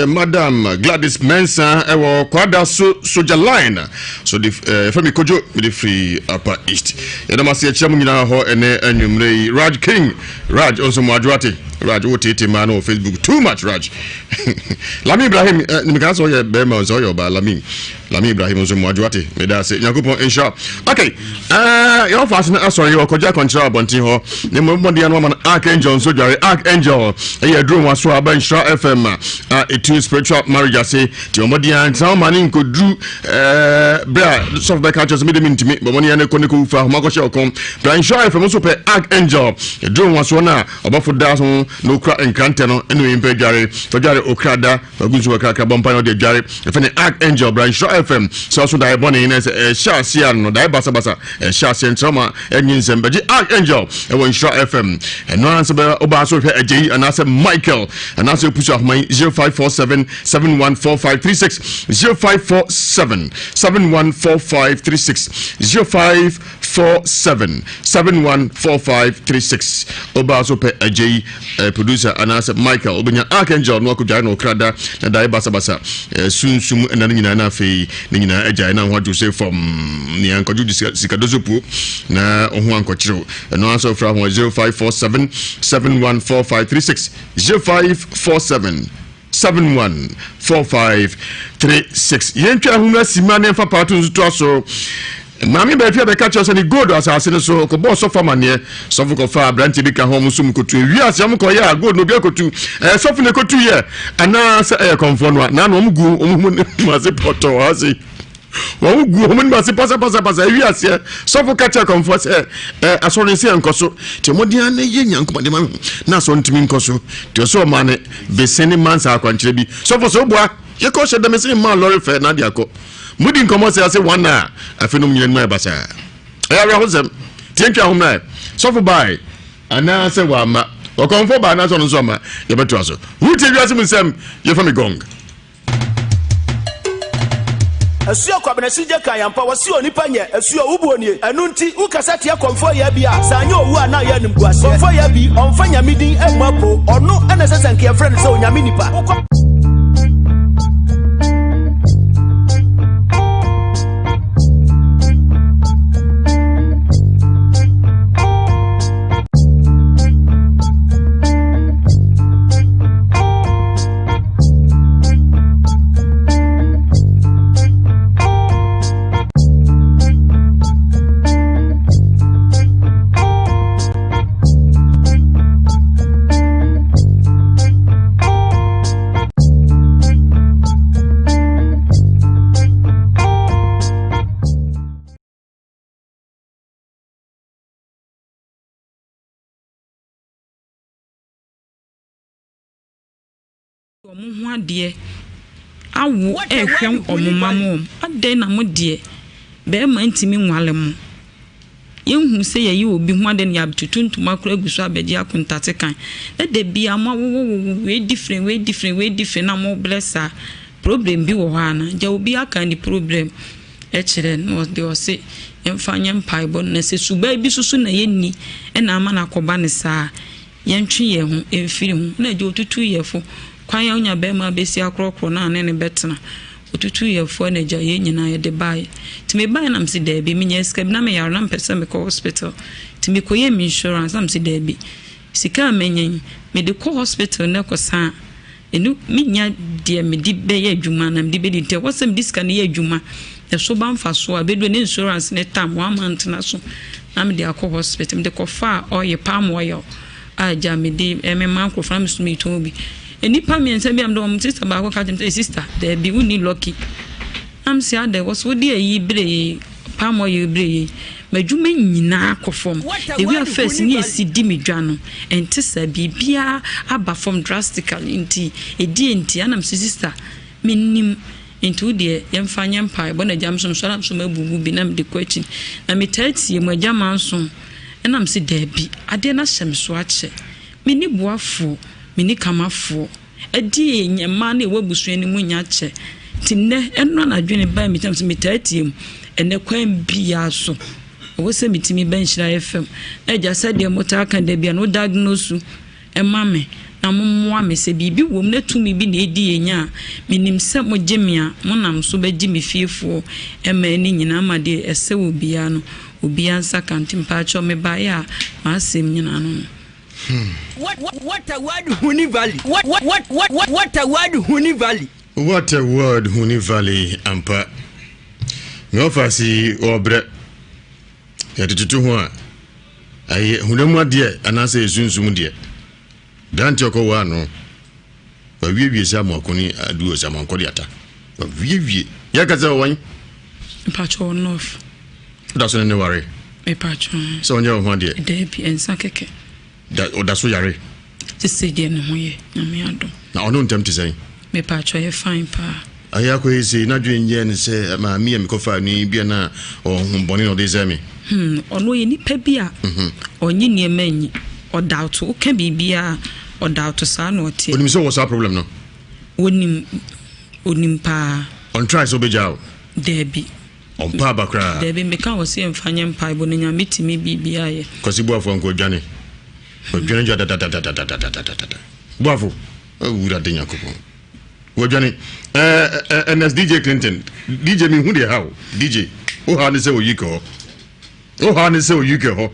madam Gladys Mensa ewo kwada soja line so the fami kojo me the free upper east yedama se chiamu nyina ho ene anwumre Raj King Raj also Adwate Raj wote man on Facebook too much Raj Lami Ibrahim nimeka so ye be ma so ye ba Lami Ibrahim so Adwate me da say Yakopon insha okay your fast na sorry your koja control bontin ho ne mo dia no man Archangel so jare Archangel e drum waso aba insha FM etu spiritual marriage say ti o modia ntan man nkodru bra so be catch us me dem ntimi bo monia ne koneko ufa ho makoche okon bra insha FM so pe Archangel e drum waso na obafo da so no kra enkrante no enu impe jare okrada bagunsu wakaka bompa no de jare e fe ne Archangel bra insha FM so da ebone ne sha sia no da basa sha sia ntrama enyin sembeji Archangel e won insha FM no answer be oba so hwe ajeyi anase Michael anase push of my 0547 714536 0547 714536 0547 714536 oba so pe ajeyi producer anase Michael obenya Archangel no akudwa no krada na da basa sunsum na nyina na afei na nyina ajayi na ho adwo from ni ankoju sikadozopu na oho ankochiro no answer from 0547 714536 0547 714536 yentwa huma simane fa patu nzuto so Mami be fia be catch us any gold asase so ko boss of mane so for fa branch bi ka hom sum kotu Ewiase am ko ya gold no bi kotu so for ne kotu ye ana se e konfo no na no mgu ma se poto ase wo gu ma se pasa Ewiase so for catch konfo se asori se enkoso te modian na ye nyanko de ma na so ntimi nkoso te so mane be seni mansa akwankyere bi so for so boa ye ko she dem se ma lorry fair na dia ko mudi nkomo se ase one na afenum nyina ma basa ya ra hosem tientwa hom na so for buy ana se wa ma o konfo ba na so no so ma ye beto aso wuti Ewiase Mu Nsem ye fa me gong Asuo kwabena sije kan yampa wasi onipa nye asuo wubuonie enu nti ukasa tie konfo ya bia sanyo owu ana ya nimguase konfo ya bi onfanya midin emapo ono ena sesenke ye friend se onyame nipa omo ade awo ehwem omomam ade na mo de be ma ntimi nwale mo yenhu se ye obi hu ade na abtutu ntuma kura gusu abeji akuntate kan de bia ma we different na mo blessa problem bi wo ha na ja obi aka ni problem e kire no de o se emfanya mpai bo na se suba bi susu na yenni e na ama na koba ne saa yentwe ye hu emfiri hu na je otutu yefo kwan ya onya be ma besi akrokro na ne betena otutu yefo na ja ye nyina ye de bai timi bai na msi de bi minya skab na me yar na mpesa me ko hospital timi ko ye mi insurance na msi de bi sika menyen me de ko hospital na ko sa enu minya de me di be ye adwuma na me di be di te wasem diska na ye adwuma e so ba mfa so abedo ne insurance ne tam 1 month na so na me de akọ hospital me de ko fa oye palm oil aja me di me man ko fra me so me to bi enipa mi ense bi am do sister ba ko ka dem sister there be uni lucky am see there was wo dey yi bre palm oil bre madwuma nyina akofom the we first ni esi di medwa no enti sa bibia aba from drastically enti edi anam sister minnim into de yemfanya mpa bo na jam so so mabubu bi na me de kwachi na me tatie mu ajama nso enam se there bi ade na hyem so ache mini boafo mini kamafo edi nyema na ewabusu ni munya che tinne enno na dwene ba mi tam se mitatim ene kwan bia so wo se mitimi ba Nhyira FM eja sade mota kan da bia no diagnose emame na mommoa me se bibi wom na tumi bi na edi enya minim se mo gemia mo nam so ba gi me fiefo ema ni nyina ma de ese wo bia no obia nsa kantim pa cho me ba ya ma asem nyina no. What a word Huni Valley. What a word Huni Valley. What a word Huni Valley ampa. No fasi obre. Ya tutu ho a. Aye hunemu ade anase esunsun de. Dante ko wa no. Ba wiewie sa mo akoni aduo sa man kodi ata. Ba wiewie. Ya ka za wan. Pacho onof. That's no worry. Me pacho. So onye ho de. De bi ensa keke. That's so yare. Sisi de no ho ye na me ado. Na ono ntem te say. Me pacho ye fine pa. Aya ko ese na dwenye ne se ma mi am ko fa ni bia na o humboni no de zemi. Ono ye nipa bia. Onyi ne manyi. O doubt o ka bibia o doubt sa na o tie. Onim so what's our problem no? Onim pa. On try so be jaw. Debi. On pa bakra. Debi me ka wo se mfanye mpa ibo ne nyame timi bibia ye. Kosi buafo nko dwane. Odwane jada da. Buafo. Ura de nyakopo. Wodwane NS DJ Clinton. DJ mi hu de how? DJ. O ha ne se oyiko. O ha ne se oyiko ho.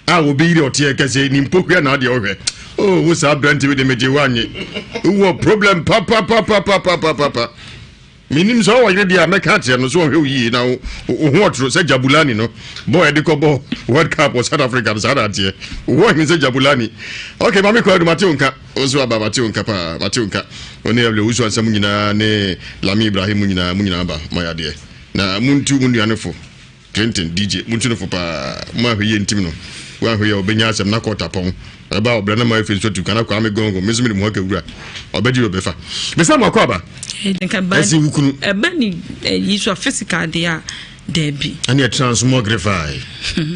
A wo be ire otie kase ni mpokua na de ohwe. Oh, wo sa brand we de meje wanye. Wo problem pa. Minim so wa yedi a meka ate no so hwe yi na wo ho otro se Jabulani no boy de ko bo World Cup was South Africa so that here wo hwe se Jabulani okay mami ko adu Mateunka ozo aba Mateunka oni evle uso ansam nyina ne Lami Ibrahim nyina ba mayade na muntu nuanefo Clinton DJ muntu no fo pa ma hwe ntim no wa hwe obenya asem na kota pon eba obra na ma fe so tu kana kwa me gongo mesumi mo hakawura obedi obefa mesa mo akwa ba Esi wukunu ebani yiso physical dia debi ani transmogrify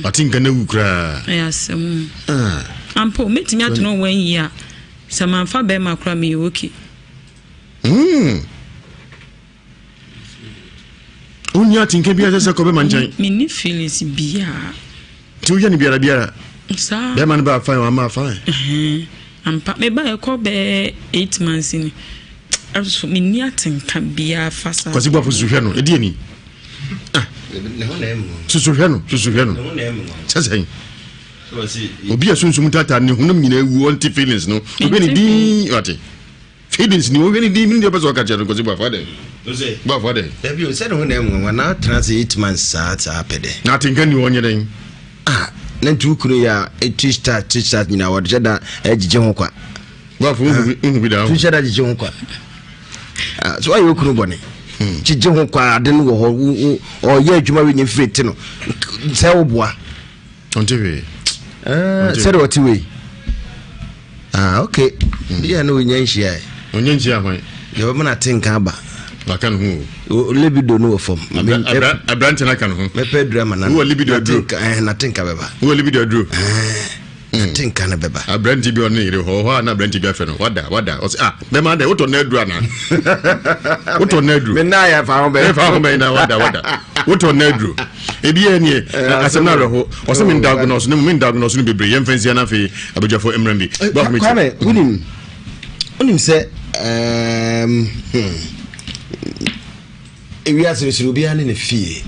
atinka na wukra yasem ampo metimi atono 1 year samanfa be makra me yoki unya tinka bia sese ko be manjan mini feelings bia tu ya ni biara sa be man ba fine wa ma fine ampa me ba e ko be 8 months ni so mini atinka bia fasa kwasi gba fusu hwe no e die ni ne ho na emu susu hwe no sasa obi asunsun tata ne hunam nyina ewu anti feelings no obi ni di wate feelings ni obi ni di mi ndi opeso ka jero kwasi gba fade gba fade ebi o se ne ho na emu na trans 8 months sa pede na tinka ni wonye den na ntukuru ya t-shirt nyina wode da ejije ho kwa gba fu hu bi da t-shirt ejije ho kwa so ayo kunu bone chije ho kwa ade no wo o ye adwuma we nye frete no se wo boa ontewe se do tiwe okay dia no nya nhia onye nhia hwan ye wo na tinka ba bakan hu libido no form abrante na kan hu me pedra mana wo libido dro na tinka beba wo libido dro tinka na beba abrante bi on ire ho na abrante bi afa no wada be ma da woto na adru ana woto na adru me na ya fa ho be na wada woto na adru ebi enie asem na reho o se min diagnose no bebre yem fancy na fe abejafo emrambi ba me kwame unim se Ewiase Mu Nsem ne fie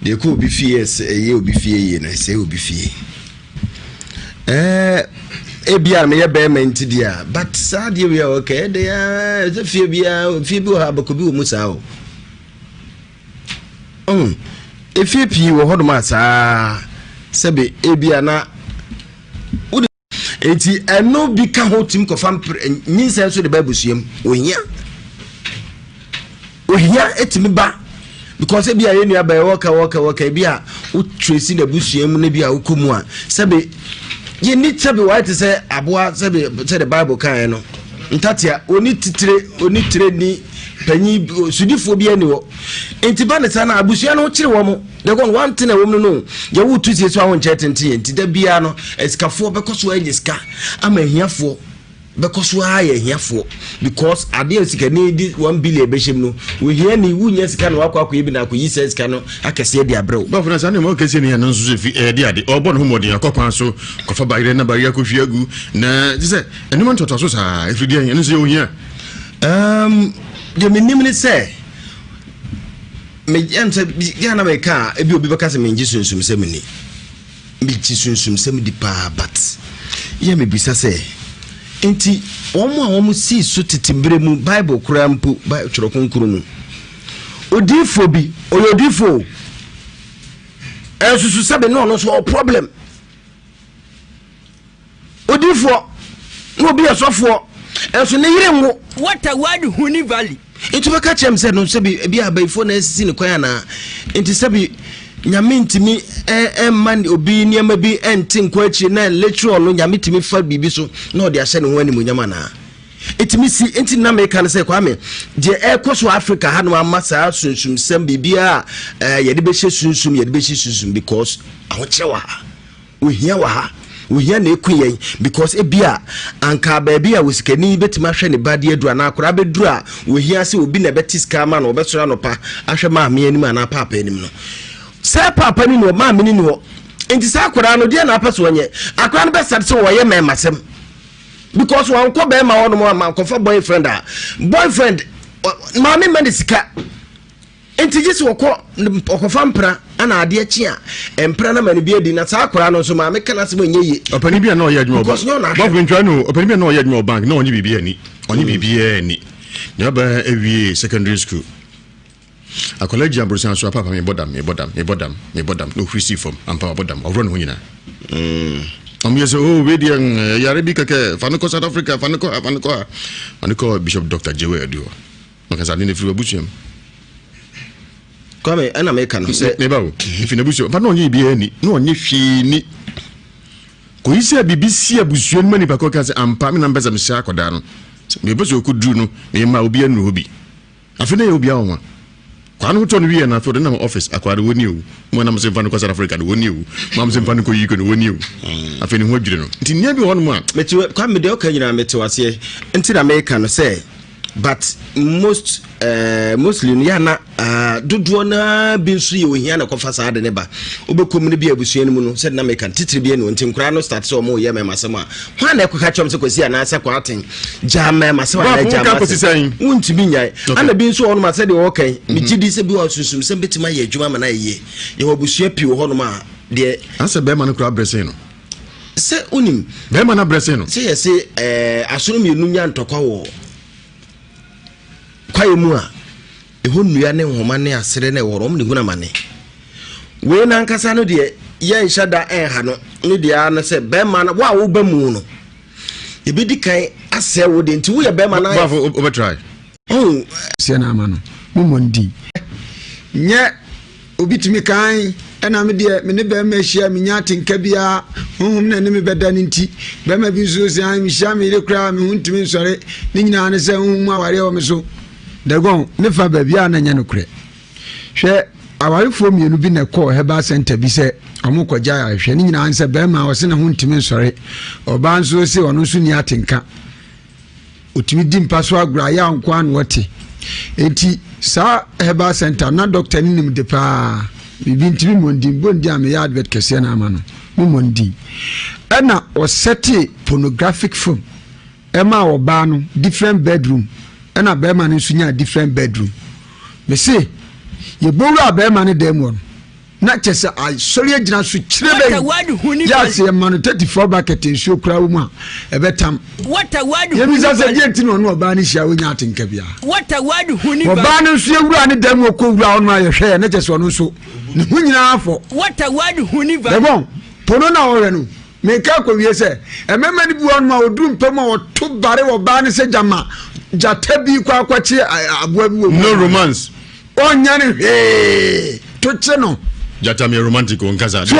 de ko obi fie ye obi fie ye na se obi fie ebia me ye be menti dia but sad ye we okay de ya fie bia fie bi ha bakobi wo musa o efie pi wo hodo ma saa sebe ebia na enti eno bi ka ho tim ko fam nyinsa so de babusuam ohia etimi ba because ebia ye nua ba waka ebia o tracy na busuam na bia okomu a sebe ye ni sebe wa te se aboa sebe se the Bible kan no ntatia oni tire ni panyi sudifo bia ni wo enti ba ne sana abusua no kire wo mo de gon one thing na wo no ye wo tu sie so awon chetente enti da bia no esikafo bekoso anyiska ama hiafo bekoso aye hiafo because ade esikani di 1 billion behim no we hia ni wunya sika no akwa ebi na akoyi sika no akese de abrew ba funa sane mo kese ni no so fi de ade obon ho modin akokwan so kofa bayire na bariya ko hwiagu na dise eni mo ntoto so sa efidi an no so ye ohia de minim ni se me enta ya na me ka ebi obi beka se me ngi sunsum se meni me gi sunsum se me di pa but ye me bisa se enti omo si so titimbere mu Bible kura mpu ba tworo konkuru mu odifo bi oyodifo esusu sabe no so problem odifo no bi asofo enso ne yire ngo what a word huni valley itu beka chem se no sabe bi abaifo na asisi ne kwan na enti sabe nyame ntimi man obi niam bi enti nkwachi na lecture no nyame ntimi fa bibi so na odi ahye ne ho ani munyama na etimi si enti na me kan se kwame je ekoso Africa ha no amasa sunsum sem bibia ye de be hye sunsum because ahochewa ohia wa ha ohia na ekuyen because ebia anka ba bia wosikani betima hwe ne bade adura na akora beduru a ohia se obi na betiska ma na obesora no pa ahwe ma me anim na papa anim no se papa ni no ma me ni no enti sa akora no de na apaso onye akora no be sade se wo ye memasem because one ko be ma wono mo ma ko fa boyfriend ma me medicine enti gisi woko okofa mpra ana ade achi a empra na mani bia di na sa akora no so ma me kana se mo nyeye opani bia na o ye adwuma ba bo ntwa no opani bia na o ye adwuma bank na onye bibia ni Nyaba ewie secondary school. A college ambrosan so papa me bodam no free from ampa bodam ovro no nyina. Yes, oh, Radian, Yarabika, Fanako South Africa, Fanako Bishop Dr. Jewe Adio. Because I didn't feel a bushim. Come and American say, Never, if in a bush, but no, ye be any, no, ye fee. Could you say BBC a bushim money Pacokas and Pammy numbers of Missako down? Maybe you could do no, me ma be a ruby. I feel you'll be on one. Kwanu ton wi na for the name office akwade woni o mo na mo se Fanako South Africa woni o mam se Fanako yi ko woni o afeni ho adwire no nti nia bi won mo a meti kwa me de o kan nyina meti wase nti na America no say but mostly no yana dodo na bi nso ye ohia na kofa sa de ne ba obekom ne bi abusua ne mu no said na America titiri bi no nti nkura no start so mo ye me masema hwa na ekoka chom se kwesi ana asa kwaten jama masema na jama untimi nyai ana bi nso ono ma said o kan mi gidi se bi o susum se betima ye adwuma ma na ye ye obusua pi wo hono ma de asa be ma no kura brese no se unim be ma na brese no se ye se asoro mi enu nya ntokwa wo kwaye mu a eho nnua ne nhoma ne asere ne worom ne huna mane we na nkasa no de ye nhada ha no ne de a no se be ma na wa wo ba mu no e be dikan ase wo de nti wo ye be ma na over try oh se na ama no mo mondi nye obitimi kan ena me de me ne be ma hia me nya tenka bia honhom na ne me beda ne nti be ma bi so se an me hia me le kra me huntimi nsore ne nyina ne se honhom aware o me so dagon ne fa ba bia na nya no kre hwe awarefo mienu bi na call heba center bi se omukọja ya hwe ne nyina anse be ma wose na huntimi nsore oba nso se ono nso ni atenka otimi di mpa so agura ya nkwa an wote enti sa heba center na doctor ni nim de pa bibi ntimi mondi bondi am ya advert kese na ama no mondi na o seti pornographic film ema oba no different bedroom na be ma nso nya different bedroom me say ye boru abema ne dem won na chese I sorry agina so chire be yes ye man 34 bucket nsuo kura wo mu a ebetam what a word ye bisa se genti no no oba ne hia wo nya atenka bia what a word huni oba ne nso ewura ne dem wo ko wura ono aye hwe na chese ono so ne hu nyina afọ what a word huni va de bon pono na ore no me ka ko wie se emema ne bi ono a oduru mpem a oto bare oba ne se jama jatabi kwa kwachi aboa bi wo no romance onyane to cheno jata me romantic on kaza so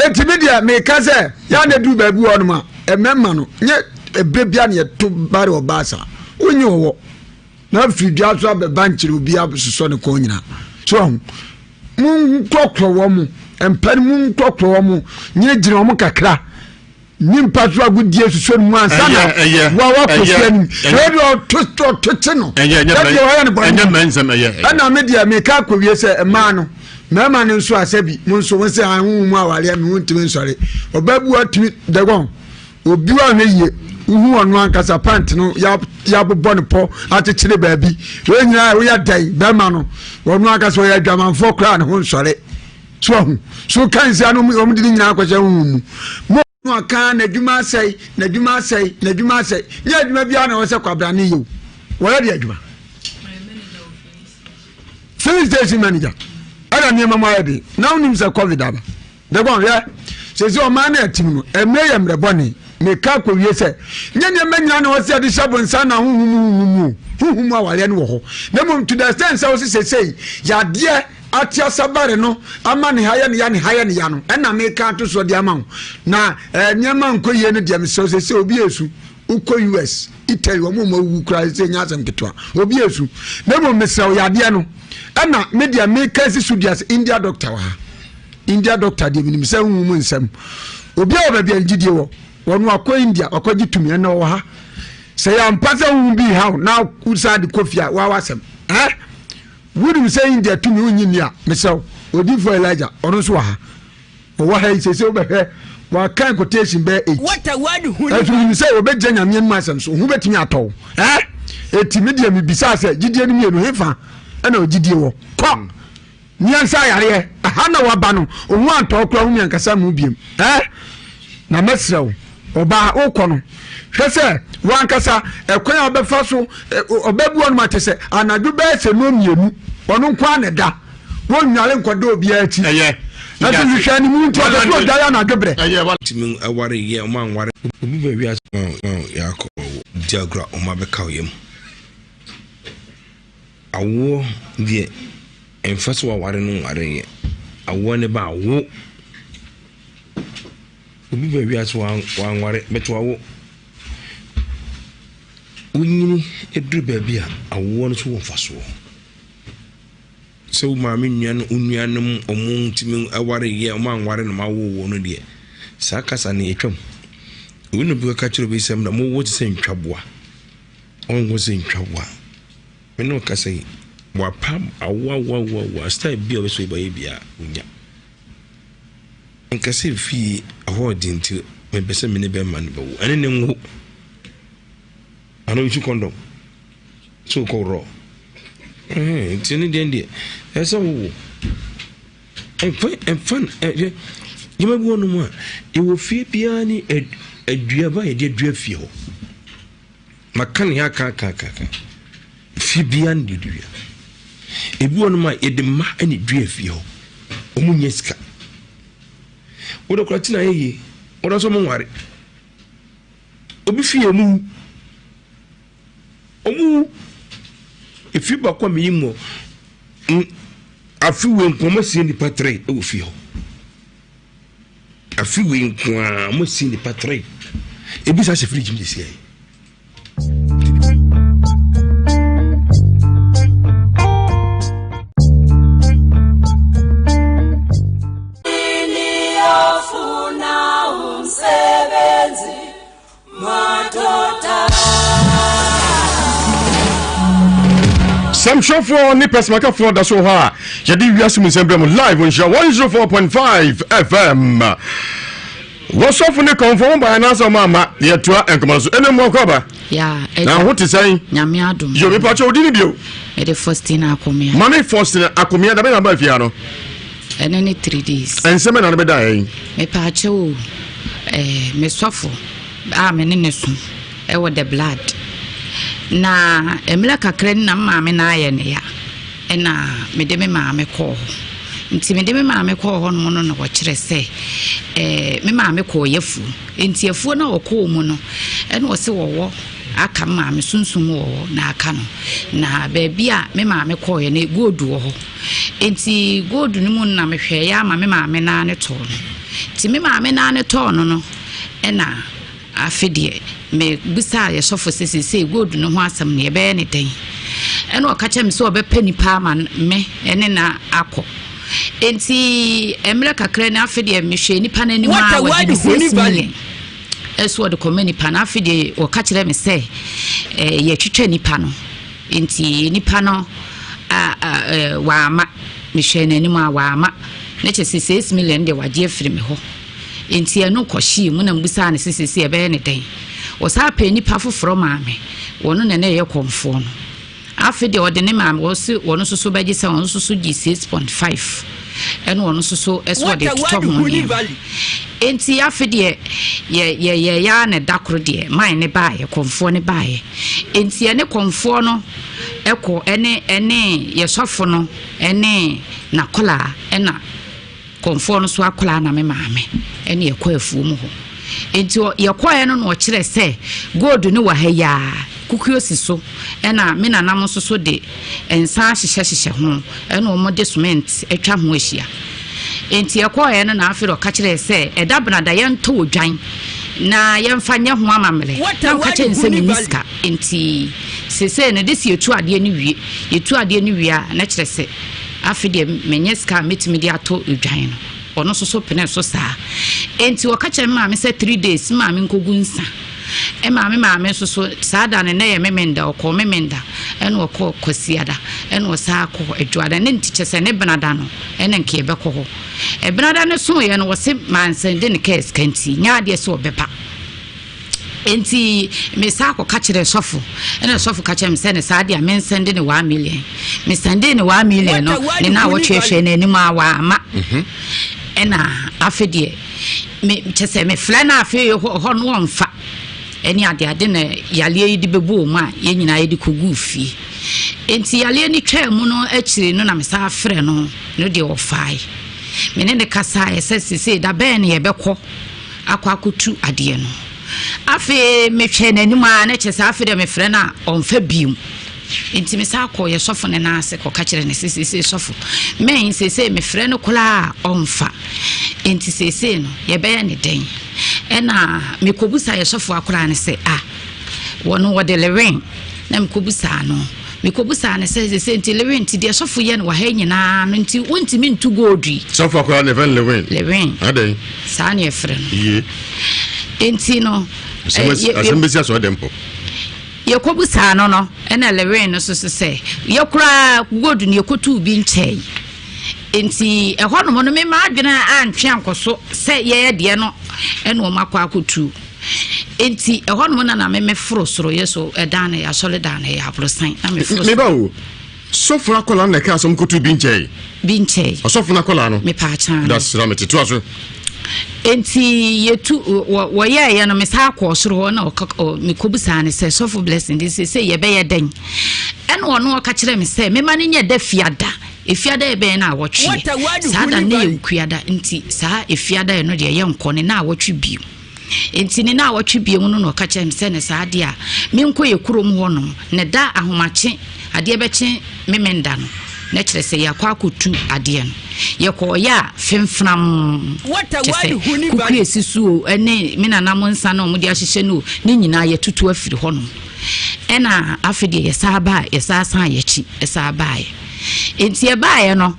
enti media me kaza ya na du ba bi wonu ma emema no nye ebrebia ne to bare obasa onye owo na fridua so be banchiri obi abuso ne ko nyina so mun kokro wo mu empan mun kokro wo mu nye gire wo mu kakra nimpa so agudie suso mu ansa na wa kwesiani to cheno enya mensem ana media me ka kowie se ema no mema ne nso asabi mo nso won se anwu mu awale me wontimi nsore obabu atimi dagon obi wa na yie uhu onu ankasa pant no ya bobɔ ne pɔ atechire baabi we nyina we ya dai bema no onu ankasa ya dwamanfo kra ne ho nsore so kan se anu om di nyina akwase hu mu no aka na dwuma sei nya dwuma bia na wo se kwabra ne yo wo ya de dwuma finish station manager ada ne mama ya bi na unim se covid aba de gon ya se o ma na atim no emre ya mre bone me ka ko wie se nya ne manya na wo se de shabon sa na huhumu awale ne wo ho na mum to the sense wo se sei ya de atia sabare no ama ne haya ne ya no ena me ka to so de ama na nyama nko ye ne de me so se obi esu uko US Italy wo mo wu kra se nya asem ketwa obi esu na mo mesra ya de no ena media me ka si studios India doctor de mi se mu nsem obi a ba bia ngidie wo no akọ India akọgi tumi na wo ha se ya mpasa wu bi ha na kusa de kofia wa wasem would say India to me unya myself odi for Elijah ono so ha wo ha se obe wa kan quotation be 8 what a word hu ni say obe janya me masem so hu betimi atọ etimi dia mi bisa se gidie ni mienu hefa na ogidie wo ko nyansa yare ha na wa ba no ohu antọ kra hu mi ankasa mu biem na mesrew oba ukọ no hwese wankasa ekwan obefa so obebu on matese anadu be se no mienu ono nkwa ne da wonnwale nkwado obi achi na tu hwehwe ni mu nti obefu da ya na dwobre timin aware ye o man ware obi ba wi ya ko diagra o ma be ka yem awo die emfaso wa ware no ware ye awo ne ba awo obi ba wi aso wa ware beto awo unyini edru ba bia awo no so wo faso so maame nuanom omun timin aware ye o man ware no ma wo no de sakasa ne etwam wonu bi ka kiro bi sem na mo wo ti sen twaboa on wo sen twaboa me no ka sei wa pam awa style bi o so ibaye bia unya nka se fi ahodi nti me bese me ne be man ba wo ane ne ngo ano chu kondom so ko ro tini dendi esa wo enfan yima bi wonu mu e wo fie bia ni aduaba ye de adua fie ho makan ya ka fie bia ni dua ebi wonu ma ye de ma ani dua fie ho omunye sika wo do kratina ye wo do so mo nware obi fie mu omu ifi ba kwa miyimo afi we nkoma si ni patre e wo fi ho afi we nkwa mo si ni patre e bi sa se fridge mi si ai Some show for Nippers Macafo, that's all her. Ewiase Mu Nsem live on Nhyira 104.5 FM. What's off on the conform by an answer, Mama? Yet to and come so any more cover. Yeah, now what is saying? Yamiadum. You be part of the the first in Acomia. Money first in Acomia, the number piano. And any 3 days. And 7 and a dying. Me pacho, me swaffle. I'm an innocent. I want the blood. Na emla kakra na maame na aye ne ya na me de me maame ko nti me de me maame ko ho no no wo kire se me maame ko yefu nti yefu na wo ko mu no ene wo se wo aka maame sunsun wo na aka no na ba bia me maame ko ye na godu wo ho nti godu ni mu na me hwe ya ma me maame na ne to no nti me maame na ne to no no na afedie me bisa ye sofo sese gold no ho asem ne be ne den ene o ka che me se obepa nipa ma me ene na akọ enti emre kakra na afedie me hwe nipa na ni ma wa di eso de komani pa na afedie o ka kire me se ye twetwe nipa no enti nipa no wa ama me hwe na ni ma wa ama ne che 6 million de wade afiri me ho enti eno koshi mu na mbisa ne sese e be ne den o sa pe nipa foforo maame wono ne ye konfo no afede o de ne maame wo si wono soso baji se wono soso gi 6.5 eno wono soso eso de to ho enti afede ye ya ne dakro de mai ne ba ye konfo ne ba ye enti ene konfo no eko ene ye sofo no ene na kola ena konfo no so akola na me maame ene ye kwa afuo mu ho enti ye kwa no no kire se gold ne wa ha ya kukuo si so ena me nanam so de ensa hyehyehye ho ena o mode cement etwa ho ahia enti ye kwa no na afiro ka kire se edabna da ye nto odwan na ye mfanya ho amamele na ka kire nse miniska enti sese ne de si etu ade ni wie etu ade ni wie a na kire se afide menyeska metimi de ato odwan no ono so pene so saa enti wo ka kire maame se 3 days maame nkogu nsa e maame so saada ne ye memenda okọ memenda ene okọ kosiada ene osa akọ adwada ne ntiche se ne benada no ene nke ebe kọ ho e benada ne so ye no wo se mansende ne case kanti nyaade se obepa enti me sa akọ ka kire sofo ene sofo ka kire me se ne saade a me sende ne 1 million me sende ne 1 million no ne na wo hwehwe na anim awa ama ena afedie me chese me fla na afi ho no wonfa ɛne ade na yale yi de bebo mu a ye nyina ye de kogu fie enti yale ni twa mu no akire no na me sa afrɛ no de ofai me ne kasa sese da bɛn ne ye bɛkɔ akwakotu ade no afi me hwɛ n'anim a na kyɛ sa afi de me frɛ na ɔmfa biom enti me sa akɔ ye sɔfo ne na ase kɔ ka kyerɛ ne sese sɔfo men sese me frɛ no kola ɔmfa enti sese no ye bɛyɛ ne den ɛna me kobusa ye sɔfo akora ne sɛ wɔno wɔde lewen na me kobusa no me kobusa ne sɛ enti lewen ti de sɔfo ye no wa ha nyina no enti wonti me ntu godui sɔfo akora ne ven lewen aden sa ne frɛ no ye enti no asembesi aso dempo ye kobusa no ɛna lewen no so sɛ ye kora godu ne yekotu bi nkyɛn enti ɛhɔ no me ma adwena antwe ankoso sɛ ye de no ɛna o makɔ akotu enti ɛhɔ no na me foro soro yeso ɛdan ya sole dan ya abrosan na me foro me bawo sofra kola na ka som kotu bi nkyɛn osofra kola no me pa chan that's ramete to aso enti yetu wo ye no me sa akɔ soro na me kobusa ne sɛ sofo blessing this say ye be ye den ɛna ɔno ɔka kyerɛ me sɛ me ma ne nye da fiada efiada ebe na awotwe sada na yenkuada nti saa efiada ye no de ye nkɔ na awotwe bio enti ne na awotwe bio no no ka kyerɛ me sɛ ne saa de a me nkɔ ye kurom ho no ne da ahomache ade bɛkye memenda no na kyerɛ sɛ yakɔ akotu ade no ye kɔ ya femfram kuku esisuo ene me nanam nsa na ɔmo de ahyehye no ne nyina ye tutu afiri hɔ no ɛna afide ye saa ba ye saa san ye chi saa ba ye enti e baaye no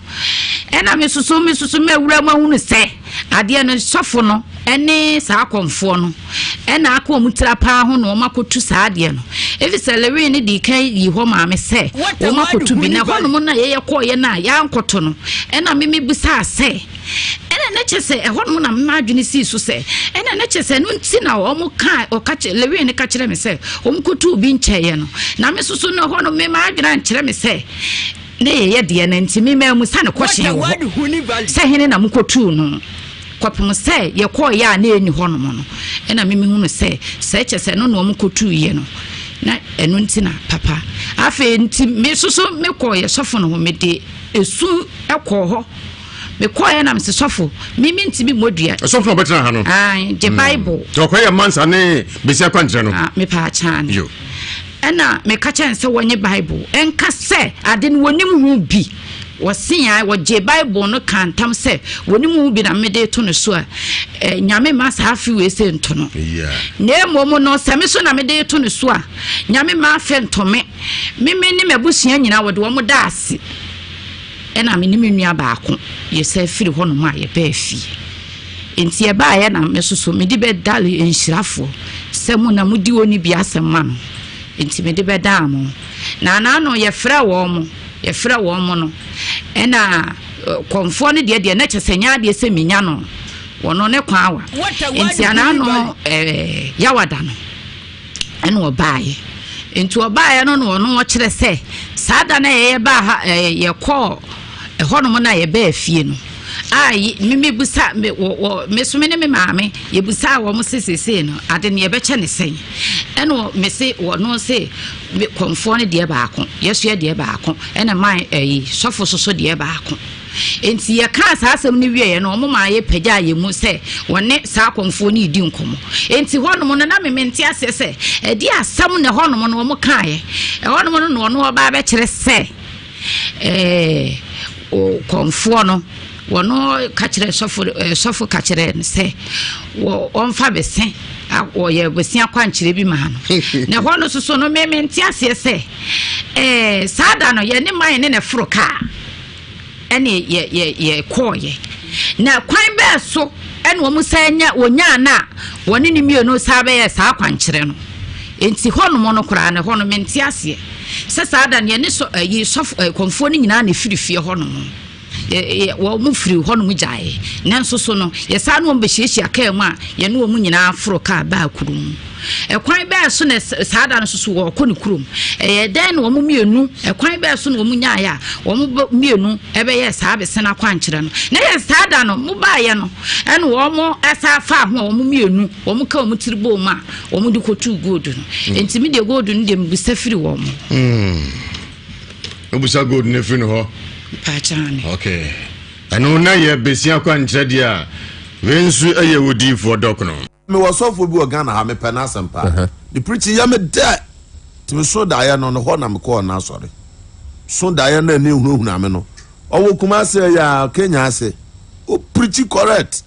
ena me susu mewura mahunu se ade no sofo no ene saa konfo no ena aka omutira pa ho no makotu saa ade no efi selewe ne di kan yi ho ma me se o makotu bi na ho no na ye koye na ya nkoto no ena me busa se ena na kyese e ho no na me adwene si so se ena na kyese no nti na o mo ka o ka kye lewe ne ka kyere me se o mkotu bi nkyeye no na me susu no ho no me ma adwene nkyere me se ne ye de na ntimi ma mu sane kwhye wo se hene na mkotu no kwapem se ye koye a na eni ho no no ena me hunu se kyese no no mkotu ye no na enu ntina papa afi nti me susu me koye sofo no me de esu ekọ ho me koye na me sofo mimi ntimi modua sofo no betra ha no the bible to koye mansa ne besia kwantre no me pa chan yo ena me ka chen se wonye bible enka se ade no wonim hu bi wosia woje bible no kantam se wonim hu bi na me de to no so a nyame ma sa afi we se nto no na emomo no se me so na me de to no so a nyame ma afi nto me ni mabusia nyina wode wo mo da ase ena me ni menua baako ye se firi ho no ma ye ba afi enti e ba ye na me so me di be dale enhyirafo se mu na mudi oni bi asema no enti me de be da mo na no ye frɛ wo mo no ena konfo ne de na kyesenya de se menya no wono ne kwa awa enti ana no yawada no ena obaye enti obaye no no kyerɛ sɛ sada na ye ba ye kɔ ɛhɔ no na ye ba afie no ai mimi busa me so me ne me maame ye busa wo mo sesese no ade ne ye be kye ne sen eno me se wo no se konfo ne de baako yeso ye de baako ena man sofo soso de baako enti ye ka sa asem ne wie ye no mo ma ye pagya ye mu se wone sa konfo ne di nkomo enti hono no na me mente ase se e di asam ne hono no mo ka ye e hono no no ba be kire se o konfo no wono ka kire sofo ka kire se wo onfa bese wo ye besia kwankyire bi ma no na hono soso no me mente ase se sada no ye ne man ne foro ka ene ye koye na kwan be so ene wo musanya wonya na woni ne mienu sa be ye sa kwankyire no enti hono mo no kura na hono mente ase se sada ne so yi sofo konfo ni nyina na firifie hono mo wo mu firi ho no mu gyae nanso so no ye sa no mbehyehyia ka mu a ye no mu nyina afro ka ba kurum ekwan ba so na saada no so wo ko ne kurum den wo mu mienu ekwan ba so no wo mu nyae a wo mu mienu ebe ye saa be sena kwankyere no na ye saada no mu ba ye no ene wo mu esa fa ho wo mu mienu wo mu ka wo mu tiribo ma wo mu dikotu gold no entimi de gold no de mbisa firi wo mu obusa gold ne firi no ho pachane okay anu na ye besia kwankyere dia wensu eye wodi for dokno me was so bi Ghana ha me penasempa the preaching ya me there to so da ya no ho na me call na sorry so da ya na hu na me no owo kuma se ya Kenya ase o preach correct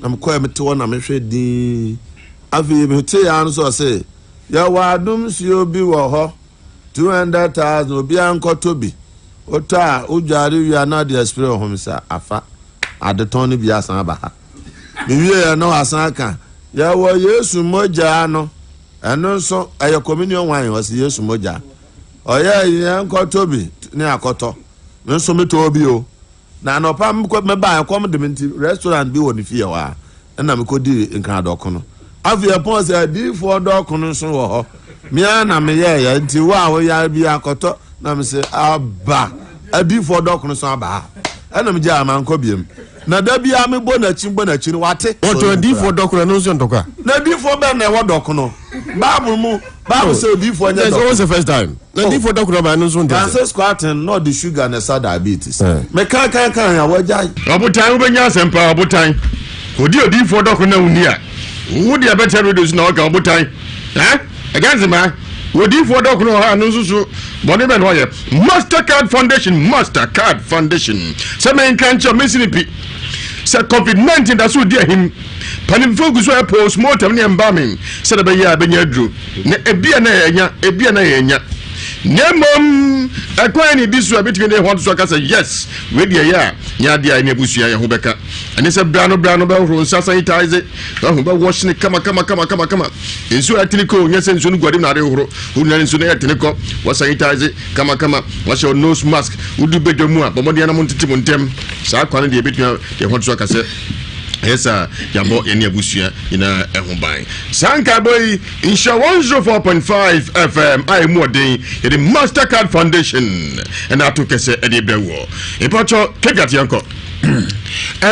na me call me te na me hwe din afi me te ya no so say ya wadum si obi wo ho 200,000 obi ankoto bi ota ujari wi na the spirit of him say afa adeton ni bi asan ba ha me ya no asan kan ya wo Yesu moja no eno so ayo communion wine was Yesu moja oya yan ko tobi ni akoto me so me to obi o na no pa me ba kom de menti restaurant bi woni fie wa na me ko di nkan adoko no afia pon say di for adoko no so wo ho me na me ya nti wa wo ya bi akoto na me say aba adi for adoko no so aba na me ja man ko biem na da bia me bo na chi no wate oto di for dokoro no so ntoka na di for be na wo dokoro Bible say di for nya dokoro. That's always the first time. Na di for dokoro ba no so ntoka Francis Squatting not the sugar and the diabetes me kan ya wo jai obutan wo benya sempa obutan odi for dokoro na uni a wo dia better reduce na oga obutan against man odi for dokoro ha no so body ben hoye Mastercard Foundation se men kan cho mesinipi se COVID-19 da so dia him panim focus wa post mortem ne embalming se da be ya benya dru ne ebia na yenya nemom akwani bisu abetime ne hot so ka say yes we dia ya nya dia ne busua ye ho beka ane se brano be ho sanitize ho be wash ne kama ensu atiniko nya se ensu no guadim na de ho nya ensu ne atiniko wa sanitize kama wash your nose mask udu bedwamu a bomode na montete montem sa akwane de betime ye hot so ka say Esa yambo eni abusua ina ehumban sanka boy insha 104.5 FM I modern the Mastercard Foundation and atokese ede bewo ipacho kegati yanko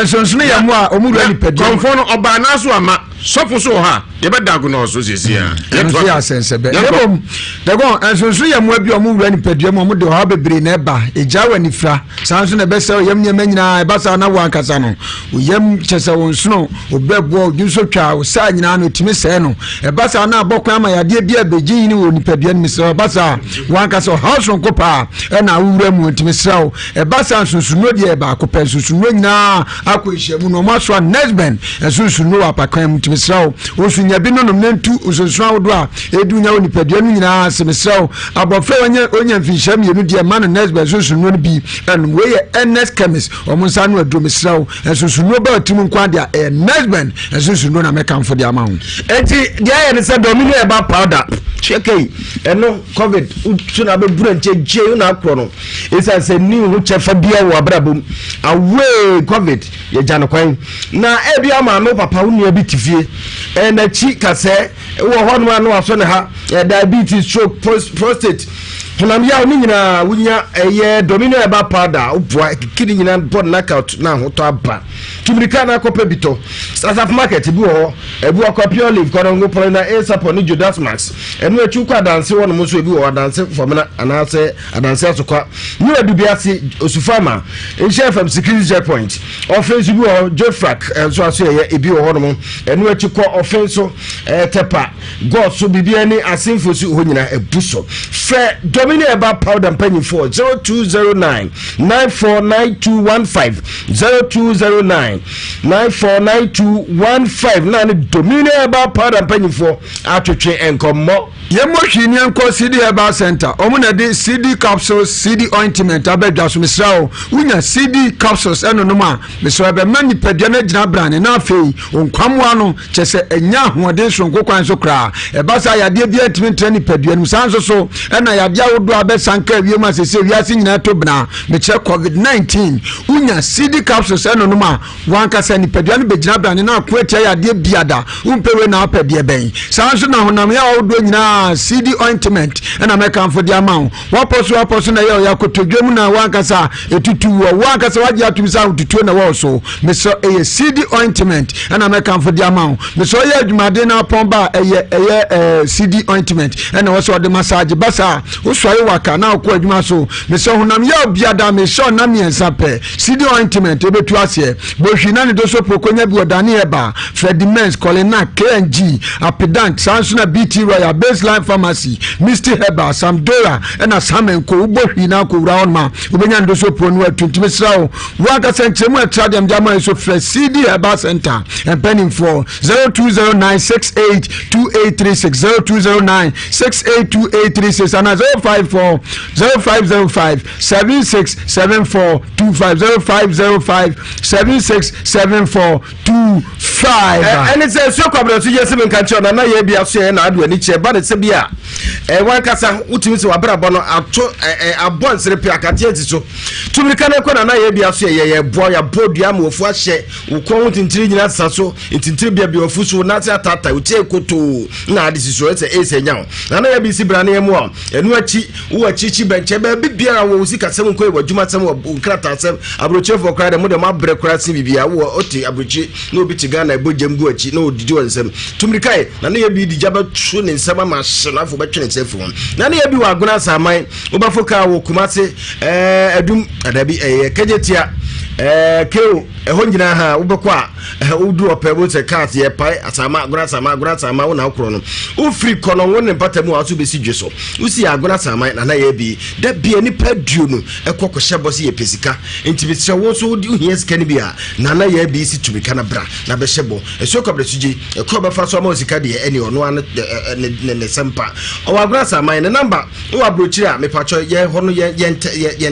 ensonsne yamu a omuru ni pedi konfo no oba na so ama sofo so ha ye beda go no so sesia ye asensebe yebom dago ensonsne yamu abi omuru ni pedi mu omude ha bebre na eba ejawa ni fra sanso na besa yam nyama nyina eba sa na wankasa no yam chese wonsuno obebo odunso twa o sa nyina no timi se no eba sa na abokwa ama yade bia beji ni woni pedi ni se eba sa wankasa house on kopa na wura mu timi se eba sa nsonsuno de eba kopa nsonsuno nyina akohyiamu no maso nesben nsonsuno apakan mu timi se osunya bi no nentu nsonsuno do a edunya woni pedi no nyina se se abofra onya mfinhyam yenu de ma no nesben nsonsuno no bi and we NS chemist omunsa no adro mesrawo nsonsuno ba timu nkwa de nesben nsonsuno na mekamfo de ama ho enti de aye ne se domino eba powder chekei eno covid tuna be buranche je na akro no isa se ni hu chefa bia wo abrabom awe covid ye jano kwan na ebia ma no papa unu abi tifie na chi kase wo hono anu aso ne ha diabetes stroke prostate Funam ya ni nyina wunya eye domino eba powder obua kidi nyina bod knockout na ho to aba tumrika na kopa bito startup market bi ho ebu akopia olive korongo polo na asapo ni Judas Max enu echu kwa dance won mo so ebi wo dance formula anase adanse asokwa ni edu ase osufama Nhyira FM security checkpoint offense bi ho Jofrak so aso ye ebi wo no mo enu echu kwa offense tepa god so bibia ni asemfosu ho nyina ebuso fe domino eba powder penny for 0209 949215 0209 949215 na ni domino eba powder penny for atwetwe enkomo yemo hwini enko CD Herbal Center omuna de CD capsules CD ointment abedwa so misrao unya CD capsules eno no ma misrao be mani pedua na gina brane na afei onkwamwa no chese enya hoden so nkokwan so kra eba sa yade bia ntimi trani pedua no sanso so ena yade wodo abesanka wiema sese wiase nyina to bna me che covid-19 unya CD capsules eno no ma wankasa nipadua no begina brane na akoatia ya de biada umpewe na apede ben sanso na honam ya wodo nyina CD ointment ena meka mfo dia ma waposo na ya yakotodwemu na wankasa etutu wankasa waje atumisa ututu na wo so me so CD ointment ena meka mfo dia ma me so ya adwumade na pomba CD ointment ena wo so de massage basa wo soye waka na akọ adwuma so me so honam ya biada me so na miensa pe CD ointment ebetu ase bohwi na ne do so prokonya bi odane eba Fredimens Colina KNG Apidant Sansuna BT Royal Baseline Pharmacy Misty Herbal Samdora ena Samenko ubohwi na akowura on ma obenya ndo so pro no atuntumi srawo waka senchemu atradem jama so fresh CD Herbal Center and penning for 0209682836 0209682836 and 050505 767425 0505767425 and it's a so kwabra so yes men kan na ye bia so na ado ani che ba de se bia wan kasa utimi se wabra bo no ato abon sere pia akate ati so tumika na ko na ye bia so ye bo ya bodua ma ofu ahye ukon tintiri nyina saso tintiri bia bia ofu so na ta tata utie koto na ade so ese nya na ye bi si bra na ye mu enu achi wo achichi benche ba bibia wo si kasem ko e wadwuma sem wo krata sem abroche for krade mo de ma bre krata bibia wo oti abroche na obi tiga na ebogem gu achi na odidi wonsem tumrika e na ye bi di jaba tru ne nsema ma hye afo betwe ne sefu na ye bi wa agona saman wo ba foka wo kumase adum adabi kajetia keo eho nyina ha wobekọ a udu opebo se cat ye pai asama agona sama wo na okro no u free kono wo ne patamu aso besi dweso usi agona sama na ye bi da bia ni paduo no ekoko hyebosi ye pesika enti bi wo so udi uhie sika ni bia na ye bi si tumika na bra na be hyebo eso kwabra suji ekọ ba fa so ma osika de eni ono an ne sempa o agona sama ne number wo abrochiri a me pacho ye ho no ye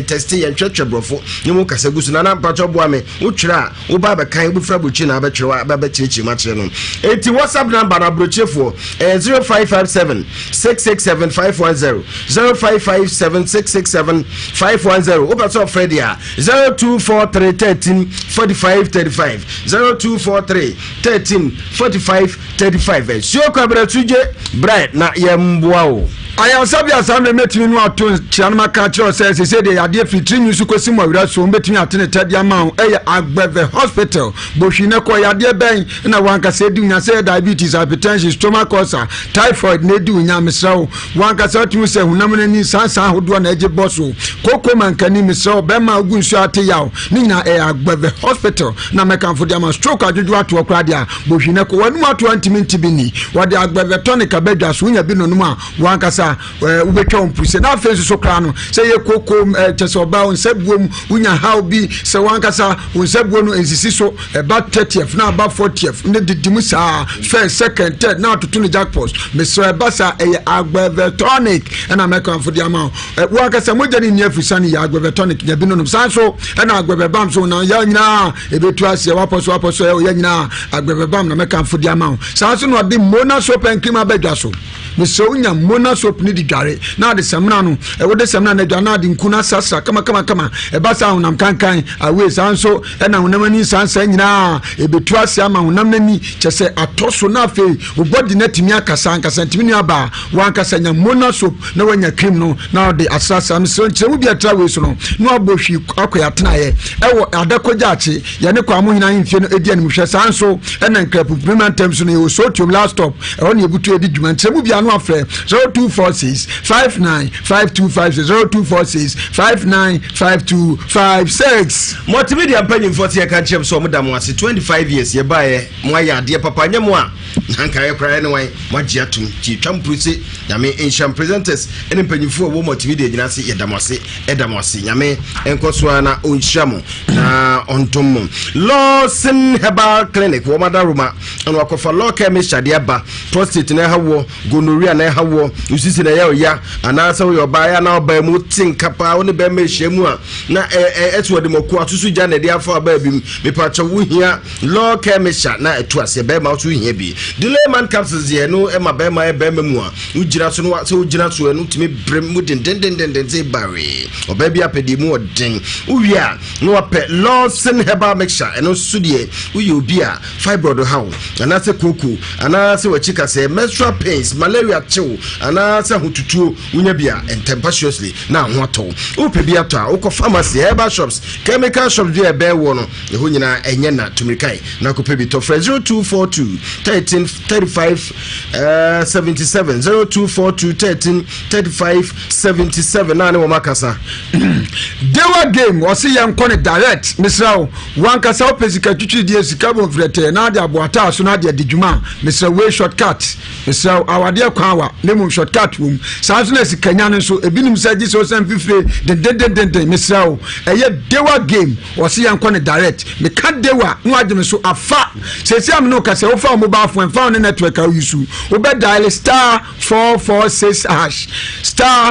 test ye twetwe brofo ni mu kasagusu na number pacho bo ame wo twira wo ba be kan wo fra brochi na abetwere wa ba chirichi ma kire no enti WhatsApp number na brochefo 0557 667 510 0557 667 510 wo pacho Freddy 024313 4535 0243 13 45 35 sio kwabra tuje bright na yemboa o aya sabia sambe metimi no ato chianma ka chiro say de ade fitri nyusu kosi mo wira so metimi atene tadia ma Agbeve Hospital bohwine ko yade ben na wanka se dunya say diabetes, hypertension, stomach ulcer, typhoid ne dunya mesrawo wanka se tumi se hunam ni sansan hodo na eje boso koko mankani mesrawo be ma ogunsu ate yawo ni nyina Agbeve Hospital na mekanfo dia ma stroke adwodwo ato okra dia bohwine ko wanu ato antiminti bini wade Agbeve tonic abedwa so nya bi no no a wanka ubetwa ompuse na afenso so kra no se ye koko chese oba onsebuom unya how bi se wankasa onsebuo no ensisi so about 30th na about 40th ne didimu sa first second third na to ne jackpot me so ebasa Agbeve tonic na make for the amount wankasa mojani ni afisani ya Agbeve tonic nya bi no sanso na Agbeve bam so na ya nyina ebetu ase waposo ya nyina Agbeve bam na make for the amount sanso no de mona soap and cream abedwa so me so unya mona soap ni di dware na de semna no wo de semna na dwana de nkuna sasa kama e ba sa honam kankan awe sanso na honam ani sansa nyina ebetu ase ama honam nani chese atoso na fe wo body na timi akasa nkasa timi ni aba wankasa nya mona soap na wanya cream no na de asasa me so nche wo bia trawe so no no abohwi akoya tena ye ewo adakoja achi ye ne kwa mo hina mfie no edi anim hwe sanso na nkrapu payment terms no ye so tiom last stop e won ye butu edi dwuma nche wo bia no afre 0246 595256 0246 595256 multimedia penny for the catch so madam was 25 years ye buy my dear papa nyamwa nanka ye kra ne wan magia tum ti twamprusi nyame ensham presenters ene panyifo wo multimedia nyina se edamase nyame enkoso na onhyamu na ontomo Lawson Herbal Clinic wo madaruma eno akofa local meshade aba prostate na hawo gonorrhea na hawo usisi na ya anasa wo yoba na oba mu tinkapa wo ne be mehyamu a na eto de mako atusu gya na de afa ba bi me pacha wo hia local mesha na etu ase be ma so hia bi delay man capsules ye no e ma be ma mu a gyina so no sɛ wogyina so no tumi brem mu dendendenden sɛ bare ɔbaa bi apɛdeɛ mu ɔden wowie a na wapɛ Lawson herbal mixture ɛno nso deɛ woyɛ obi a fibroid how anaasɛ koko anaasɛ wakyi ka sɛ menstrual pains malaria kyew anaasɛ ahotutuo wonya bi a tempestuously na ho atɔ wopɛ bi atɔ a wokɔ pharmacy herbal shops chemical shops bi a ɛbɛn wɔ no ɛhɔ nyinaa ɛnyɛ na tumirikai na kɔpɛ bi tɔ frɛ 0242 13 35 77 0242 13 35 77 na ne wɔ makasa dewa game wɔse yɛn kɔ ne direct misra wo wankasa wo pesika twitwi die sika bon frete na de aboata so na de dwuma misra way shortcut misra awade kwan wa ne mum shortcut wom saa so na sika nya no so ebinim sa gi so san fifre den misra wo ɛyɛ dewa game wɔse yɛn kɔ ne direct me ka dewa no agye so afa sesi am no kasa wo fa mobile phone fa on network a yusu wo be dial *446#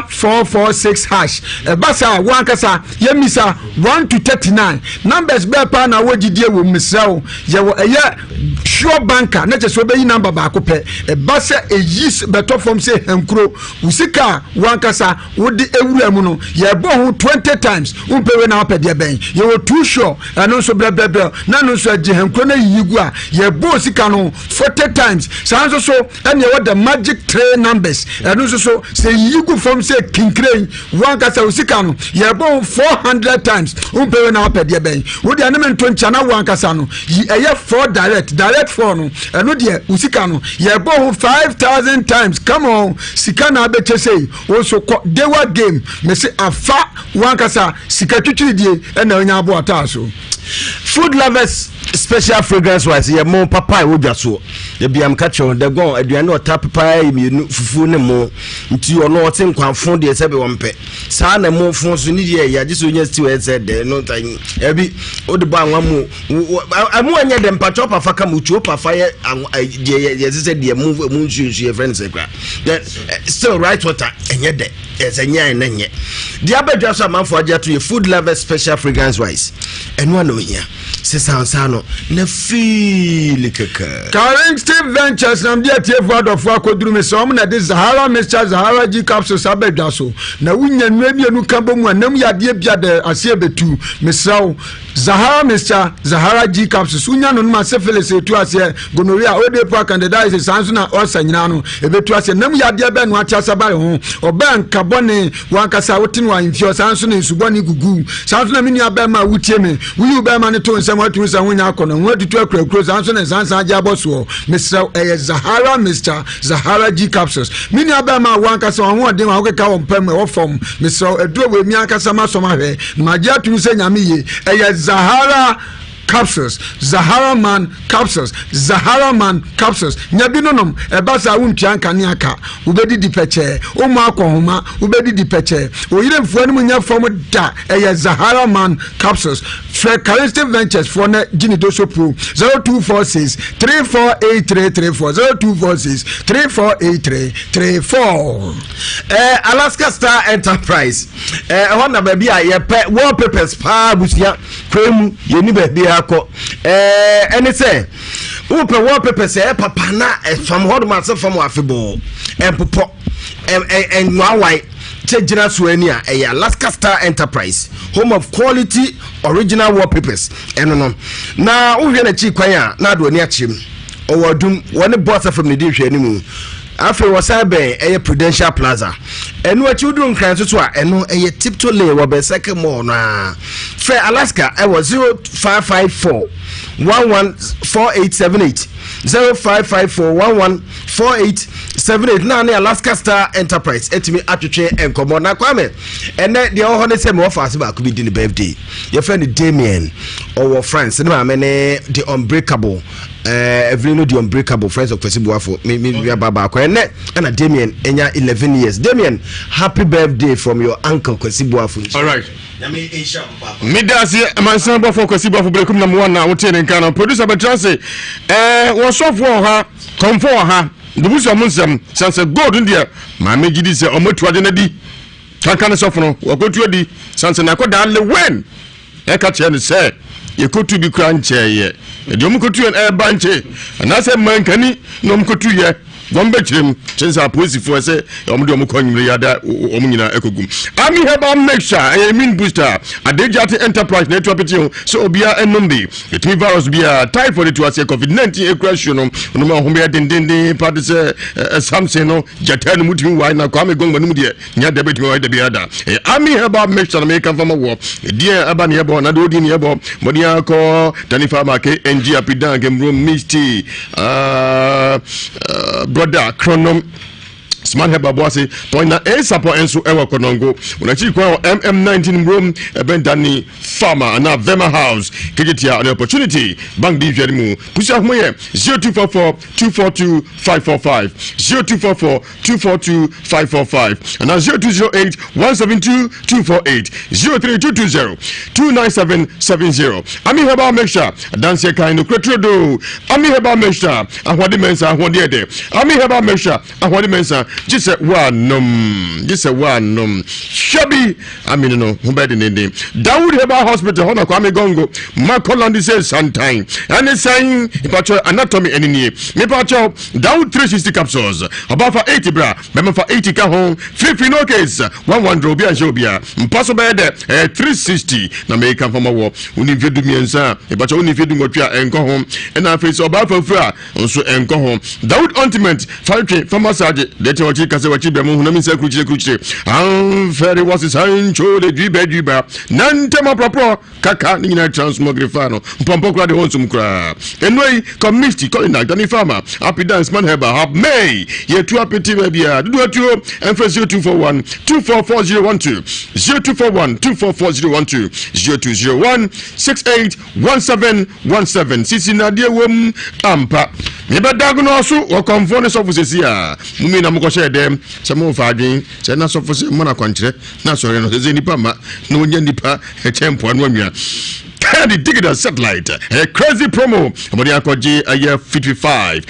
*446#. Basa wankasa yemisa 1 to 39 numbers be pa na wogidie wo misrawo ye wo eye sure banker na cheso be yi number ba ko pe basa eyis beto form say hankro usika wankasa wodi ewura mu no ye bo ho 20 times umpewe na opede ben ye wo too sure eno so brebre na no so agi hankro na yigu a ye bo sika no 40 times sanso so ene wo the magic tray numbers eno so say yigu form say kinkren wankasa usika no ye bo 400 times umpewe na opede ben wodi anem nto ncha na wankasa no eye 4 direct 4 no eno de usika no ye bo 5000 times come on sika na abeche say wo so dewa game me say afa wankasa sika twitwi die ena onya abo ata so food lovers special fragrance wise ye mo papa wo dwa so ye biam ka che de gon aduane ota papa mienu fufu ne mo nti ono ote nkwanfo de sebe wompe saa na mo fon so ni de ya giso nya still said de no tan ebi o de ba anwa mo amu anya de mpacho papa ka mo chuo papa ye said de mo nsusu ye friends ekra still right water enye de enya enye de abadwa so amanfo agya to ye food lovers special fragrance wise eno na ohia Sano na feel kaka Current Steve Ventures nam dia tie for of akoduru me so na de Zahara Mr Zahara G capsules abedwa so na wunya nuamienu ka bomu anam yade bia de asie betu mesraw Zahara Mr Zahara G capsules wunya no ma syphilis etu asie gonorrhea ode po candidate sanso na osanyina no ebetu asie nam yade be no atia sabare ho oban kabone wankasa wotin wa infio sanso na nsuboni gugu sanso na mini aba ma wutie me wuyu ba ma ne to watu sa hunya akona watu akura sanso na sansa aja boso Mr Zahara Mr Zahara G capsules mini abama wankasa ho odin wa okeka wo pam wo fom Mr Edo we mi akasa masoma hwe ma ja tu se nyame ye Zahara capsules Zahara man capsules nyabinonom ebasa wuntua nkane aka ubedi dipeche o ma akohoma ubedi dipeche o yire mfuo ne munya fom da Zahara man capsules for Current Ventures for na Gini Doso Pro 0246 348334 0246 348334 Alaska Star Enterprise hona ba bia ye pe wallpapers pa busia kwemu ye ni ba bia akọ ene se wo pe wallpapers papa na fam hodo ma se fam afebo empopo nwawai Chejina Suenia, a Alaska Star Enterprise, home of quality original wallpapers. And no, now we are a cheap choir, not when you're chim or doom one boss from the dish anymore. After was a Prudential Plaza, and what you doing, Cransua, and no a tip to lay or be second more. Fair Alaska, I was 0554 114878 0554 114878 now Alaska Star Enterprise etimi atwetwe enkomo na kwame and then the ohone say me offer ba could be the birthday your friend Damien or friends na me ne the unbreakable Evelyn the unbreakable friends of Kwesibuafo me baba ko and Damien enya 11 years. Damien, happy birthday from your uncle Kwesibuafo. All right. Midasi mansan for Kwesibuafo brekum number 1 na wote ne kan producer Betrance wo sofo ha komfo ha Ewiase Mu Nsem sanse gold ndia ma megidi se omotuade na di kankan sofo no wakotu di sanse na koda le wen e ka che ne se ye kotu bi kra nche ye e de omokotu en banche na se mankani no omokotu ye gombe chim chensa police for say omude omukonyimre yada omunyina ekogum ami heba mixture immune booster adejate enterprise network peti so obia enombe etimi virus bia typhoid to ase covid-19 equation no ma hombe dendende part say something no jatan mutimi why na kwame gongba no de nya de betimi why de bia da ami heba mixture na make from wo dia aba ne yebo na do di ne yebo modia ko tanifa ma ke NG apidan kembro misty brother chronom Smart Heba Boise, point a support and so ever conongo. When I see MM19 room, a Bentani farmer and a Vema house, Kigetia an opportunity. Bank Ewiase Mu Nsem 0244 242 545 0244 242 545 and 0208 172 248 03220 29770. Ami Heba Mixture, dance a kind of cretrodo. Ami Heba Mixture, and what the mensa, what the other. Ami Heba Mixture, and what the mensa. Just a one shabby. I mean, no, who better than them. Dawood Heba Hospital, Hona Kwame Gongo, Makolandi says sometime, and it's saying, anatomy any near. Me pacho, Dawood 360 capsules, about for 80 bra, Bema for 80 cajon, 50 no case, 1 drobia and jobia, impossible 360. Now may come from a war, only if you do me and sir, but only if you do what you are and go home, and I face about for fra, also and go home. Dawood Ultimate, 5K for massage, wachi kase wachi be mu hunami se kruchire very was his hancho de dwiba nantema propro kaka ni na transmogrifano mpompo kra de honsum kra enoi committee calling Danny farmer happy dance man heba have may ye tu apeti ba bia do atu emphasize 0241 244012 0241 244012 0201 681717 sisi na de wom ampa me be diagnose o conformity offices here mumi na mukoshe dem se mo fa adwen se na sofo se mo na kwankyere na sore no se nipa ma na onya nipa e chempo anu anua the digital satellite a crazy promo about the akoji a year 55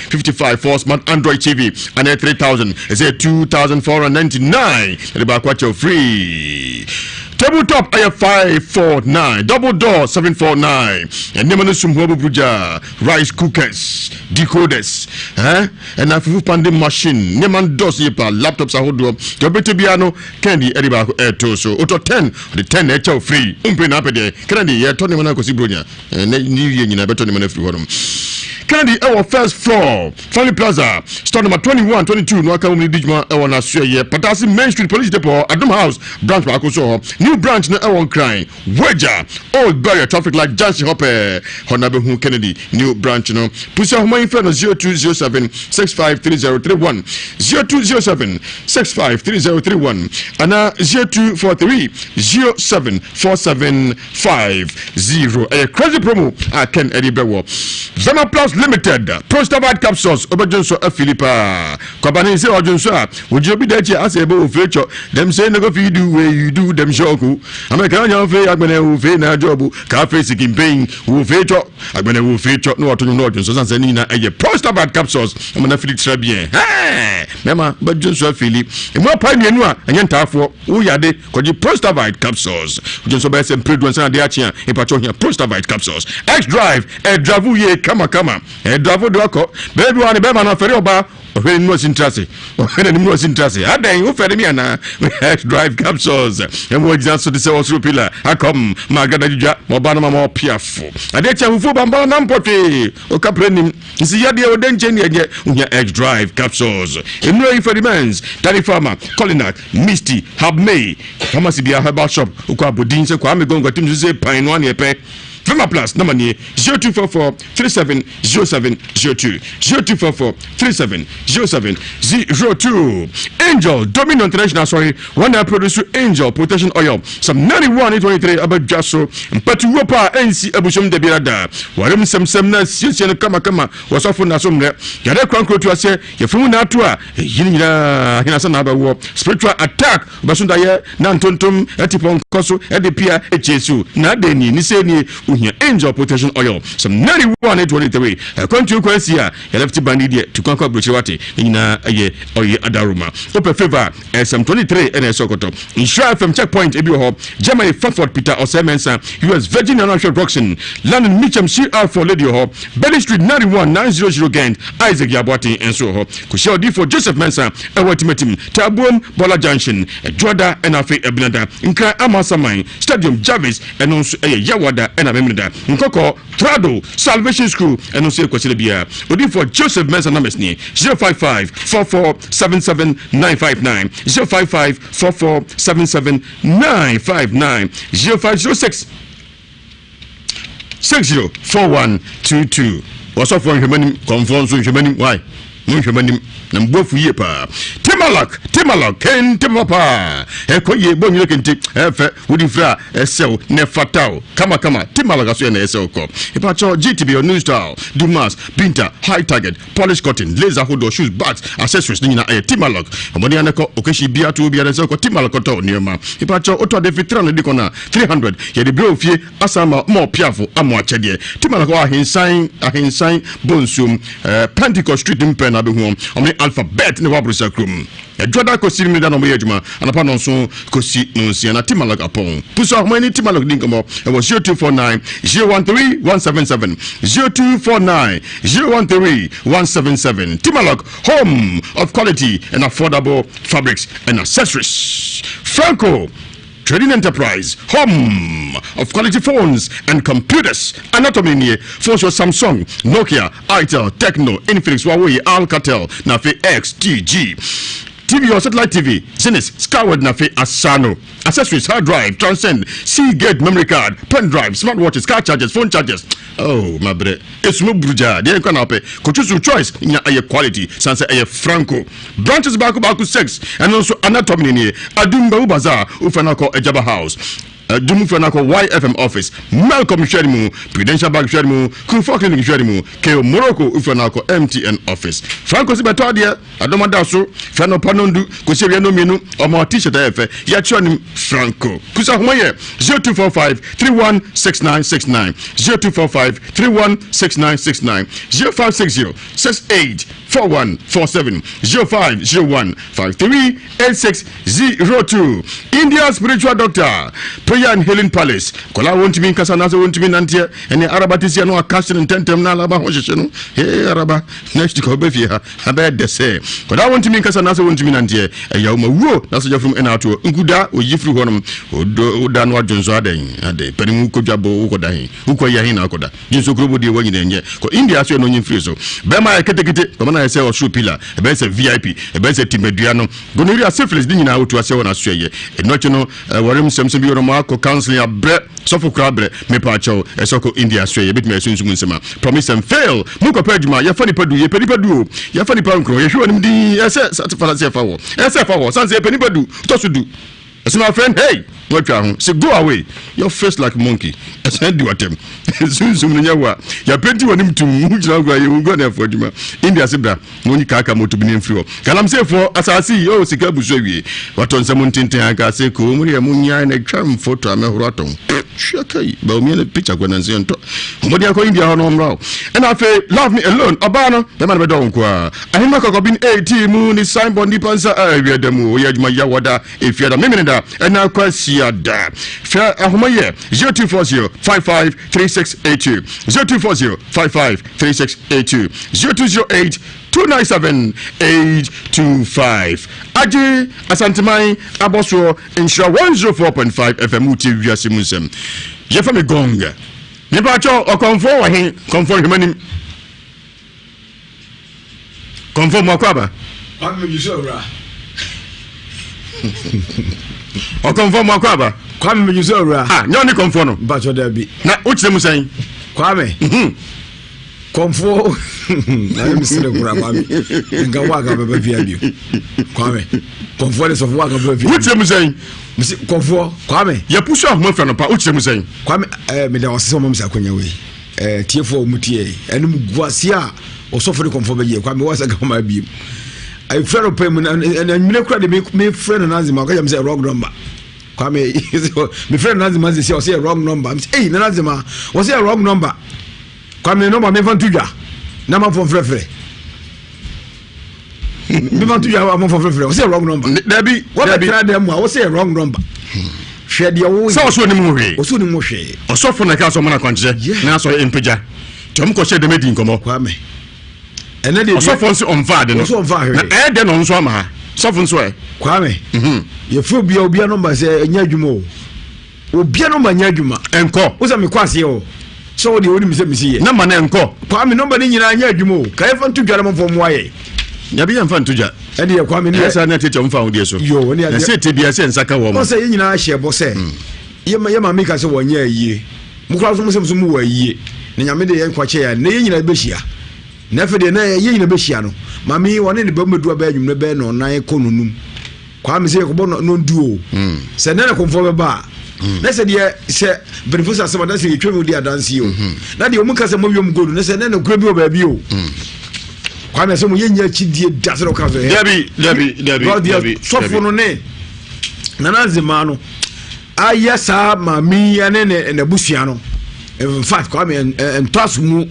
for smart Android TV and a 3000 is a 2499 the back watch free tabletop air 549 double door 749 and nemanu sumhobu buja rice cookers decoders and a full pandem machine neman dos yepa laptops ahodo to biano candy ediba to so auto 10 the 10 echo free umpe na pede candy ye to nemana ko sibronya na new year nyina beto nemana free hodom candy our first floor Family Plaza store number 21 22 no akamuni dijuma e wona so ye Patasi Main Street Police Depot Adom House branch ba so new branch na e won crying wager old barrier traffic light Jansi Hoppe Honabe Hu Kennedy new branch no pusa homa info no 0207 653031 0207 653031 ana 0243 074750 a crazy promo I can Edibewo Zama Plus Limited Prostabite capsules Obajonso Philippa Kwabani say Ojonso would you be there as a bow future them say no go feed you where you do them shoku American young fe agbene wo fe na job cafe seeking pain wo feature agbene wo feature no to no Ojonso say ni na eye Prostabite capsules am na Philip très bien mema Obajonso Philip e mo pa ni enu a enye ntafo wo yade koji Prostabite capsules Ojonso ba say produce na de achia e pacho here Prostabite capsules X Drive e dravu ye kama e dravo doko baby one be man afere oba o no sintrase adan wo fere mi ana X Drive capsules e mo exam so de se osro pillar akom magada jujwa mo ba na ma piafo ade cha fufu bamba na mpotwe o kaprenim nsi yade o denche ni enye unya X Drive capsules e no ifere mans Danny Farmer Colinac Misty Habmay pharmacy bia herbal shop ukwa bodin se kwa me gongo tim se pan no ane pe Fema Plus number 0244 370702 0244 370702 Angel Dominion International one producer Angel Protection Oil some 91 about Jasso Mpatu Wopa NC Abushum de Birada Warum Sem na Sien kama was often na somre Yada Krankro to ase Yefumu na tua Yinira Hinasa na ba spiritual attack Basunda ye Nantontum Etipon Koso Edipia Echesu na deni ni se ni uhia angel protection oil some 9123 kontu kwansi a ya left band dia to konko brochewate nyina aye oye adaruma open favor some 23 and sokoto Nhyira FM checkpoint ebi ho Germany Frankfurt Peter Osemensa US Virgin National Roxon London Mitcham CR4 Lady ho Belly Street 91900 Gent Isaac Yabwati and so ho kushia di for Joseph Mensa ewatimetim Tabuom Bola Junction Joda and Afe Ebnada Nkra Amasaman Stadium Jarvis and also Yawada and Amemida Nkoko Trado Salvation School and also kwasile bia odi for Joseph Mensa namesni 055-4477-959 055-4477-959 0506 604122 what's up for human conference human why human nambofu ye pa Timalak ken timapa ekoye bonyo kenti efe wudi fra esel ne fatao kama Timalak aso na esel ko ipacho GTB New Style Dumas Binta High Target Polish Cotton Laser Hood Shoes Bags Accessories ni na Timalak omoni anako okeshi bia to bia esel ko Timalak to nioma ipacho oto de fitra no dikona 300 ye de bro fie asama mo piafo amo achede Timalak wa ahinsan bonsum Pentecost Street mpen abehu omni alphabet ne wabrusa krum Joda kosi mi dano mojuma anapa nonso kosi nonsia na Timalak apon puso mani Timalak dinkomo e was 0249 013 177 0249 013 177 Timalak, home of quality and affordable fabrics and accessories. Franco Trading Enterprise, home of quality phones and computers. Anatomy phones for Samsung, Nokia, Itel, Tecno, Infinix, Huawei, Alcatel, Nafe X, TG. TV or satellite TV, Zenith, Skyward Nafe Asano. Accessories, hard drive, Transcend, Seagate memory card, pen drive, smartwatches, car chargers, phone chargers. Oh, my brother. It's no bruja. They can help it. Choose choice in your quality. Sansa a Franco. Branches back 6 and also Anatomy in here. Adumba Bazaar, Ufanako Ejaba House. Dumu Fanako YFM office, Malcolm Sherimu, Prudential Bank Sherimu, Kufa Clinic Sherimu, Keo Morocco Ufanako MTN office. Franco Sibatodia, Adomadaso, Fano Panondu, Kusiriano Minu, or more t-shirt F, Yachonim Franco. Kusa Humaye, 0245 316969, 0245 316969, 0560 68 4147 0501 538602. India spiritual doctor. Prayer and Healing Palace. Kola won't mean Casanazo won't mean Nantia, and the Arabatisiano are casting in Tentem Nalaba Hoshino. Hey, Araba, next to Kobefia, a bad de say. Kola won't mean Casanazo won't mean Nantia, a Yama Wo, that's a from Enato, Unguda, or Yifru Honum, or Danwa Johnzade, a day, Perimuko Jabo, Ukodai, Ukoyahina Koda, Jinsu Grubu de Wayne, India, so no Friso. Bema Katekite, Commander say or shoe pillar, a best VIP, a best Timediano, Gonoria syphilis didn't know to a seven Australia, and not you know, Warren Samson Marco counseling a bread, Sofo Crabre, Mepacho, a Soko India Australia, bit me soon Sema. Promise and fail. Muka Pejma, ya funny padu, ya penipadu, ya funny pancro, ya sure him the SFO, SFO, Sans a penipadu, Tosudu. As my friend, hey, what you say, go away. Your face like monkey. I said, do attempt. Soon, ya plenty on him to Mujagua, you go there for Juma. India Sibra, Moni Kaka Motubin Flo. Calam say for as I see, oh, Sikabu Sevi. What on some Tinta, say, Kumuria Munia and a charm photo, I'm a rotten. Shakai, but me a picture when I see on top. Modiaco India on row. And I say, love me alone, Abana, the man don't qua. I have not been 80 moon is signed on the Panza area, the Mu, Yajma Yawada, if you're the minute. And now question that fair Ahomaye 0240 55 3682 0240 55 3682 0208 297 825 Aji Asantemai Aboso Nhyira 104.5 FM Ewiase Mu Nsem Yefa me gonga Nipacho okonfo wa hin konfo humanim konfo makwaba Kwame Yusora o confirm akwaba Kwame Yusora nyoni confirm no bacho da bi na uche mu san Kwame konfo na mi sele kura Kwame nga waka baba via bio Kwame konfo le sofu waka baba via uche mu san misi konfo Kwame ya push off mo fra no pa uche mu san Kwame me da osese mo msa kwanya we tiefo mutie enum guasia osofo de konfo be ye Kwame wasa gama bi I friend of payment and mine kura de me friend na azima ka jam say wrong number Kwame my friend Nazima say wrong number. I'm say hey Nazima was a wrong number. Kwame number me fan tuja. Na ma fon frefre. Me fan tuja ma fon frefre. Was a wrong number. Debbie, what be try them was a wrong number. Share the wo. So ni mo hwe. Oso ni mo hwe. Osofo na ka so mana kwanche. Na so empija. Tom ko share dem edi nkomo. Kwame. Ene de osofo nso onfa de no. Osofo onfa hwe. Na de no nso ama. Sofo nso e. Kwame. Ye fu bia obi number say enya adwuma o. Obi number nya adwuma. Enko. Wo say me kwase o. So de woni me say me see ye. Number na enko. Kwame number ni nyina nya adwuma o. Ka ye fa ntu dware mo fo mo aye. Yabi yan fa ntu dwa. E de Kwame ni esa na tete mfa wodi so. Yo ni na se te bia se nsaka wo mo. O say ye nyina ahye bo say. Ye ma me ka say wo nya ayie. Mu kra so mo say mo wo ayie. Na nyame de ye kwache ya. Na ye nyina be hia. Na fe de na ye nyina be hia no. Mami woni ne ba medu ba adwum ne be no nan konunum. Kwame say ko bo no duo. Se na ko fo be ba. Na se de se benefice asema da se ye twemu di adansi o. Na de o mu ka se mo wiem godu na se na kura bi o ba bi o. Kwame se mo ye nya chidie da se ro ka so. Debbie. Sofo no ne. Na Nazima no. Ayesa mami ane ne busua no. In fact, Kwame and toss mu.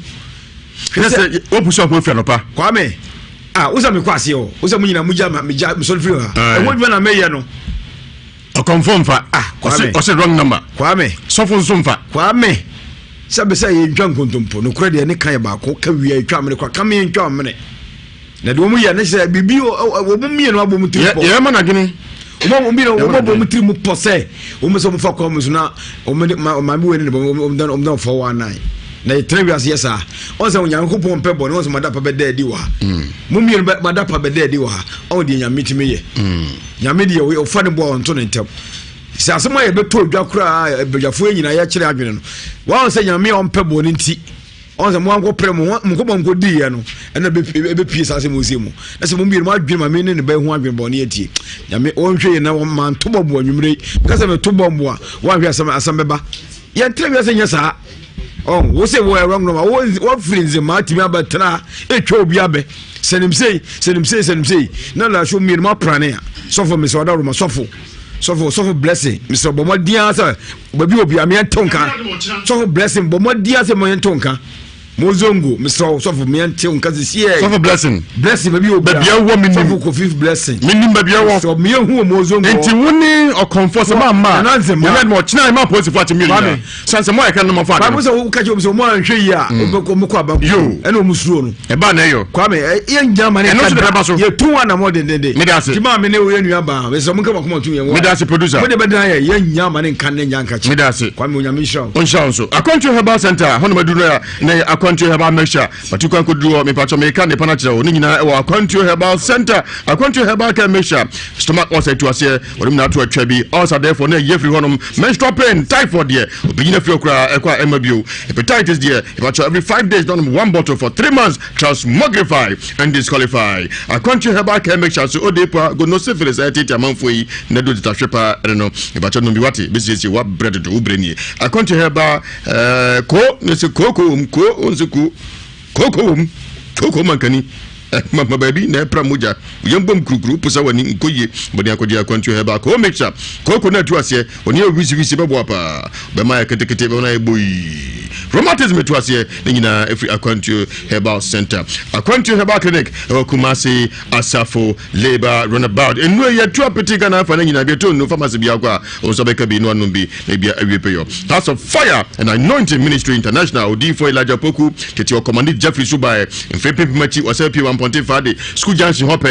Opuso ko fe no pa. Kwame. Usa me kwase o. Usa mu nyina mu ja me solfiri ha. E wo dwa na me ye no. O confirm fa. O say wrong number. Kwame. Sofo nso mfa. Kwame. Sabe say ye ntwa nkontompo. No kura de ne kan ba ko ka wi atwa me kwa kam ye ntwa me ne. Na de wo mu ye ne say bibi wo mu mie no abom timpo. Ye ma na gini. Omo bi no omo mu tiri mu pose. Omo so mu fa ko mu so na omo ma mi we ne omo dan 419. Na Ewiase yesa on say onyankopon pebo ne on say madapa be dedi wa mu mi madapa be dedi wa on de nyame timi ye nyame de we ofa ne bo on to ne ntem se asema ye beto odwa kura bejafo nyina ya kire adwene no wa on say nyame on pebo ne nti on say mo anko pre mo ko bonko di ye no ena be pie sase mo sie mo na se mo mi ma adwene ma me ne be hu adwene bo ne atie nyame on hwe ye na man to bo anwumre kasa me to bo a wa hwe asam beba ye Ewiase nyesa. Oh, we say we wrong number. What friends in my team abatra etwa obi abe. Send him say. Na la show me my prane. So for me so that room so for blessing. Mr. Bomodia sir. Baby obi am tonka. So for blessing Bomodia say mo tonka. Mozongo Mr. So for me tonka this year. So for blessing baby obi. Baby a woman so for fifth blessing. Minim baby a so me hu Mozongo. Enti woni o comfort ma ma. Na mo china ma post for me. Sanse mo e kan no mo fa. Ba mo so ka je so mo anhwe yi a obeko mo ko aba. Yo e no musuro no. E ba na yo. Kwame ye njama ne ka. Ye tu wa na mo de. Me da se. Ti ma me ne wo nua ba. We so mo ka mo tu ye wo. Me da se producer. Mo de be dan ye njama ne kan ne nyanka chi. Me da se. Kwame onyame show. On show so. Akonto Herbal Center hono maduru na Akonto Herbal Mesha. Batukwa koduro me pacho me kan ne pana kire wo ni nyina e wo Akonto Herbal Center. Akonto Herbal Care Mesha. Stomach ulcer to ase woni na to atwa bi. Also therefore na ye free hono menstrual pain typhoid there. Obigina free okra ekwa emabio. Hepatitis there. Pacho every 5 days don one bottle for 3 months. Transmogrify and disqualify. Akonto Herbal Care Mesha so odepa go no syphilis atiti amanfo yi na do ditahwepa no. Pacho no bi wate besisi wa bread do ubreni. Akonto Herbal ko ne se koko onzuku koko mankani mama baby na pra moja yembom krukru pusa wani nkoye bodi akodi Akonto Herbal ko make sure koko na tu ase oni wisi bebo apa be ma ketekete be na eboyi rheumatism tu ase nyina every Akonto Herbal Center Akonto Herbal Clinic Kumasi Asafo Labor Runabout enu ye tu apetika na fa nyina be to no pharmacy bia kwa onso be ka bi no anum bi na bia awiepeyo House of Fire and Anointing Ministry International odi for Elijah Poku keti o commandant Jeffrey Subai mfepe machi osepi Ponte Fade School Junction Hope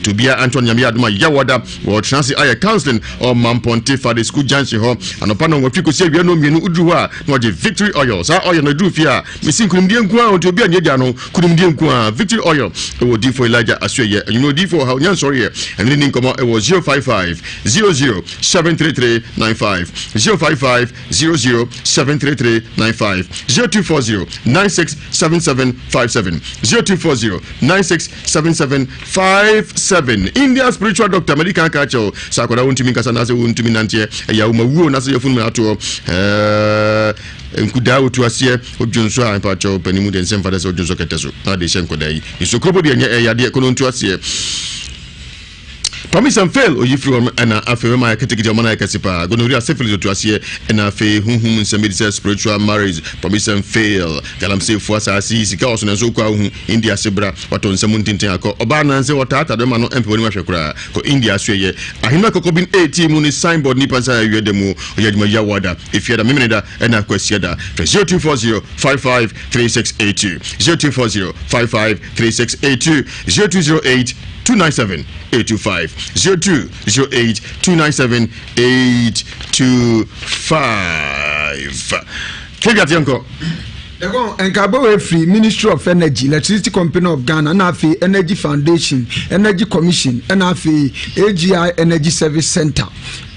to be Anthony Yamiaduma Yawada or Transi Aye Counseling or Mamponte Fade School Junction Home and upon what you could say we no mienu udruwa no je Victory Oil sa oil no do fia missing kunimdie nkwa o to be anyeda no kunimdie nkwa Victory Oil e wo di for Elijah Asweye and you know di for how nyan sorry and then come it was 055 00 73395 055 00 73395 0240 967757 0240 967757 India spiritual doctor medical culture sakoda wontumi kasa na se wontumi nante ya umawuo na se yefunu ato nkuda otu ase odwonso a pacho panimu de nsem fada se odwonso keteso na de hye nkoda yi isokrobo de enye ya de kono ntu ase promise and fail oyifiri and afi ma ketekete mana kasipa gonorrhea syphilis to asie and afi hunhum nsem spiritual marriage promise and fail galam say for asasi sika oso nso kwa hu India sebra wato nsem ntintin akọ oba na nse wata do ma no empe woni mahwekura ko India so ye ahima kokobin 18 mu ni signboard ni pansa ye demu oyadima yawada if you da memeneda and akwasiada 0240 553682 0240 553682 0208 297 825 0208 297 825 Keviat Yanko. Nkabo free Ministry of Energy, Electricity Company of Ghana, NAFI Energy Foundation, Energy Commission, NAFI AGI Energy Service Center.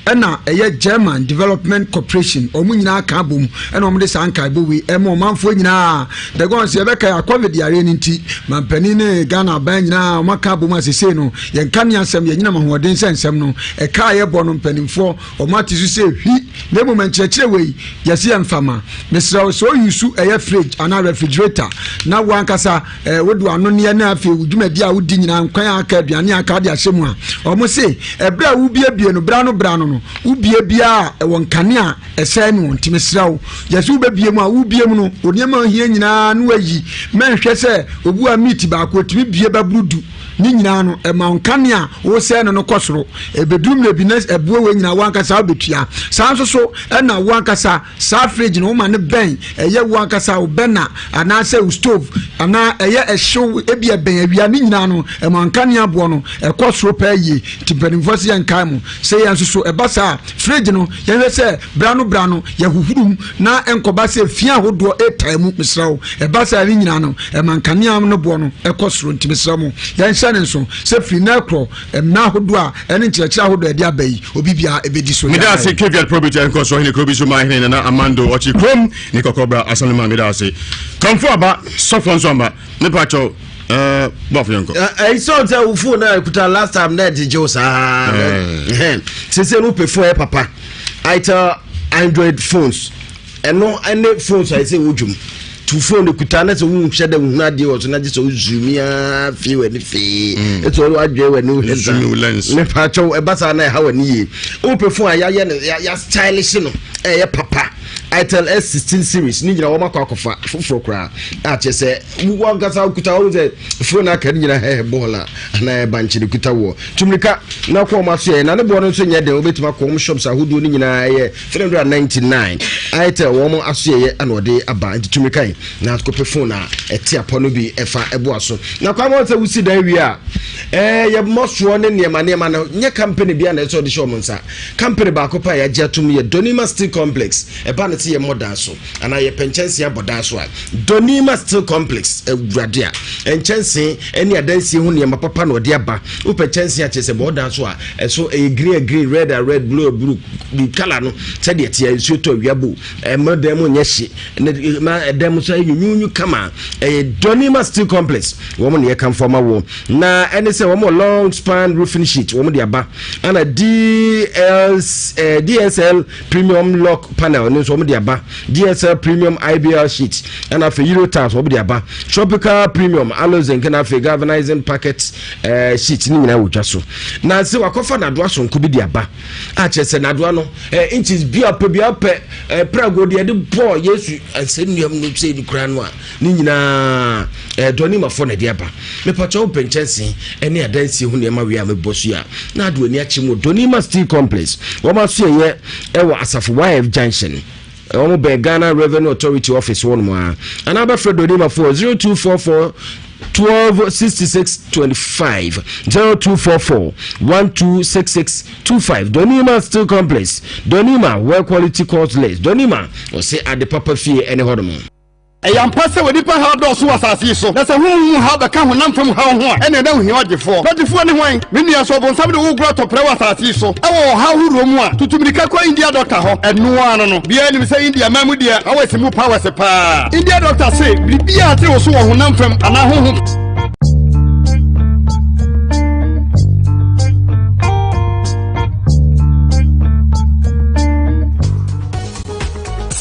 Ena German Development Corporation omunyina ka bom ena omde sanka bowi emo manfo nyina de gon se be ka covid yare nti mampani ne Ghana ban nyina maka bom asese no ye kan yansem ye nyina mahoden sensem no e ka ye bo no mpanimfo omati su se hwi ne mo manchechire we yesi amfama mesra so yusu fridge ana refrigerator na wankasa wodu ano ne na afi udwumadi a wudi nyina nkwan aka aduane aka de ahyemu a omo se ebra wo bie no bra no ubie bia won kanea ese no ntimesrawo yesu bebie mu a ubie mu no oniema hie nyina no ayi menhwe se obu a meat ba ko timi bie babrudu ni nyina no e ma kanea wo se no kosoro ebedum le bines ebuo we nyina wankasa obetua sanso so na wankasa sa fridge no ma ne ben eye wankasa obena ana se stove ana eye ehyew ebia ben awia ni nyina no e ma kanea bo no e kosoro pa yi tipenimfosi yankan mu se yanso so basa fridge no ye se brano ye huhurum na enkoba se fia hodo etaimu misrawo basa ni nyina no e mankania no bo no ekosoro ntimisrawo ye nhyane nso se free na kro na hodo a ene nkyerechira hodo e dia bayi obibia ebedi so mida se keviat probity enko so hine krobi so ma hine na amando ochi krom ni kokobra asanema mida se kamfo aba sofon so amba ne pacho Bofyanko. I saw the phone I last time that Josa. Since no prefer papa. I tell Android phones. And no any phones I say ujum. To phone the kutana so we share the nadi or not so zoomia feel anything. It's all I do when no lens. Ne pacho e basa na how ni. Open phone ya stylish no. Papa. I tell S16 series ni nyina wo makofa foforo kra a che se wo ngasa kuta wo ze phone aka nyina he bola na e banchi de kuta wo tumrika na ko ma so na ne bo no so nye de obetima ko shops ahodo ni nyina ye 399 I tell wo mo aso ye ana ode aba tumrika na ko pe phone a eti apono bi efa ebo aso na kwa mo se wusi dan wi a ye mo so ne niema na nye company bia na so de show mo nsa company ba ko pa ya jatum ye Donima Steel Complex e ba ye modern so and I penchensi abodan so Donima Steel Complex ewuradia enchensi eni adansi hu ne papa na ode aba u penchensi achese modern so so green red and red blue the color no se de tie so to wiabo modern mo nyehye ma edem so nyunyu kama Donima Steel Complex wo mo ne kan forma wo na eni se wo mo long span roofing sheet wo mo de aba ana DSL premium lock panel no so mo de aba DSL premium IBL sheet and afi Euro tiles wo be aba tropical premium alozen kana afi galvanizing packet sheet ni nyina wodwa so na se wakofa na doa so nko bi de aba a chese na doa no inches bi apa prago de bo yesu ansenuam no se ni kura no a ni nyina Donima fo na de aba me pacho penchensi ene adansi hu ne ma wi amebosu a na ado ani achimo Donima Steel Complex wo ma so ye ewo Asafo YF Junction Omo be Ghana Revenue Authority office one more. And number for Donima 0244 126625 0244 126625 Donima Steel Complex Donima where quality cost less Donima or say at the Papa Fee any hodom. Eyam pase we dipa ha do so asase so na se hu ha be ka honam fam ha ho a ene da hu odefo odefo ne hwan me nua so bon sabe de wo gro to pre wasase so e wo ha huro mu a tutumrika kwa India doctor ho enu ano no bia ni se India mamu dia awase mu power se pa India doctor say bibia te wo so wo honam fam ana ho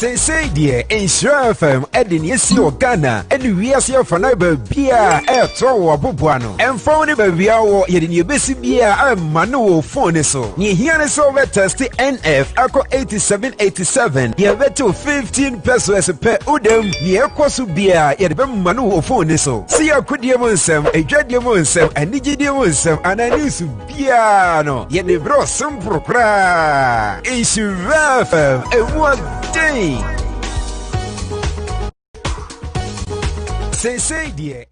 Say dear, Nhyira FM Edin yesi Ghana and Ewiase Fanaba Bia to Bobuano. And phone bia wo yedin yebesi bia manu phone so. Ni here so test NF ako 8787. Ye beto 15 pesos per udem ni ekosu bia yedbe manu phone so. See akudie mo nsem, edwadie mo nsem, anigidie mo nsem, ananisu bia no. Yede bro simple kra. Nhyira FM day. Say dear.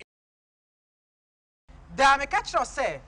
Da me catch us say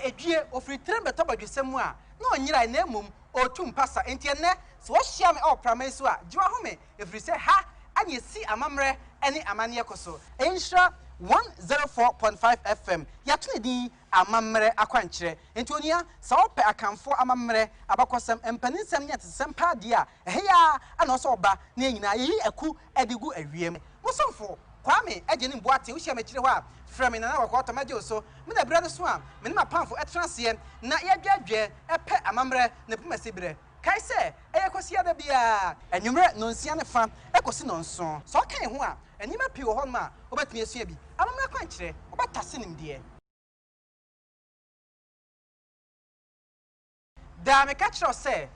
edue ofri trem beto badwesem a na onyira na emum otum pasa entiene so hia me opramai so a jiwa home efri say ha anye si amamre ene amane ekoso Nhyira 104.5 FM yatune di amamre akwankyere enti onia sa ope akamfo amamre abakosem empaninsem nya tesem pa dia eheya ana so oba na nyina yi aku edigu awiem musomfo kwame agene mboate wo hia me kire ho a frame na wakota maje so me na brado so a me na pamfo etrase na yadwadwe epe amamre na pumasibre kai se eyekosi ada bia enwumre no nsia ne fa ekosi no nso so kan ho a enima pi wo ho ma obetumi esua bi amamre kwankyere obatase nimde da me catch us say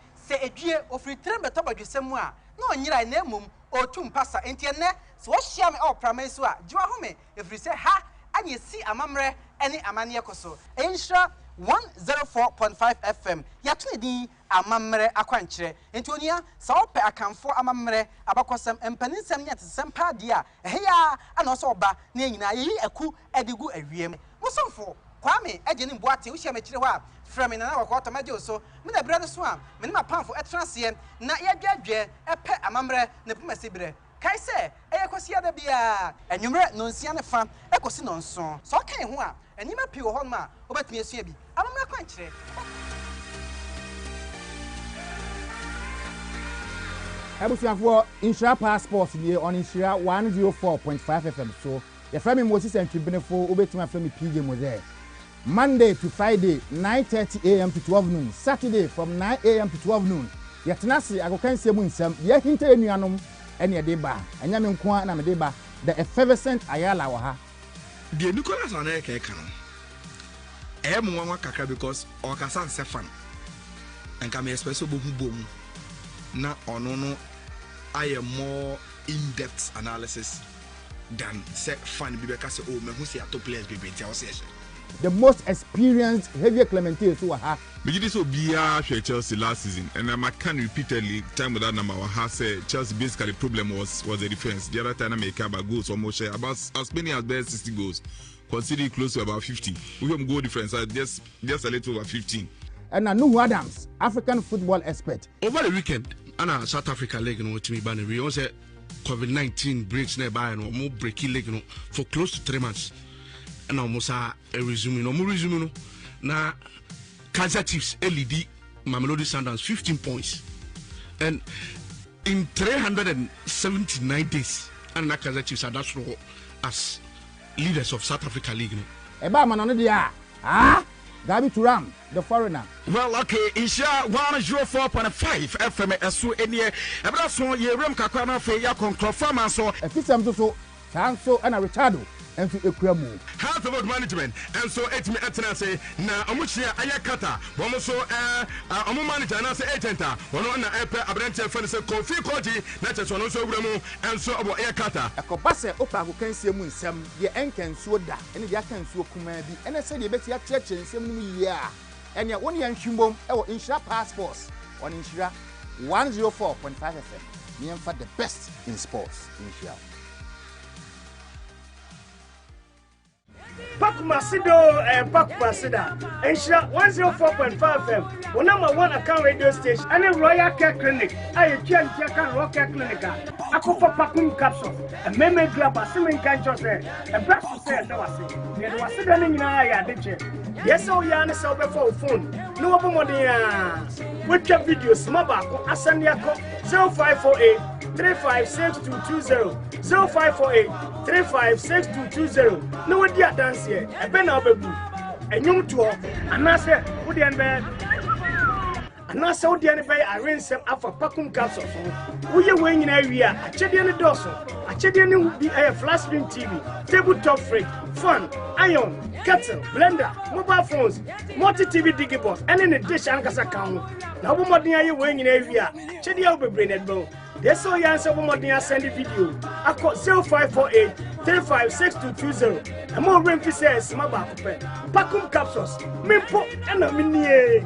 edue ofri trembeto badwesem a na onyira na emum otum pasa entiene so hia me opramai so a jiwa home efri say ha anye si amamre ene amane ekoso Nhyira 104.5 FM yatune di amamre akwankyere enti onia sa ope akamfo amamre abakosem empaninsem nya tesem pa dia eheya ana so oba na nyina yi aku edigu awiem musomfo kwame agene mboate wo hia me kire ho a frame na wakota maje so me na brado so a me na pamfo etrase na yadwadwe epe amamre na pumasibre kai se eyekosi ada bia enwumre no nsia ne fa ekosi no nso so kan ho a enima pi wo ho ma obetumi esua bi amamre kwankyere Ebusiafo Nhyira passport die on Nhyira 104.5 FM so your family Moses and Tribunefo obetumi afra me PJ Mose Monday to Friday 9:30 a.m. to 12 noon Saturday from 9 a.m. to 12 noon yetenase agokanse mu nsem ye hinta enuanom ene de ba anya me nko na me de ba the effervescent ayala wa ha the Nicholas Aneke kan nwa kakra because okasa nse fan enka me expresso bo hubom na ono no I am more in-depth analysis than say fan bi beka say oh me hu say top players bi beti awose the most experienced heavy Clementine so ha Begin so Bia Chelsea last season, and I can repeatedly time with that number. I say Chelsea basically the problem was the defense. The other time I make about goals almost share about as many as best 60 goals, considering close to about 50. We have goal difference just a little over 15. And Nuhu Adams, African football expert. Over the weekend, and South Africa leg no to me ban we also COVID-19 breaks nearby and more breaking leg no for close to 3 months. And almost a resume no more resume no na Kaizer Chiefs LED Mamelodi Sundowns 15 points and in 379 days and Kaizer Chiefs are that role as leaders of South Africa League no eba man no dia Gabi Turam the foreigner well okay Nhyira 104.5 FM eso enie ebra so ye rem kakra na fe ya konklofama so efisam so sanso and Richardo and to Ekramu. Health about management and so it me say na omuchia ayakata womo so omo manager na say agenta wono na epe abrante fan say Kofi Koji na cheso no so wuramu and so obo ayakata ekobase opa akokansie mu nsem de enkansuo da ene de akansuo kuma bi ene se de beti acheche nsem nu yi a ene woni yanhwimbom e wo Nhyira passports on Nhyira 104.5 FM me for the best in sports Nhyira Pakumasida, Nhyira 104.5 FM, one number one account radio station, and a Royal Care Clinic. I can Royal Care Clinic. I go for Pakum capsule, a meme grab a swimming cancer, a breast say, no, I say, there was sitting in I did you? Yes, oh, Yana saw before phone, no more with your videos, Mabako, Asaniako, 0548 356220, 0548 356220. No, what you dance here, a pen of a book, and you to and I said, would you ana sɛ wo deɛ ne bɛyɛ arensɛm afa pakum capsules ho woyɛ wei nyinaa wie a akyɛdeɛ ne dɔɔso akyɛdeɛ ne bi ɛyɛ flat screen TV tabletop fridge fan iron kettle blender mobile phones multi TV digibox ɛne ne dish ankasa ka ho na wobɔmmɔden ayɛ wei nyinaa wie a kyɛdeɛ wo bebree na ɛdebɛn This so young so wobɔmmɔden send the video akɔ 0548 356220 ɛma owurɛ mfi sɛ ɛsima baako pɛ pakum capsules mempo ɛna mennie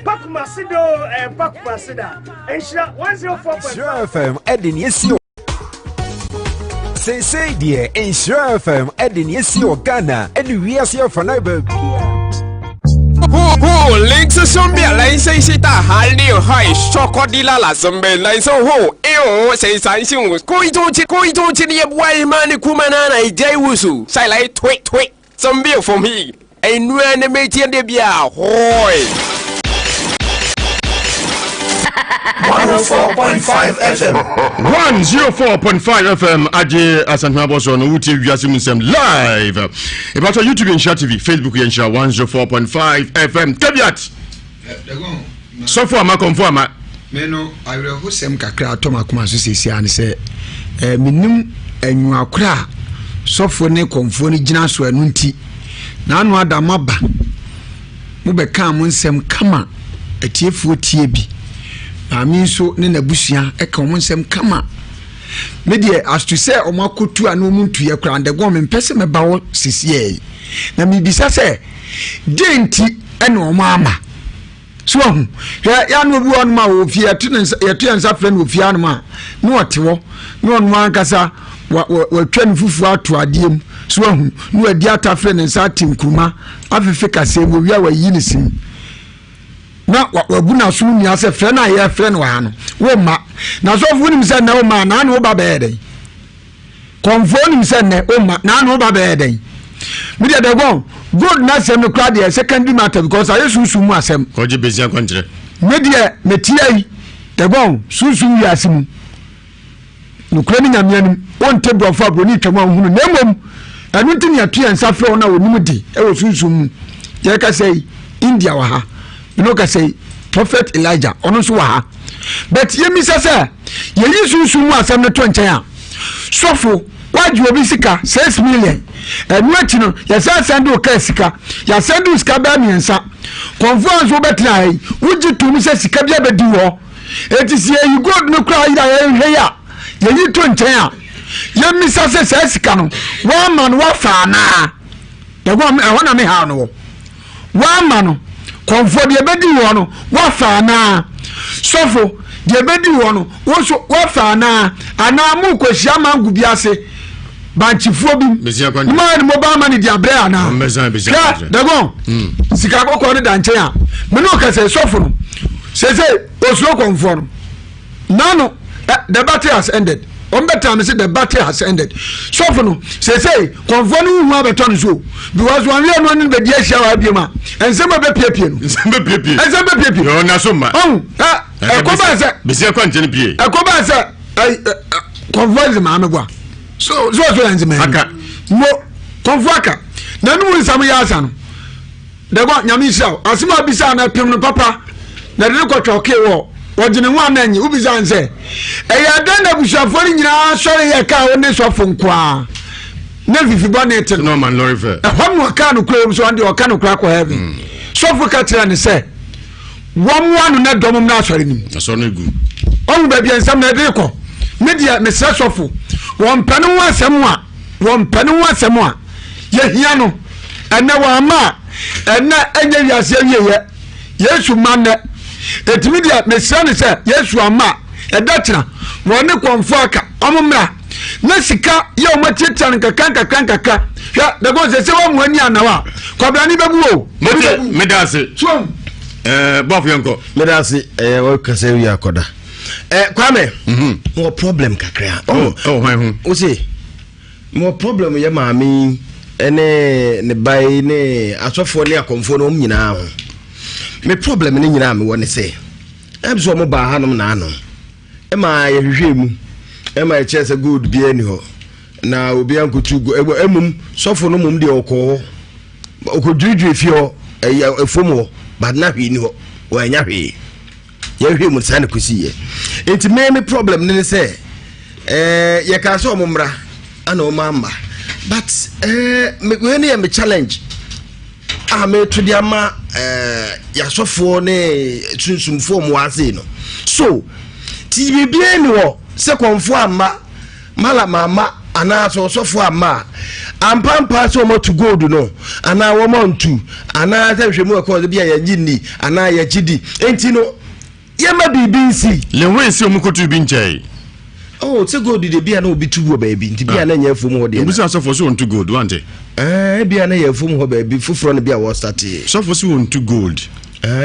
Pakumasido and Pakumasida. Nhyira 104.5 FM Edin Yesio. Say dear, Nhyira FM Edin Yesio Ghana and Ewiase for Naiba. Links zombie line say sita halni high chocolila la zombie line so ho say sanction koi to ye boy man kumana na ijai wusu sai like tweet zombie for me and no enemy de bia hoy 104.5 FM 104.5 FM Aje Asantuma Boso no wuti Ewiase Mu Nsem live about YouTube and Nhyira TV Facebook and Nhyira 104.5 FM Tabiat so for ama conform me no awre hosem kakra atoma kuma so sesi an se minim enwu akra sofo ne konfo ne gina so anu nti na anu adamaba mu be kan mu nsem kama atiefuo tie bi ami so ne nabusia e kan mu nsem kama me de as to say o makotu anu mu ntu ye kra ndego me pese me bawo sisi na me bisa se denti ene o ama so hu ya no bi won ma wo fie ya tu ensa friend wo fie anu ma no otewo no on ma nkasa wa twan fufu ato adiem so hu no adi ata friend ensa tinkruma afefe kase mo wi a wa yi ne sim na wabuna so nua se friend na ye friend wa no wo ma na so fu nim se na wo ma na no ba be den konfo nim se na wo ma na no ba be den me de go good na sem no crowd the secondary matter because I susu mu asem oje bezia kwantre me de metiai de go susu Ewiase mu no kura ni nyamianim on table for abro ni twama hunu na mom anu tin ya tu ensa fro na wonimu di e wo susu mu je ka say India wa ha you know ka say Prophet Elijah ono so wa ha but yemi sese ye yi susu mu asem no to nchen a sofo waju obi sika 6 million enu achi no ya sa sando ka sika ya sando sika ba miensa conference obetra ai uji tumi se sika bia bedi wo etisi you go no cry ya hwe ya ye to nchen a ye misa se sika no one man wa fa na de go na me ha no one man comfort de bedi wo no wa fa na sofo de bedi wo no wo so wa fa na ana mu kwahia mangu biase banchifuo bi man mobile money dia bre ana ya dago sika kokko ne danche a me no ka se sofo no se oslo konfo no nano the battle has ended on better me say the battle has ended sofo no se konfo no hu abeton so because one we no be dia hia wa biema ensema be piepie no ensema be piepie no na so ma e ko ba se be se kwanje ne pie e ko ba se konfo ze ma amegwa so enzema aka mo konfo aka na nu nsam ya asa no de go nyame shaw asema bisa na pem no papa na de ko twoke wo wogine ho ananyi ubisa nse eya dan na bushafo ni nyina sori ye ka woni sofo nkwa na fifi bonnet no man lori fe ho mo ka no kro so ande o ka no kra ko heaven sofo ka tira ne se wom wanu na domum na asori nim asori no gu on ba bia nsam na de ko media me se sofo won panu wasem a ye hia no ene wa ma ene enye Ewiase wieye Yesu manne etimi dia mesra ne se Yesu ama edatena won ne konfo aka omumra na sika ye o matietan kaka hwa de go se wa mu ani anawa kwabra ni bebu o medase so bof yanko medase wo kase wi akoda kwame mo problem kakra hwan o se mo problem ye maami ene ne bai ne asofo ne akomfo no nyina ho me problem ne nyina me woni se ebso mo ba hanom na ano ma ye hwehwe mu ma ye chese good bi ani ho na obi ankotu go emum sofo no mum de okodwudwe fie ho efom ho but na hwi ni ho wa nya hwe ye hwe mu san kusi ye enti me problem ne say ye ka so omumra ana o mama but we ne me challenge me to the ama ya sofo ne sunsumfo mu ase no so ti bibie ni wo se konfo ama mala mama ana so sofo ama ampampa so mo to gold no ana wo montu ana ta hwemu e ko bia ya nyini ana ya gidi enti no ye ma bibinsi le wensi omukotu bi nchai oh se gold de bia na obi tubu baby nti bia na nya fom ho de obi so for so on to gold wante bia na ya fom ho baby fufuro no bia wo start so for so on to gold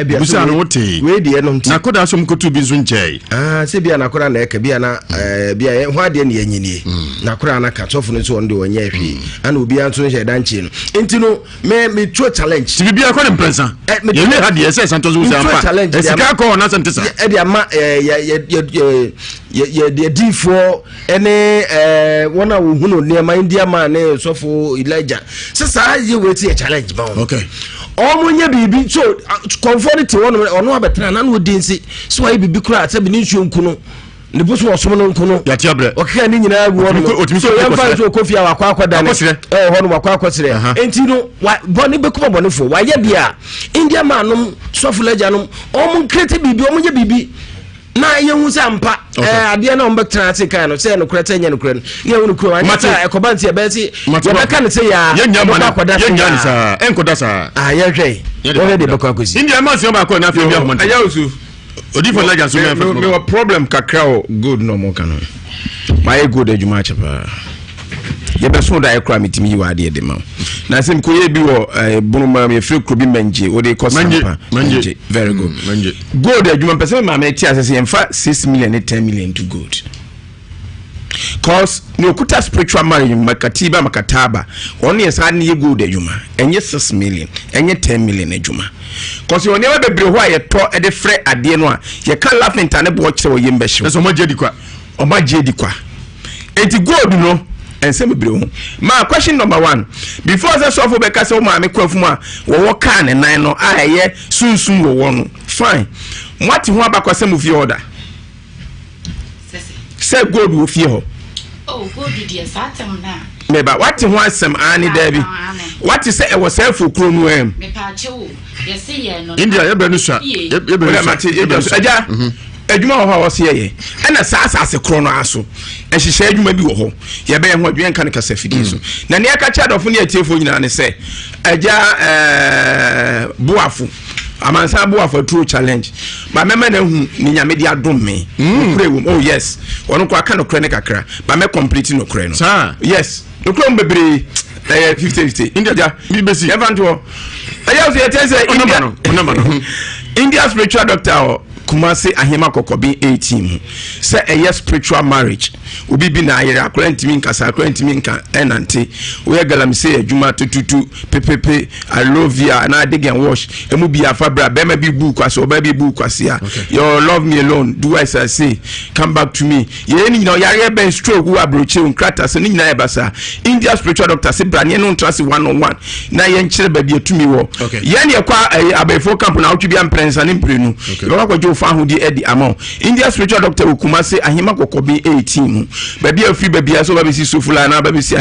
bia so na wote we de no nti na koda so mkotu bi nso nchai se bia na koda na eka bia na bia ho ade na yanyini na koda na ka sofo no so on de wonya hwe ana obi anso nche danchi no enti no me tro challenge ti bia ko ne mpresa ye ne ha de se santos wo sampa esika ko na santesa e de ama ye de difo ene wona wo hunu ne ma india man ne sofo Elijah se sa ye weti challenge ba okay omunya bibi so conformity ono abetena na no dinsi so ayi bibi kura se bi ni nsuo nkuno ne buso osom no nkuno ya ti abre okeka ni nyina agu ono so ya fa so kofi awakwa akoda ne hono wakwa akosire enti no boni bekuma boni fo wa ye bia india man no sofo Elijah no omun krete bibi omunya bibi na ye hu sampa ade na ombetena ate kan no se no krete nya no kure ye hu no kure anya ekobanti e beti ye beka ne se ya ye nya ni sa enkoda sa ye hwe wo de beka kozi india man se ba ko na fi bia homo aya usu odi for Elijah so me wa problem kakra o good no mo kan my good adwuma chapa ye be so da e kra mitimi yi wa de de ma na sem ko ye bi wo bunuma me free krobi manje wo de cost manje very good manje good adwuma person ma me ti asese em fa 6 million and 10 million to good cause no kuta spiritual marriage makataba on yes had ni good adwuma enye 6 million enye 10 million adwuma cause you never be bre ho aye to e de frɛ ade no a ye kan laugh intane bo kyerɛ wo yembe hye so maje di kwa enti good no ense bebre ho ma question number 1 before say so for be ka say o ma me kwafu mu a wo ka ne nan no a ye sunsun wo no fine what ho abakwase mu fi order say good wo fi ho oh good dear satem na meba what ho asem ani dabi what say e wo self kro no em me pa chewo ye say ye no india ye be no sha ye be no sha aja adwuma ho ho se ye na saasase kro no aso ehihye adwuma bi wo ho ye be ye ho adwen kan kasa fidi so na ne aka cha dofo ne atiefo nyina ne se aja buafo amansa buafo true challenge ba mema na hu ni nyame di adom me kure wo oh yes wono kwa aka no kure ne kakra ba me complete no kure no yes no kure mbebre 50-50 india mi besi evanto ayo so ye tense India spiritual doctor Kumasi ahima kokobi 18 say a spiritual marriage obi bi na ayere akora ntimi nka enante we galam say adwuma tututu pepepe I love you and I dig and wash emu bi afabra be ma bi bu kwase oba bi bu kwase a you love me alone do as I say come back to me ye ni na yare ben stroke wo abroche unkrata se ni na ebasa India spiritual doctor say brane no trust 1-on-1 na ye nkyere ba bi atumi wo ye ne kwa abefo camp na otwi bi amprensa ne mprenu be kwa fa ho di edi amount India spiritual doctor Kumasi ahima kokobi 18 baby afi baby aso baby si sofula na baby si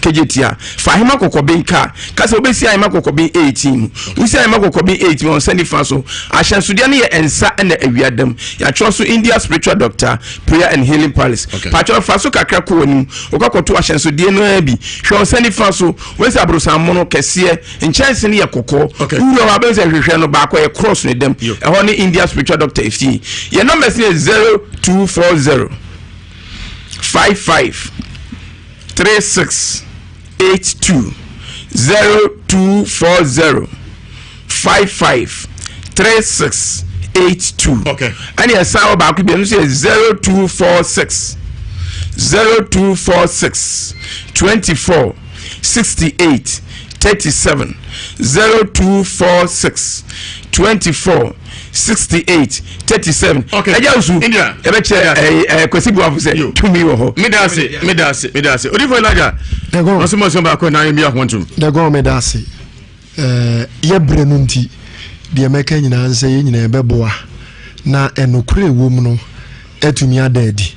kejetia fa ahima kokobi nka kase obi si ahima kokobi 18 usi ahima kokobi 18 on send faso ahyansudia ne ye ensa na awiadam ya choso India spiritual doctor prayer and healing palace pacho faso kakra ko wani okokoto ahyansudia no abi hwe send faso wensi abrosan mono kese enchanse ne ye kokko uro wa bense hwehwe no ba ko ye cross ne dem e ho ne India spiritual doctor your number is 0240 55 36 82 0240 55 36 82 okay and your sound back to be 0246 24 68 37 0246 24 68 37 okay ajasu India ebe che kwesi bu afuse tumi wo ho medase odifo Elijah dego osumo ba ko na yemi ahontum dego medase ye brenu nti deɛ mɛka nyinaa nsɛ yɛ nyinaa ɛbɛboa na ɛnokora ɛwɔ mu no ɛtumi ada adi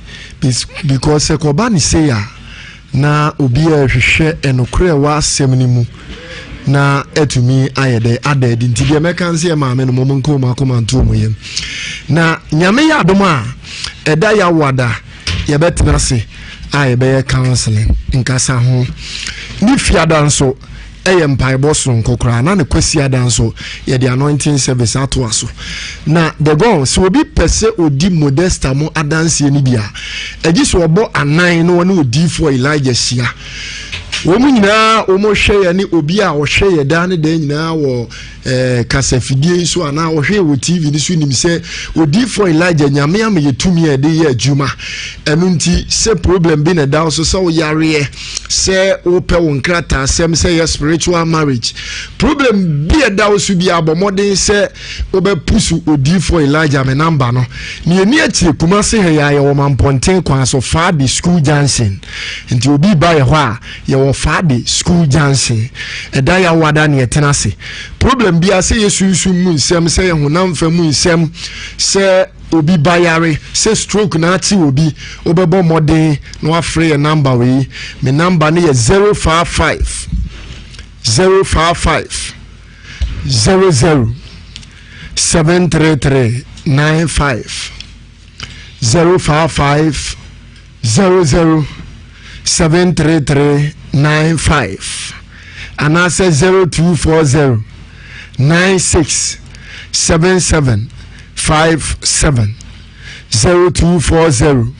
because ɛkɔba ne sei a na obi a hwehwɛ ɛnokora ɛwɔ asɛm no mu na ɛtumi ayɛ dɛ ada adi nti deɛ mɛka nsɛ yɛ maame no mɔmɔ nka ɔmu akoma nto ɔmu yam na nyame yɛ adom a ɛda yɛ awada yɛbɛtena ase a yɛbɛyɛ counseling nkasa ho ne fiada nso ɛyɛ mpaebɔ so nkokora na ne kwasi ada nso yɛde anointing service ato aso na the goal so obi pɛsɛ odi modesta mo adansie ni bia agyi so ɔbɔ anan no ne odi for Elijah hyia wɔn nyinaa wɔn hwɛ yɛ ne obi a ɔhwɛ yɛ da ne dan nyinaa wɔ kasafidie so ana ɔhwɛ wɔ TV ne so nim sɛ odi for Elijah nyame ama yɛ tumi a de yɛ adwuma ɛno nti sɛ problem bi na da so sɛ ɔyareɛ sɛ wopɛ wo nkrata asɛm sɛ yɛ spiritual marriage problem bi da so bi abɔmɔden sɛ wobɛpusu odi for Elijah me number no ne ani akyire kuma se hɛ yɛ wɔ mampɔnten kwan so Faade School Junction nti obi ba yɛ hɔ a yɛ wɔ Faade School Junction ɛda yɛ awada ne yɛtena ase problem bi a sɛ yɛ sunsun mu nsɛm sɛ yɛ honam fa mu nsɛm sɛ obi bayare sɛ stroke na ati obi obɛbɔ mmɔden na wafrɛ yɛ number wei me number ne yɛ 055 00 733 95 055 00 733 95 anaasɛ 0240 96 77 57 0240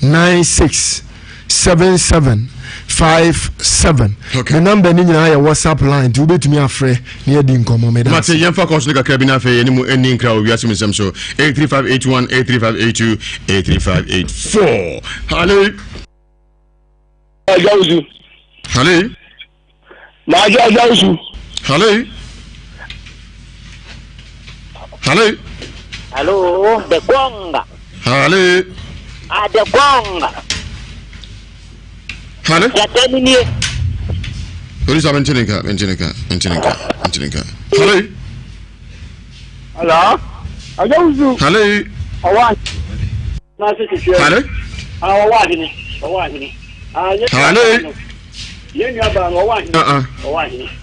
96 77 57 the number ni nyina ya WhatsApp line to betumi afre na yɛ di nkɔmɔ me da mate yɛmfa kɔso ne kakra bi na afei yɛne mu ɛni nkra wɔ Ewiase Mu Nsem so 83581 83582 83584 hallo Jauzu hallo ma Jauzu hallo hallo Hello, the Gonga. Hello. The Gonga. Hello. Yatemini. Police are mentioning. Hello. Hello. Hello. Hello. Awat. Hello. Awat. Hello. Yeni aba awat.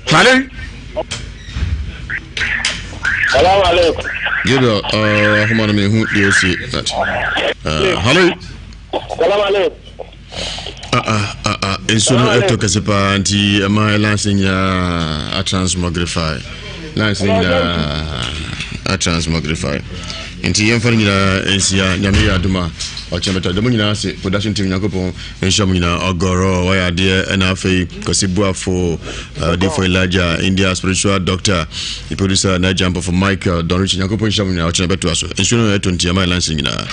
Hello. Salam alaikum. Hello. Come on, me who do you see that? Hello. Salam alaikum. It's no eto kasepa anti my lancing a transmogrify. Lancing a transmogrify. Inti yemfani nyina ensia nyame aduma ochemeta demo nyina se production team nyakopon ensham nyina ogoro waya de na afei kosibuafo de for Elijah India spiritual doctor the producer na jump for Michael Don Rich nyakopon ensham nyina ochemeto aso ensu no eto ntia my lancing nyina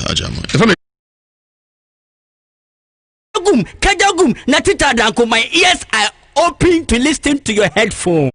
ajama Kajagum, Natita Danko, my ears are open to listen to your headphone.